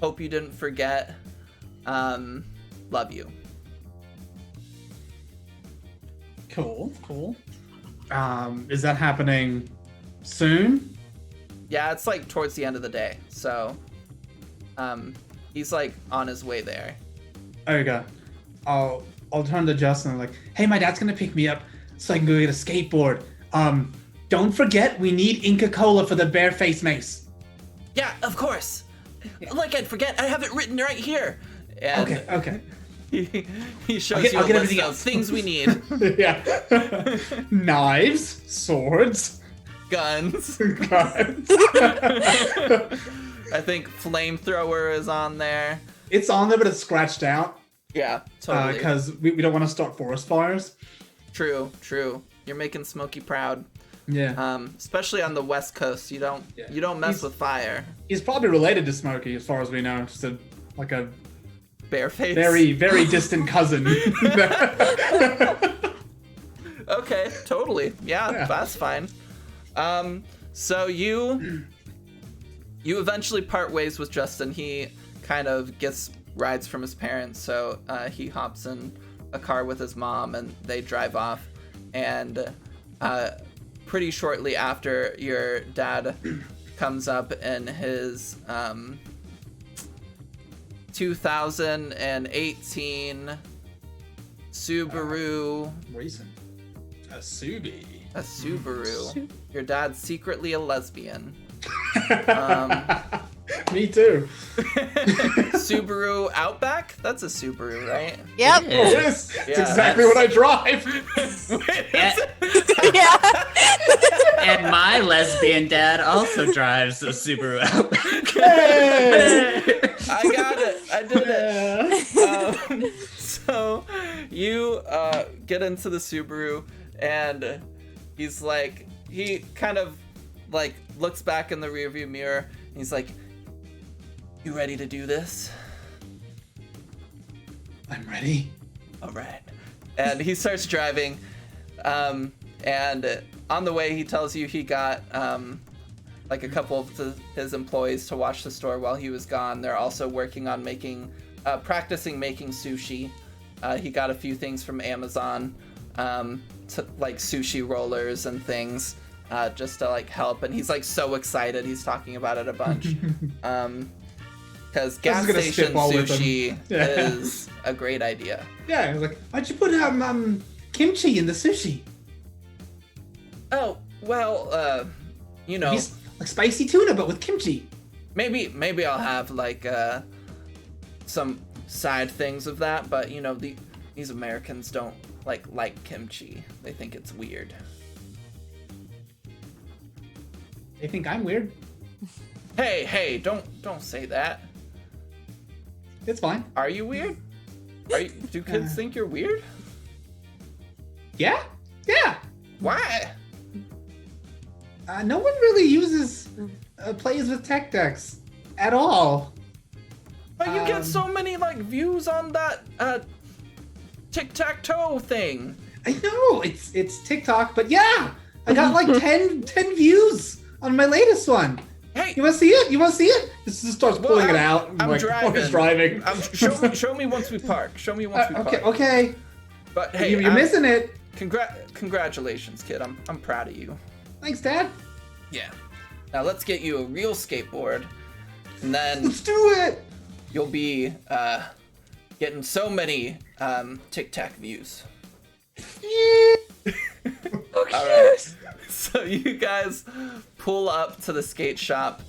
hope you didn't forget, love you. Cool. Is that happening soon? Yeah, it's like towards the end of the day, so he's like on his way there. Okay. I'll turn to Justin and like, hey, my dad's gonna pick me up so I can go get a skateboard. Don't forget, we need Inca Cola for the Bareface mace. Yeah, of course. Like I'd forget, I have it written right here. And Okay. he shows you I'll a get list everything of else. things we need. Yeah. Knives, swords, Guns. guns. I think flamethrower is on there. It's on there, but it's scratched out Yeah, totally. because we don't want to start forest fires. True. You're making Smokey proud. Yeah. Especially on the West Coast, you don't mess with fire. He's probably related to Smokey, as far as we know. Just a Bareface. very, very distant cousin. Okay, totally. Yeah, that's fine. So you eventually part ways with Justin. He kind of gets rides from his parents, so he hops in a car with his mom and they drive off. And pretty shortly after, your dad comes up in his 2018 Subaru. Recent. A Subi. A Subaru. Your dad's secretly a lesbian. Me too. Subaru Outback? That's a Subaru, right? Yep. Yeah. It is. It's Yeah, exactly that's- what I drive. Yeah. And my lesbian dad also drives a Subaru Outback. Hey! I got it. I did it. So you get into the Subaru, and he's like, he kind of like looks back in the rearview mirror, and he's like, you ready to do this? I'm ready. All right. And he starts driving, and on the way he tells you he got like a couple of his employees to watch the store while he was gone. They're also working on practicing making sushi. He got a few things from Amazon, like sushi rollers and things, just to like help. And he's like so excited. He's talking about it a bunch. Because gas gonna station spitball with him. sushi Yeah. is a great idea. Yeah, I was like, why'd you put kimchi in the sushi? Oh, well, you know, He's like spicy tuna, but with kimchi. maybe I'll have like some side things of that, but you know, these Americans don't like kimchi. They think it's weird. They think I'm weird. Hey, don't say that. It's fine. Are you weird? Do kids think you're weird? Yeah. Why? No one really plays with tech decks at all. But you get so many like views on that tic-tac-toe thing. I know it's TikTok, but yeah, I got like 10 views on my latest one. Hey, You want to see it? This just starts pulling it out. I'm like, driving. Mark is driving. Show me once we park. Show me once we park. Okay. But hey, You're missing it. Congratulations, kid. I'm proud of you. Thanks, Dad. Yeah. Now let's get you a real skateboard, and then Let's do it. you'll be getting so many tic-tac views. All right. So you guys pull up to the skate shop.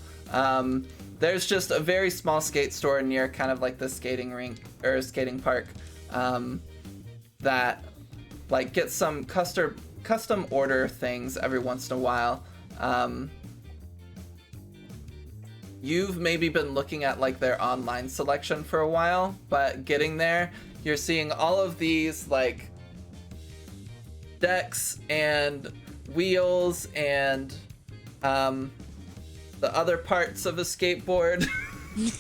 There's just a very small skate store near kind of like the skating rink or skating park that like gets some custom order things every once in a while. You've maybe been looking at like their online selection for a while, but getting there, you're seeing all of these like decks and wheels and the other parts of a skateboard.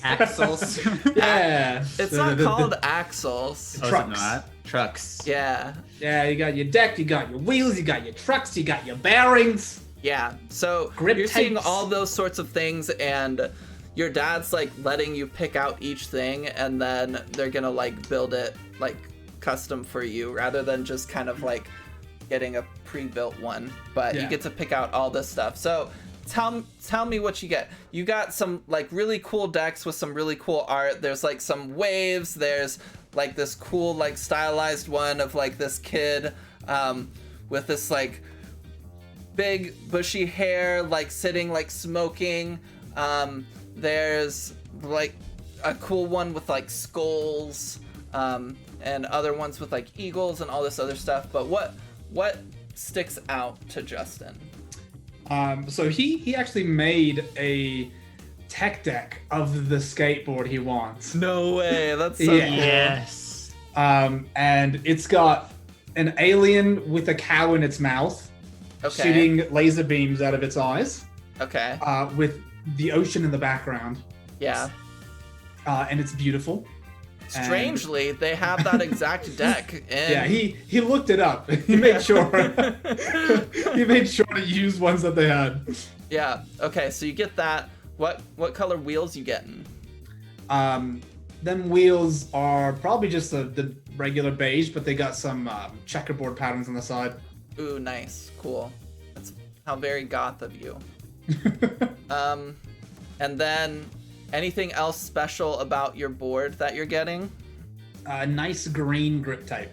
Axles. Yeah. It's not called axles. Oh, is it Trucks. not? Trucks. Yeah. Yeah, you got your deck, you got your wheels, you got your trucks, you got your bearings. Yeah. So Grip you're seeing tapes. all those sorts of things, and your dad's like letting you pick out each thing, and then they're gonna like build it like custom for you rather than just kind of like getting a pre-built one. But you Yeah. get to pick out all this stuff. So tell me what you get. You got some like really cool decks with some really cool art. There's like some waves. There's like this cool like stylized one of like this kid with this like big bushy hair like sitting like smoking. There's like a cool one with like skulls and other ones with like eagles and all this other stuff. But what sticks out to Justin? So he actually made a tech deck of the skateboard he wants. No way. That's so Yeah. cool. Yes. And it's got an alien with a cow in its mouth, Okay. shooting laser beams out of its eyes, Okay. with the ocean in the background. Yeah. And it's beautiful. Strangely, they have that exact deck in Yeah, he looked it up. He made sure. He made sure to use ones that they had. Yeah. Okay, so you get that. What color wheels you getting? Them wheels are probably just the regular beige, but they got some checkerboard patterns on the side. Ooh, nice. Cool. That's how very goth of you. And then anything else special about your board that you're getting? Nice green grip tape.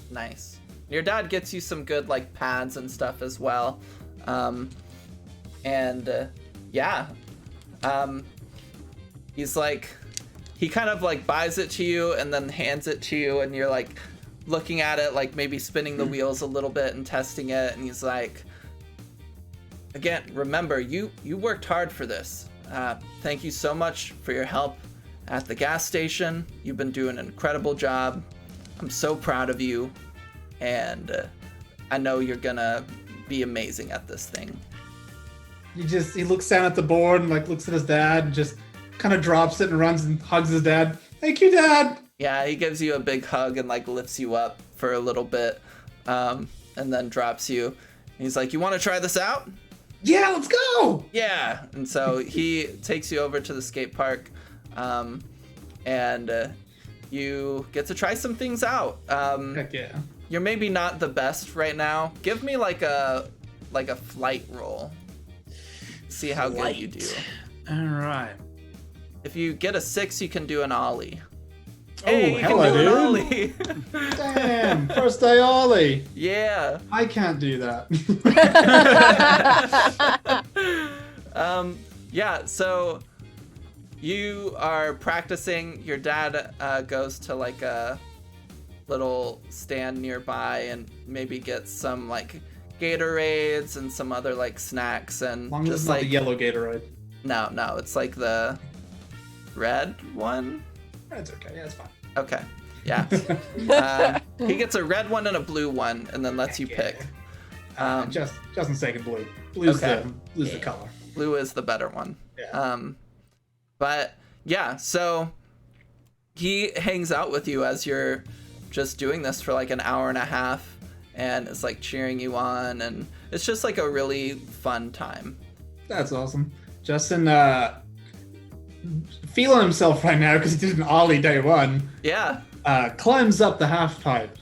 Nice. Your dad gets you some good like pads and stuff as well. Yeah. He's like, he kind of like buys it to you and then hands it to you, and you're like looking at it, like maybe spinning the wheels a little bit and testing it, and he's like, again, remember, you worked hard for this. Thank you so much for your help at the gas station. You've been doing an incredible job. I'm so proud of you, and I know you're gonna be amazing at this thing. He looks down at the board and like looks at his dad and just kind of drops it and runs and hugs his dad. Thank you, Dad. Yeah, he gives you a big hug and like lifts you up for a little bit, and then drops you. And he's like, "You want to try this out?" Yeah, let's go. Yeah. And so he takes you over to the skate park, and you get to try some things out. Heck yeah. You're maybe not the best right now. Give me like a flight roll. See how good you do. All right. If you get a 6, you can do an ollie. Oh, Hey, you can hello, do an dude. ollie. Damn, first day Ollie. Yeah. I can't do that. Yeah, so you are practicing. Your dad goes to like a little stand nearby and maybe gets some like Gatorades and some other like snacks and Long as it's just not like the yellow Gatorade. no, it's like the red one. That's okay. Yeah, it's fine. Okay. Yeah. He gets a red one and a blue one, and then lets you pick. Justin's taking blue. Blue's Okay. Blue's the color. Blue is the better one. Yeah. But yeah, so he hangs out with you as you're just doing this for like an hour and a half, and it's like cheering you on, and it's just like a really fun time. That's awesome. Justin, feeling himself right now because he did an ollie day one. Yeah. Climbs up the half pipe.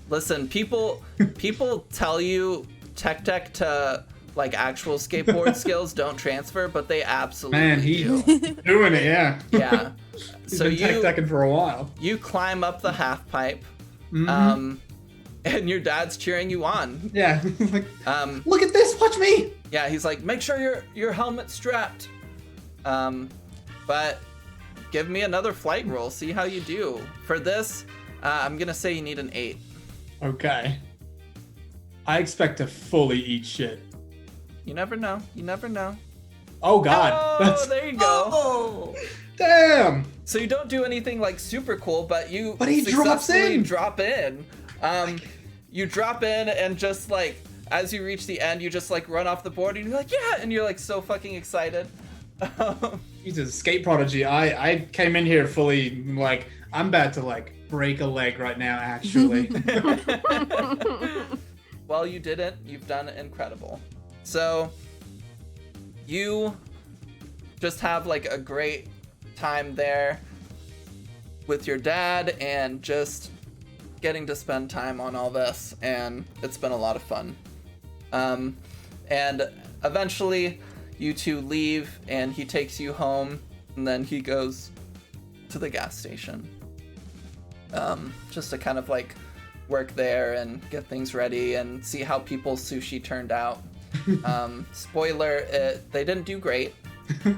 Listen, people tell you tech to like actual skateboard skills don't transfer, but they absolutely do. Doing it, yeah. Yeah. He's So been tech-decking for a while. you climb up the half pipe, Mhm. and your dad's cheering you on. Yeah. Like, Um, look at this, watch me! yeah, he's like, make sure your helmet's strapped. But give me another flight roll, see how you do. For this, I'm gonna say you need an 8. Okay. I expect to fully eat shit. You never know. You never know. Oh god. Oh, there you go. Oh. Damn! So you don't do anything like super cool, but you But he drops successfully in. drop in. You drop in, and just like as you reach the end, you just like run off the board, and you're like, yeah, and you're like so fucking excited. He's a skate prodigy. I came in here fully like I'm about to like break a leg right now actually. Well, you didn't. You've done incredible. So you just have like a great time there with your dad and just getting to spend time on all this, and it's been a lot of fun. And eventually you two leave, and he takes you home, and then he goes to the gas station just to kind of like work there and get things ready and see how people's sushi turned out. Spoiler, they didn't do great,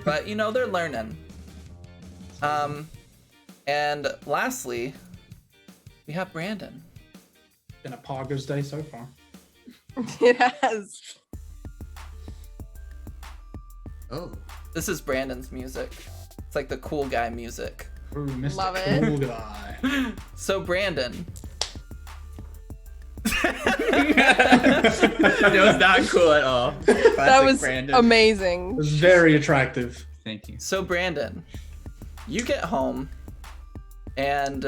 but you know, they're learning. And lastly, we have Brandon. Been a Poggers day so far. It has. Oh, This is Brandon's music. It's like the cool guy music. Ooh, Mr. Love it. Cool Guy. So Brandon, that was not cool at all. That Classic was Brandon. It amazing. was very attractive. Thank you. So Brandon, you get home, and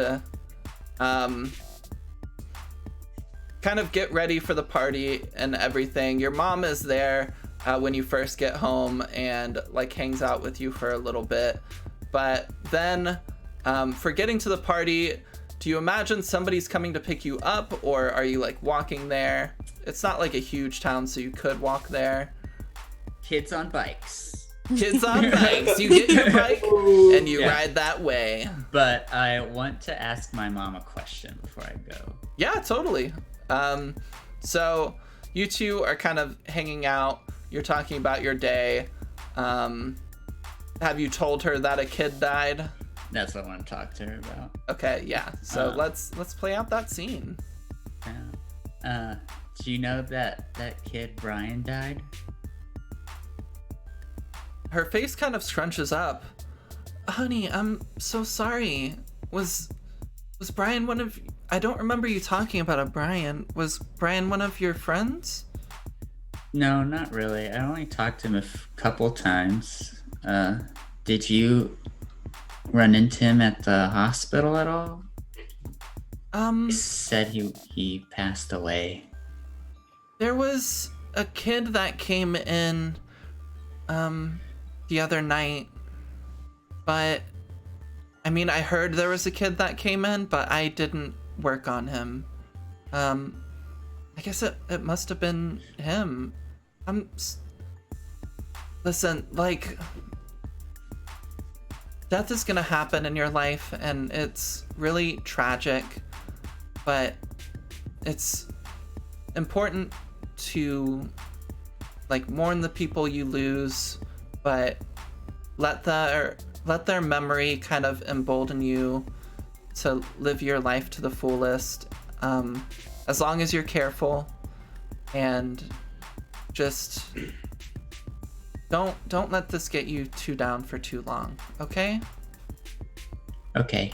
kind of get ready for the party and everything. Your mom is there when you first get home and like hangs out with you for a little bit. But then for getting to the party, do you imagine somebody's coming to pick you up, or are you like walking there? It's not like a huge town, so you could walk there. Kids on bikes. Kids on bikes. You get your bike and you Yeah. ride that way. But I want to ask my mom a question before I go. Yeah, totally. So you two are kind of hanging out. You're talking about your day. Have you told her that a kid died? That's what I want to talk to her about. Okay, yeah. So Uh. let's play out that scene. Do you know that kid Brian died? Her face kind of scrunches up. Honey, I'm so sorry. Was Brian one of... I don't remember you talking about a Brian. Was Brian one of your friends? No, not really. I only talked to him a couple times. Did you run into him at the hospital at all? He said he passed away. There was a kid that came in the other night, but I mean, I heard there was a kid that came in, but I didn't work on him. I guess it must have been him. Listen, like, death is gonna happen in your life, and it's really tragic, but it's important to like mourn the people you lose, but let their memory kind of embolden you to live your life to the fullest, as long as you're careful, and just don't let this get you too down for too long, okay? Okay.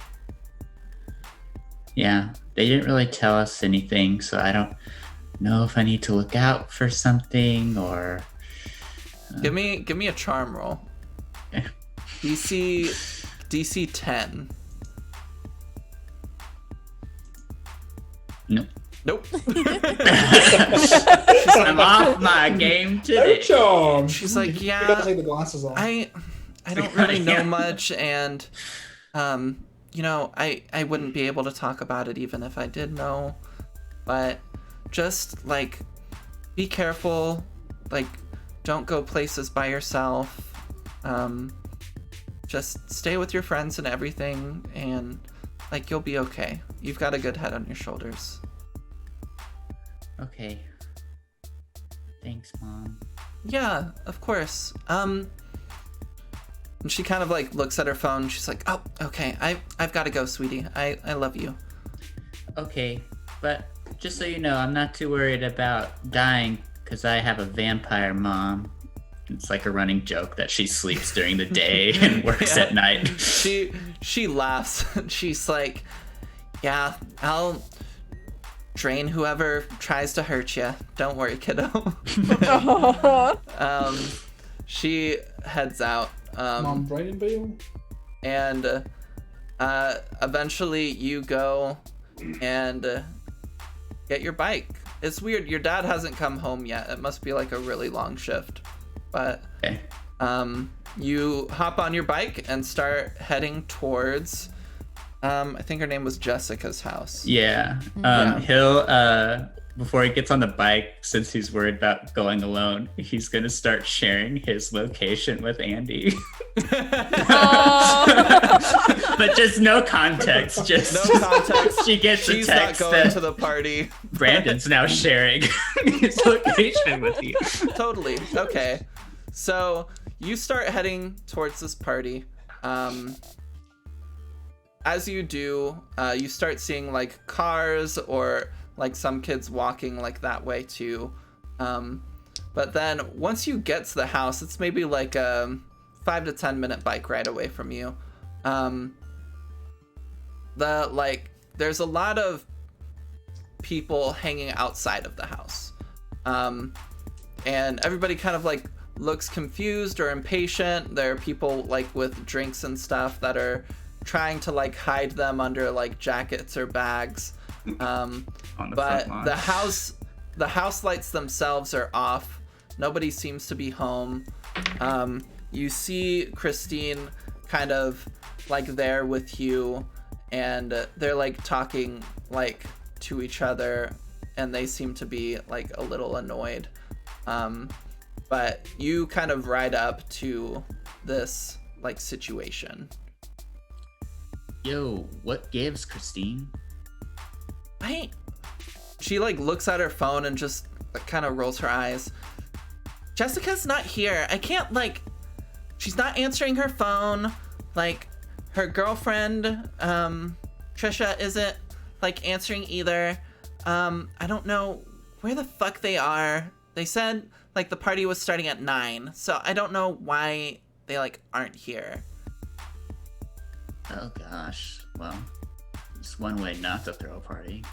Yeah, they didn't really tell us anything, so I don't know if I need to look out for something or. Give me a charm roll. Okay. DC 10. Nope. Nope. I'm off my game No today. charm. She's like, You yeah, gotta take the glasses off. I don't really know Yeah. much, and you know, I wouldn't be able to talk about it even if I did know. But just like be careful, like don't go places by yourself. Just stay with your friends and everything, and like you'll be okay. You've got a good head on your shoulders. Okay. Thanks, Mom. Yeah, of course. And she kind of like looks at her phone. She's like, "Oh, okay. I've got to go, sweetie. I love you." Okay, but just so you know, I'm not too worried about dying because I have a vampire mom. It's like a running joke that she sleeps during the day and works Yeah. at night. She laughs. She's like, "Yeah, I'll drain whoever tries to hurt you. Don't worry, kiddo." She heads out. Mom, Brayden Beal. And eventually you go and get your bike. It's weird. Your dad hasn't come home yet. It must be like a really long shift. But Okay. you hop on your bike and start heading towards I think her name was Jessica's house. Yeah. Yeah. He'll before he gets on the bike, since he's worried about going alone, he's gonna start sharing his location with Andy. But just no context. Just No context. she gets She's a not text going that to the party. Brandon's now sharing his location with you. Totally. Okay. So you start heading towards this party. As you do, you start seeing like cars or like some kids walking like that way too. But then once you get to the house, it's maybe like a 5 to 10 minute bike ride away from you. There's a lot of people hanging outside of the house. And everybody kind of like looks confused or impatient. There are people like with drinks and stuff that are trying to like hide them under like jackets or bags. On the But front lawn. the house lights themselves are off. Nobody seems to be home. You see Christine kind of like there with you, and they're like talking like to each other, and they seem to be like a little annoyed. But you kind of ride up to this like situation. Yo, what gives, Christine? She like looks at her phone and just kind of rolls her eyes. Jessica's not here. I can't like, she's not answering her phone. Like her girlfriend, Trisha, isn't like answering either. I don't know where the fuck they are. They said like the party was starting at 9, so I don't know why they like aren't here. Oh gosh. Well, it's one way not to throw a party.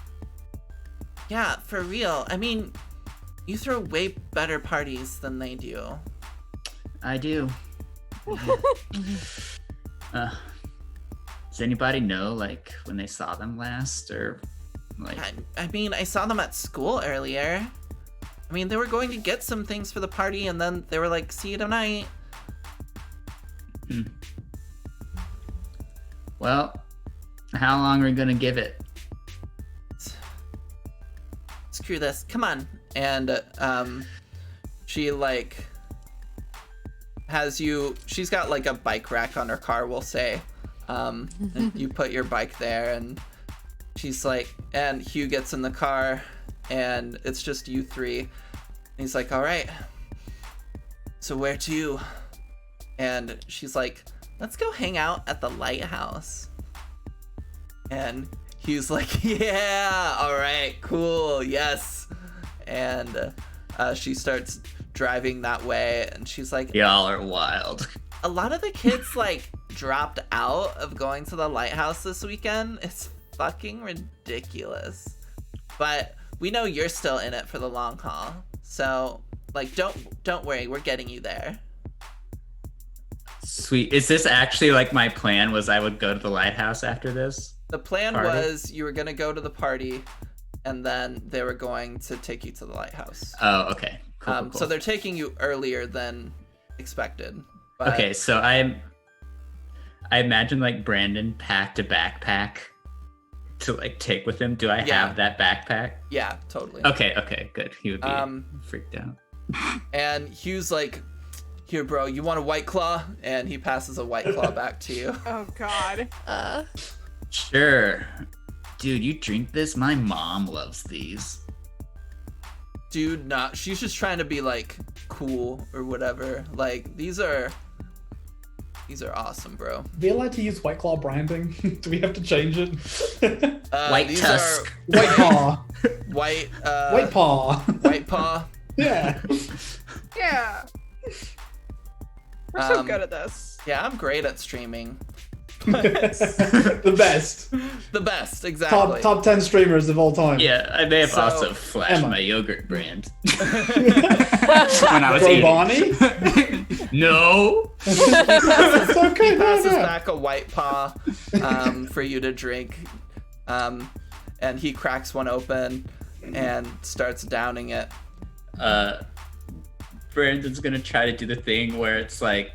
Yeah, for real. I mean, you throw way better parties than they do. I do. Does anybody know like when they saw them last, or like? I mean, I saw them at school earlier. I mean, they were going to get some things for the party, and then they were like, "See you tonight." Well, how long are we gonna give it? Screw this. Come on. And she like has you. She's got like a bike rack on her car, we'll say. And you put your bike there, and she's like, and Hugh gets in the car, and it's just you three. And he's like, "All right. So where to?" And she's like, "Let's go hang out at the lighthouse." And Hugh's like, "Yeah, all right, cool, yes." And she starts driving that way, and she's like, Y'all are wild. a lot of the kids like dropped out of going to the lighthouse this weekend. It's fucking ridiculous. But we know you're still in it for the long haul. So, like, don't worry, we're getting you there. Sweet. Is this actually like my plan? Was I would go to the lighthouse after this? The plan Party? was you were going to go to the party, and then they were going to take you to the lighthouse. Oh, okay. Cool. So they're taking you earlier than expected. But... Okay, so I imagine like Brandon packed a backpack to like take with him. Do I have that backpack? Yeah, totally. Okay, good. He would be freaked out. And Hugh's like, here, bro, you want a White Claw? And he passes a White Claw back to you. Oh, God. Sure. Dude, you drink this? My mom loves these. Dude, she's just trying to be like cool or whatever. Like, these are awesome, bro. Are we allowed to use White Claw branding? Do we have to change it? White these tusk. White Paw. White White Paw. White Paw. Yeah. Yeah. We're so good at this. Yeah, I'm great at streaming. The best. The best, exactly. Top 10 streamers of all time. Yeah, I may have So, also flashed Emma. my yogurt brand. When I was Bro, 80. Bonnie? No. It's okay, no, Passes no. back a White Paw for you to drink. And he cracks one open and starts downing it. Brandon's gonna try to do the thing where it's like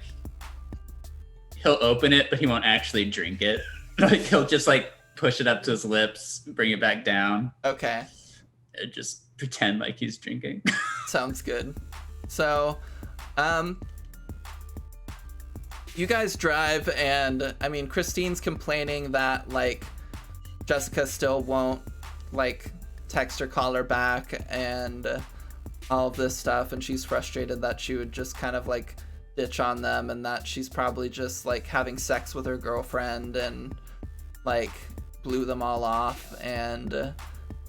he'll open it, but he won't actually drink it. Like he'll just like push it up to his lips, bring it back down, Okay, and just pretend like he's drinking. sounds good. So, you guys drive, and I mean, Christine's complaining that like Jessica still won't like text or call her back, and all of this stuff, and she's frustrated that she would just kind of like ditch on them, and that she's probably just like having sex with her girlfriend and like blew them all off. And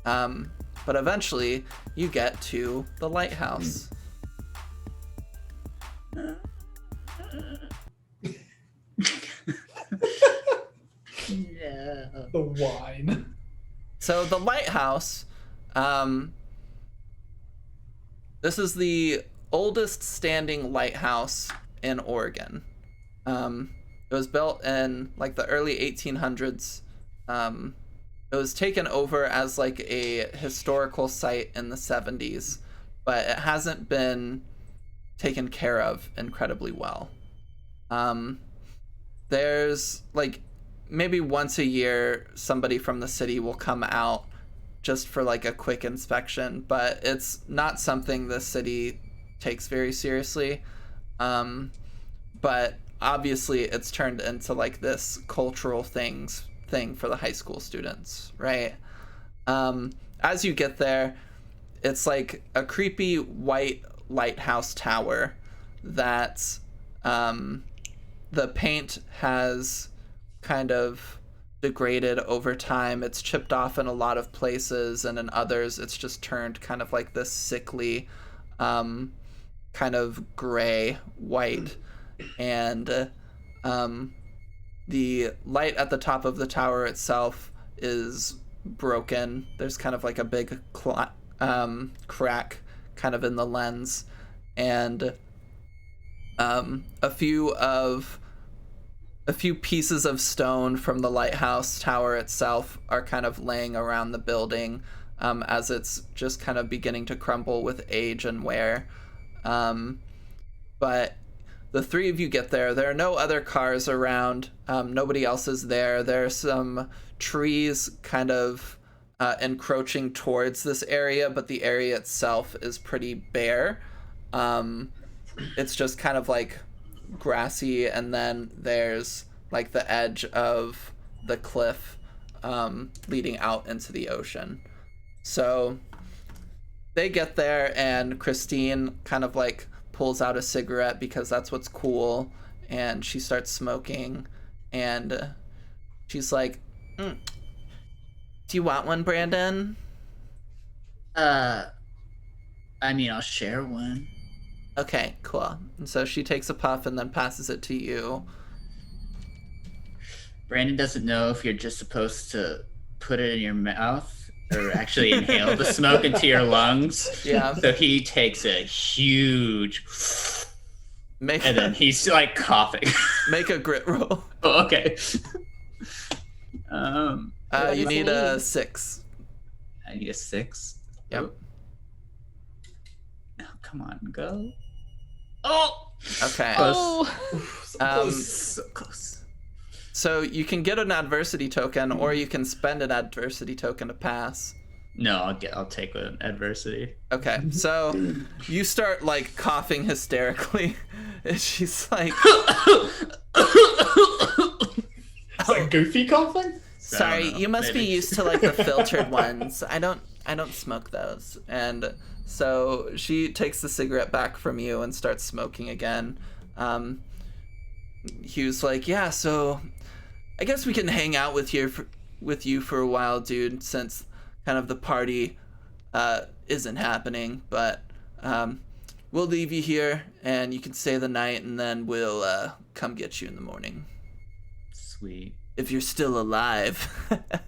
but eventually you get to the lighthouse. The wine. So the lighthouse, this is the oldest standing lighthouse in Oregon. It was built in like the early 1800s. It was taken over as like a historical site in the 70s, but it hasn't been taken care of incredibly well. There's like maybe once a year somebody from the city will come out just for like a quick inspection, but it's not something the city takes very seriously. But obviously it's turned into like this cultural thing for the high school students, right? As you get there, it's like a creepy white lighthouse tower that the paint has kind of degraded over time. It's chipped off in a lot of places, and in others it's just turned kind of like this sickly kind of gray white. And the light at the top of the tower itself is broken. There's kind of like a big crack kind of in the lens, and a few pieces of stone from the lighthouse tower itself are kind of laying around the building as it's just kind of beginning to crumble with age and wear. But the three of you get there. There are no other cars around. Nobody else is there. There are some trees kind of encroaching towards this area, but the area itself is pretty bare. It's just kind of like grassy, and then there's like the edge of the cliff leading out into the ocean. So they get there, and Christine kind of like pulls out a cigarette because that's what's cool, and she starts smoking, and she's like, do you want one, Brandon? I mean, I'll share one. Okay, cool. And so she takes a puff and then passes it to you. Brandon doesn't know if you're just supposed to put it in your mouth or actually inhale the smoke into your lungs. Yeah. So he takes a huge, and then he's like coughing. Make a grit roll. Oh, okay. You need a 6. I need a 6. Yep. Oh, come on, go. Oh. Okay. So close. So you can get an adversity token, or you can spend an adversity token to pass. No, I'll take an adversity. Okay, so you start like coughing hysterically, and she's like, Is that Goofy coughing? "Sorry, you must be used to like the filtered ones. I don't smoke those." And so she takes the cigarette back from you and starts smoking again. Hugh's like, "Yeah, so I guess we can hang out with you for a while, dude, since kind of the party isn't happening, but we'll leave you here and you can stay the night, and then we'll come get you in the morning. Sweet. If you're still alive."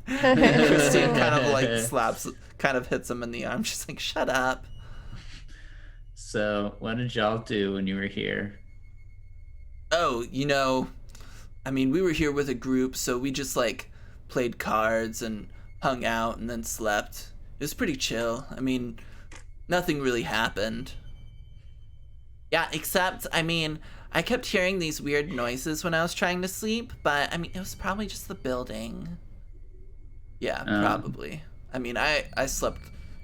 Christine kind of hits him in the arm. She's like, "Shut up." So, what did y'all do when you were here? Oh, I mean, we were here with a group, so we just like played cards and hung out and then slept. It was pretty chill. I mean, nothing really happened. Yeah, except, I mean, I kept hearing these weird noises when I was trying to sleep, but I mean, it was probably just the building. Yeah, probably. I mean, I slept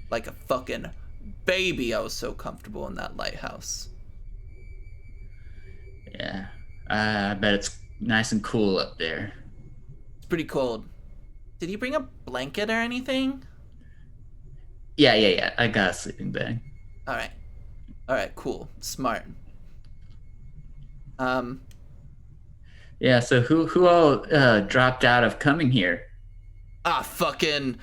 like a fucking baby. I was so comfortable in that lighthouse. Yeah. I bet it's nice and cool up there. It's pretty cold. Did you bring a blanket or anything? Yeah. I got a sleeping bag. All right, cool. Smart. Yeah, so who all dropped out of coming here? Fucking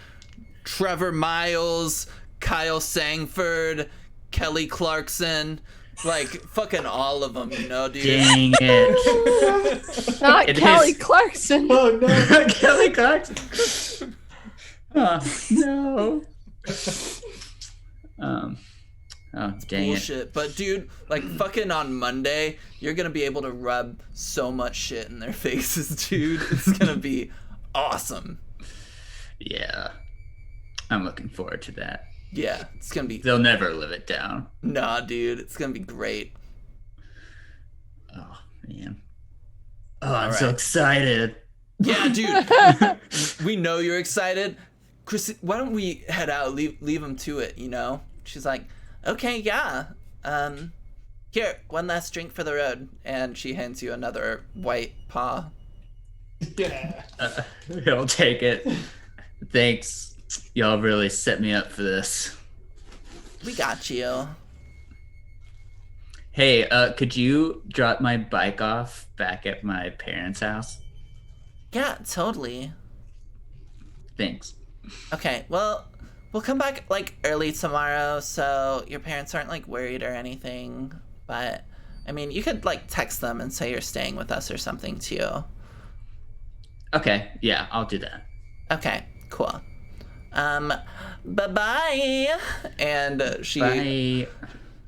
Trevor Miles, Kyle Sangford, Kelly Clarkson, like fucking all of them, dude. Dang it. Not It Kelly is- Clarkson. Oh no. Kelly Clarkson. Oh, no. Oh, dang Bullshit. But dude, like fucking on Monday, you're gonna be able to rub so much shit in their faces, dude. It's gonna be awesome. it. Yeah. I'm looking forward to that. Yeah, it's gonna be. They'll never live it down. Nah, dude, it's gonna be great. Oh, man. Oh, I'm so right. excited. Yeah, dude. We know you're excited. Chris, why don't we head out? Leave him to it, She's like, okay, yeah. Here, one last drink for the road. And she hands you another white paw. Yeah. He'll take it. Thanks. Y'all really set me up for this. We got you. Hey, could you drop my bike off back at my parents' house? Yeah, totally. Thanks. Okay, well, we'll come back like early tomorrow, so your parents aren't like worried or anything. But I mean, you could like text them and say you're staying with us or something too. Okay, yeah, I'll do that. Okay, cool. Bye-bye. And Bye.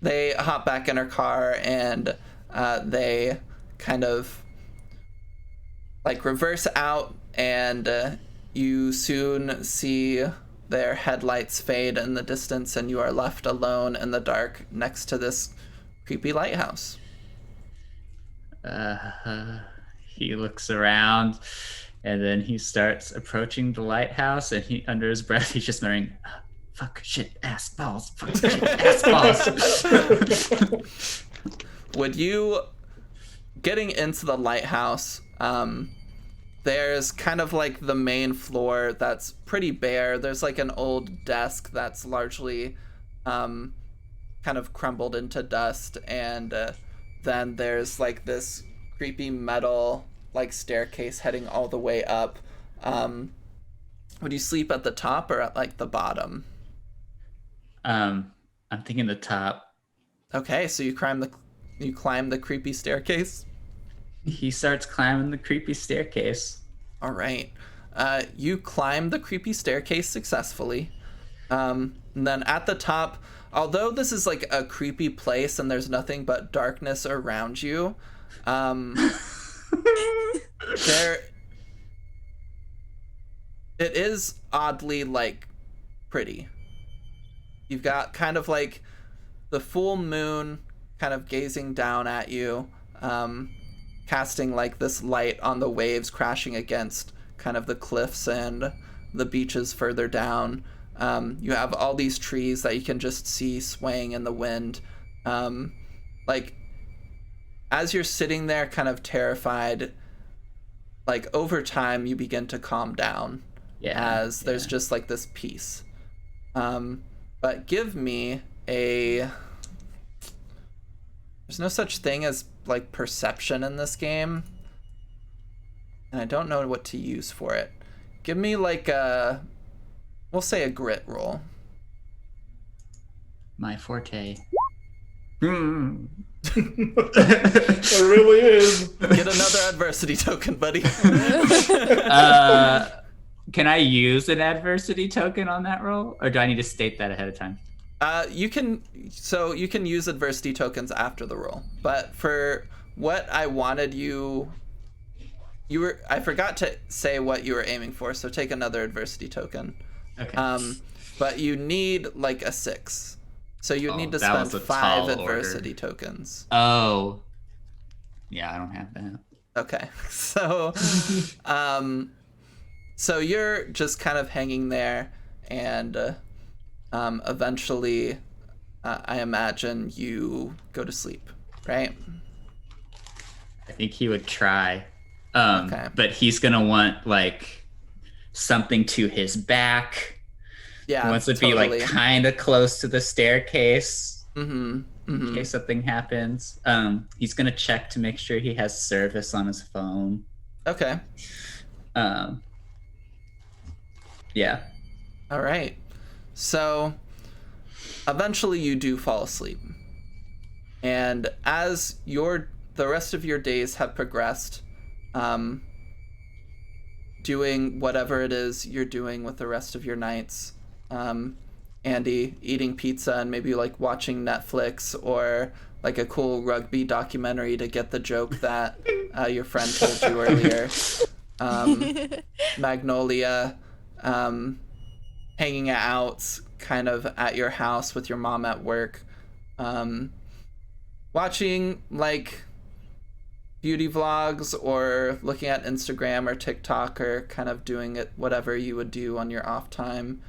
they hop back in her car and they kind of like reverse out, and you soon see their headlights fade in the distance, and you are left alone in the dark next to this creepy lighthouse. He looks around, and then he starts approaching the lighthouse, and he, under his breath, he's just muttering, fuck, shit, ass, balls, fuck, shit, ass, balls. Would you, getting into the lighthouse, there's kind of like the main floor that's pretty bare. There's like an old desk that's largely kind of crumbled into dust, and then there's like this creepy metal like staircase heading all the way up. Would you sleep at the top or at like the bottom? I'm thinking the top. Okay, so you climb the creepy staircase. He starts climbing the creepy staircase. All right. You climb the creepy staircase successfully. And then at the top, although this is like a creepy place and there's nothing but darkness around you, there it is oddly like pretty. You've got kind of like the full moon kind of gazing down at you, casting like this light on the waves crashing against kind of the cliffs and the beaches further down. You have all these trees that you can just see swaying in the wind. Like, as you're sitting there kind of terrified, like over time you begin to calm down as there's just like this peace. But give me a... There's no such thing as like perception in this game, and I don't know what to use for it. Give me like a, we'll say a grit roll. My forte. It really is. Get another adversity token, buddy. Can I use an adversity token on that roll, or do I need to state that ahead of time? You can use adversity tokens after the roll, but for what I wanted I forgot to say what you were aiming for, so take another adversity token. Okay. But you need like a 6, so you'd need to spend 5 adversity tokens. Oh, yeah, I don't have that. Okay, so so you're just kind of hanging there, and eventually, I imagine you go to sleep, right? I think he would try. Okay. But he's gonna want like something to his back. Yeah, He wants to totally. be like kind of close to the staircase in in case something happens. He's gonna check to make sure he has service on his phone. Okay. Yeah. All right. So eventually you do fall asleep. And as the rest of your days have progressed, doing whatever it is you're doing with the rest of your nights, Andy, eating pizza and maybe like watching Netflix or like a cool rugby documentary to get the joke that your friend told you earlier. Magnolia, hanging out kind of at your house with your mom at work, watching like beauty vlogs or looking at Instagram or TikTok or kind of doing it whatever you would do on your off time.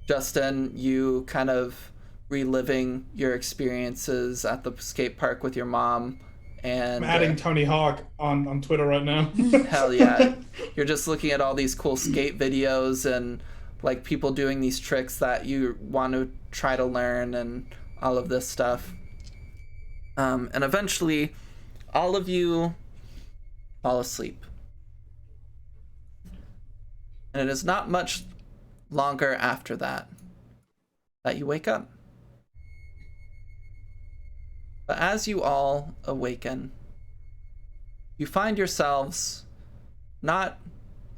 Justin, you kind of reliving your experiences at the skate park with your mom. And I'm adding Tony Hawk on Twitter right now. hell yeah. You're just looking at all these cool skate videos and like people doing these tricks that you want to try to learn and all of this stuff. And eventually all of you fall asleep. And it is not much longer after that you wake up. But as you all awaken, you find yourselves not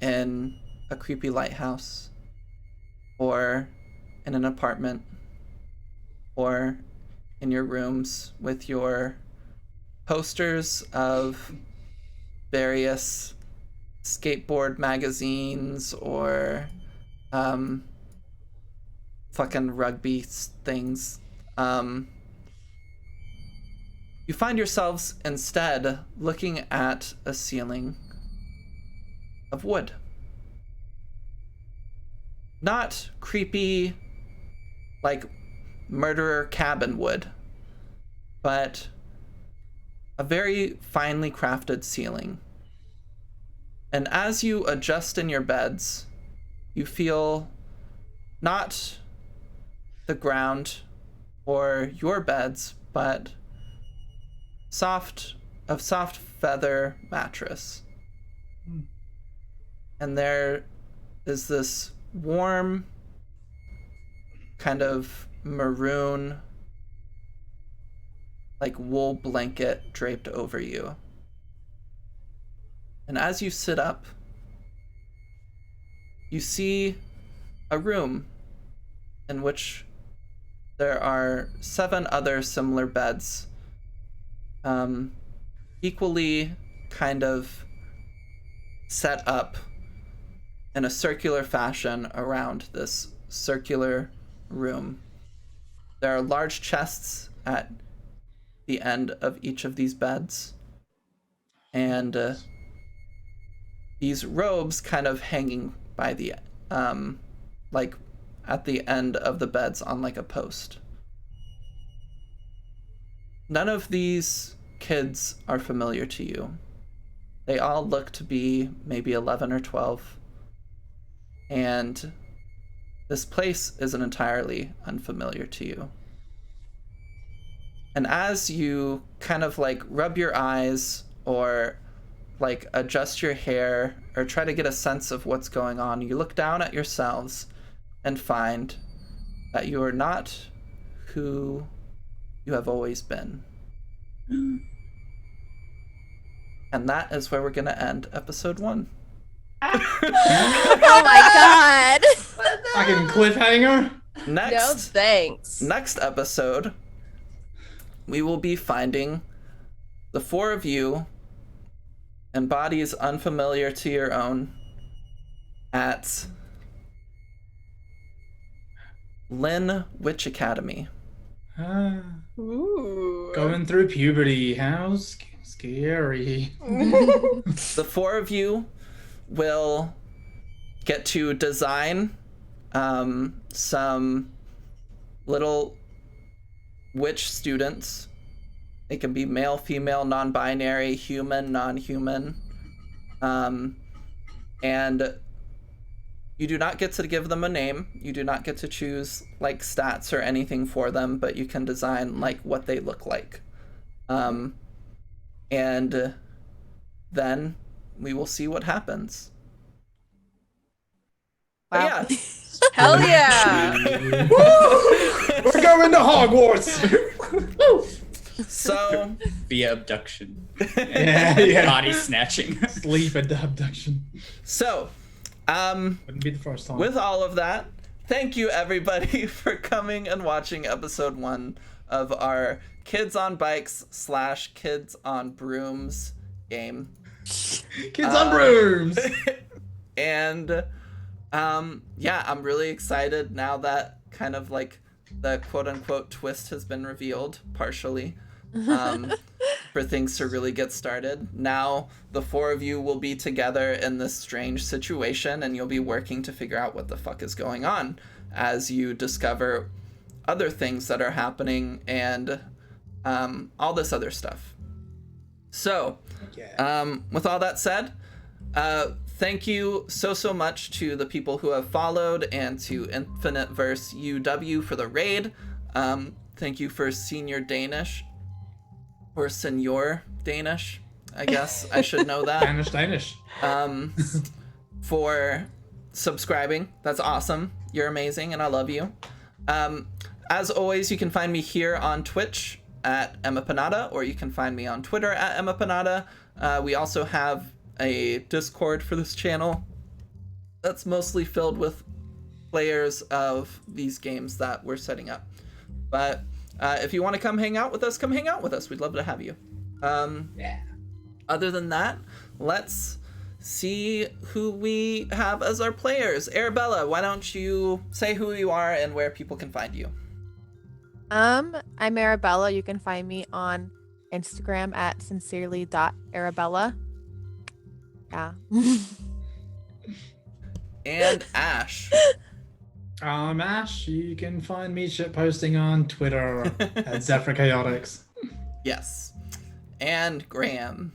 in a creepy lighthouse or in an apartment or in your rooms with your posters of various skateboard magazines or fucking rugby things. You find yourselves instead looking at a ceiling of wood. Not creepy, like murderer cabin wood, but a very finely crafted ceiling. And as you adjust in your beds, you feel not the ground or your beds, but soft feather mattress. And there is this warm kind of maroon like wool blanket draped over you. And as you sit up, you see a room in which there are 7 other similar beds, equally kind of set up in a circular fashion around this circular room. There are large chests at the end of each of these beds, and these robes kind of hanging by the like at the end of the beds on like a post. None of these kids are familiar to you. They all look to be maybe 11 or 12, and this place isn't entirely unfamiliar to you. And as you kind of like rub your eyes or like adjust your hair or try to get a sense of what's going on, you look down at yourselves and find that you are not who you have always been. And that is where we're going to end episode 1. Oh my god. Fucking cliffhanger. Next, No thanks. next episode, we will be finding the 4 of you in bodies unfamiliar to your own at Lynn Witch Academy. Ooh. Going through puberty. How scary. The 4 of you will get to design some little witch students. They can be male, female, non-binary, human, non-human. And you do not get to give them a name. You do not get to choose like stats or anything for them, but you can design like what they look like. And then we will see what happens. But Wow. yeah. Hell yeah. We're going to Hogwarts. So Via abduction. Yeah. Body snatching. Sleep and abduction. So, Wouldn't be the first time. with all of that, thank you everybody for coming and watching episode 1 of our Kids on Bikes / Kids on Brooms game. Kids on brooms. And yeah, I'm really excited now that kind of like the quote unquote twist has been revealed partially. For things to really get started. Now the 4 of you will be together in this strange situation, and you'll be working to figure out what the fuck is going on as you discover other things that are happening and all this other stuff. So with all that said, thank you so much to the people who have followed and to Infinite Verse UW for the raid. Thank you for Senior Danish. Or Senor Danish, I guess I should know that. Danish. For subscribing. That's awesome. You're amazing and I love you. As always, you can find me here on Twitch at Emma Panada, or you can find me on Twitter at Emma Panada. We also have a Discord for this channel that's mostly filled with players of these games that we're setting up. But if you want to come hang out with us, come hang out with us. We'd love to have you. Yeah. Other than that, let's see who we have as our players. Arabella, why don't you say who you are and where people can find you? I'm Arabella. You can find me on Instagram at sincerely.arabella. Yeah. And Ash. I'm Ash. You can find me shitposting on Twitter at Zephyr Chaotix. Yes. And Graham.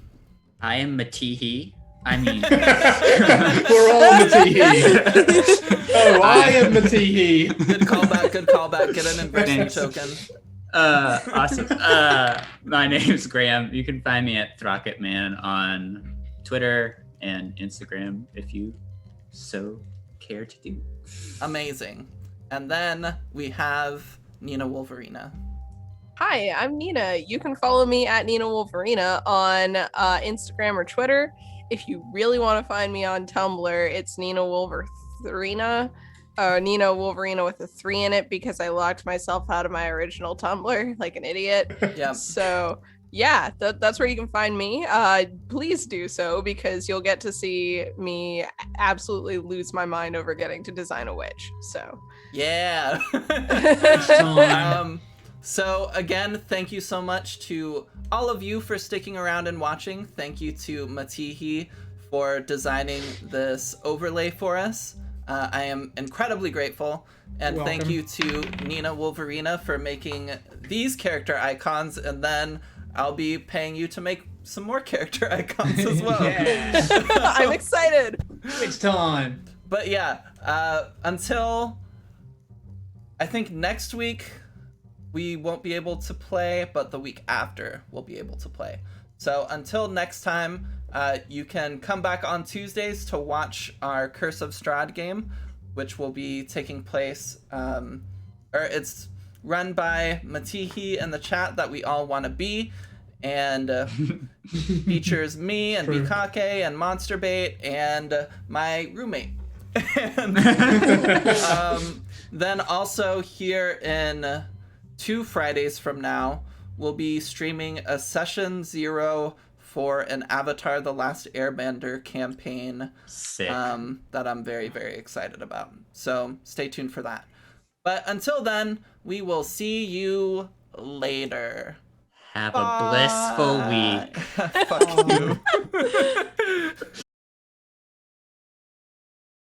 I am Matihi. I mean, We're all Matihi. Oh, I am Matihi. Good callback, good callback. Get an investment Thanks. token. awesome. My name's Graham. You can find me at Throcketman on Twitter and Instagram if you so care to do. Amazing. And then we have Nina Wolverina. Hi, I'm Nina. You can follow me at Nina Wolverina on Instagram or Twitter. If you really want to find me on Tumblr, it's Nina Wolver Wolverina. Nina Wolverina with a 3 in it because I locked myself out of my original Tumblr like an idiot. Yeah. So yeah, that's where you can find me. Please do so because you'll get to see me absolutely lose my mind over getting to design a witch. So Yeah. Time. So again, thank you so much to all of you for sticking around and watching. Thank you to Matihi for designing this overlay for us. I am incredibly grateful. And You're thank welcome. you to Nina Wolverina for making these character icons, and then I'll be paying you to make some more character icons as well. Yeah. I'm excited. It's time. But yeah, until I think next week we won't be able to play, but the week after we'll be able to play. So until next time, you can come back on Tuesdays to watch our Curse of Strahd game, which will be taking place, or it's run by Matihi in the chat that we all want to be, and features me and True. Bukake and Monster Bait and my roommate. And, then also here in 2 Fridays from now, we'll be streaming a Session 0 for an Avatar The Last Airbender campaign Sick. that I'm very, very excited about. So stay tuned for that. But until then, we will see you later. Have a blissful week. Fuck you.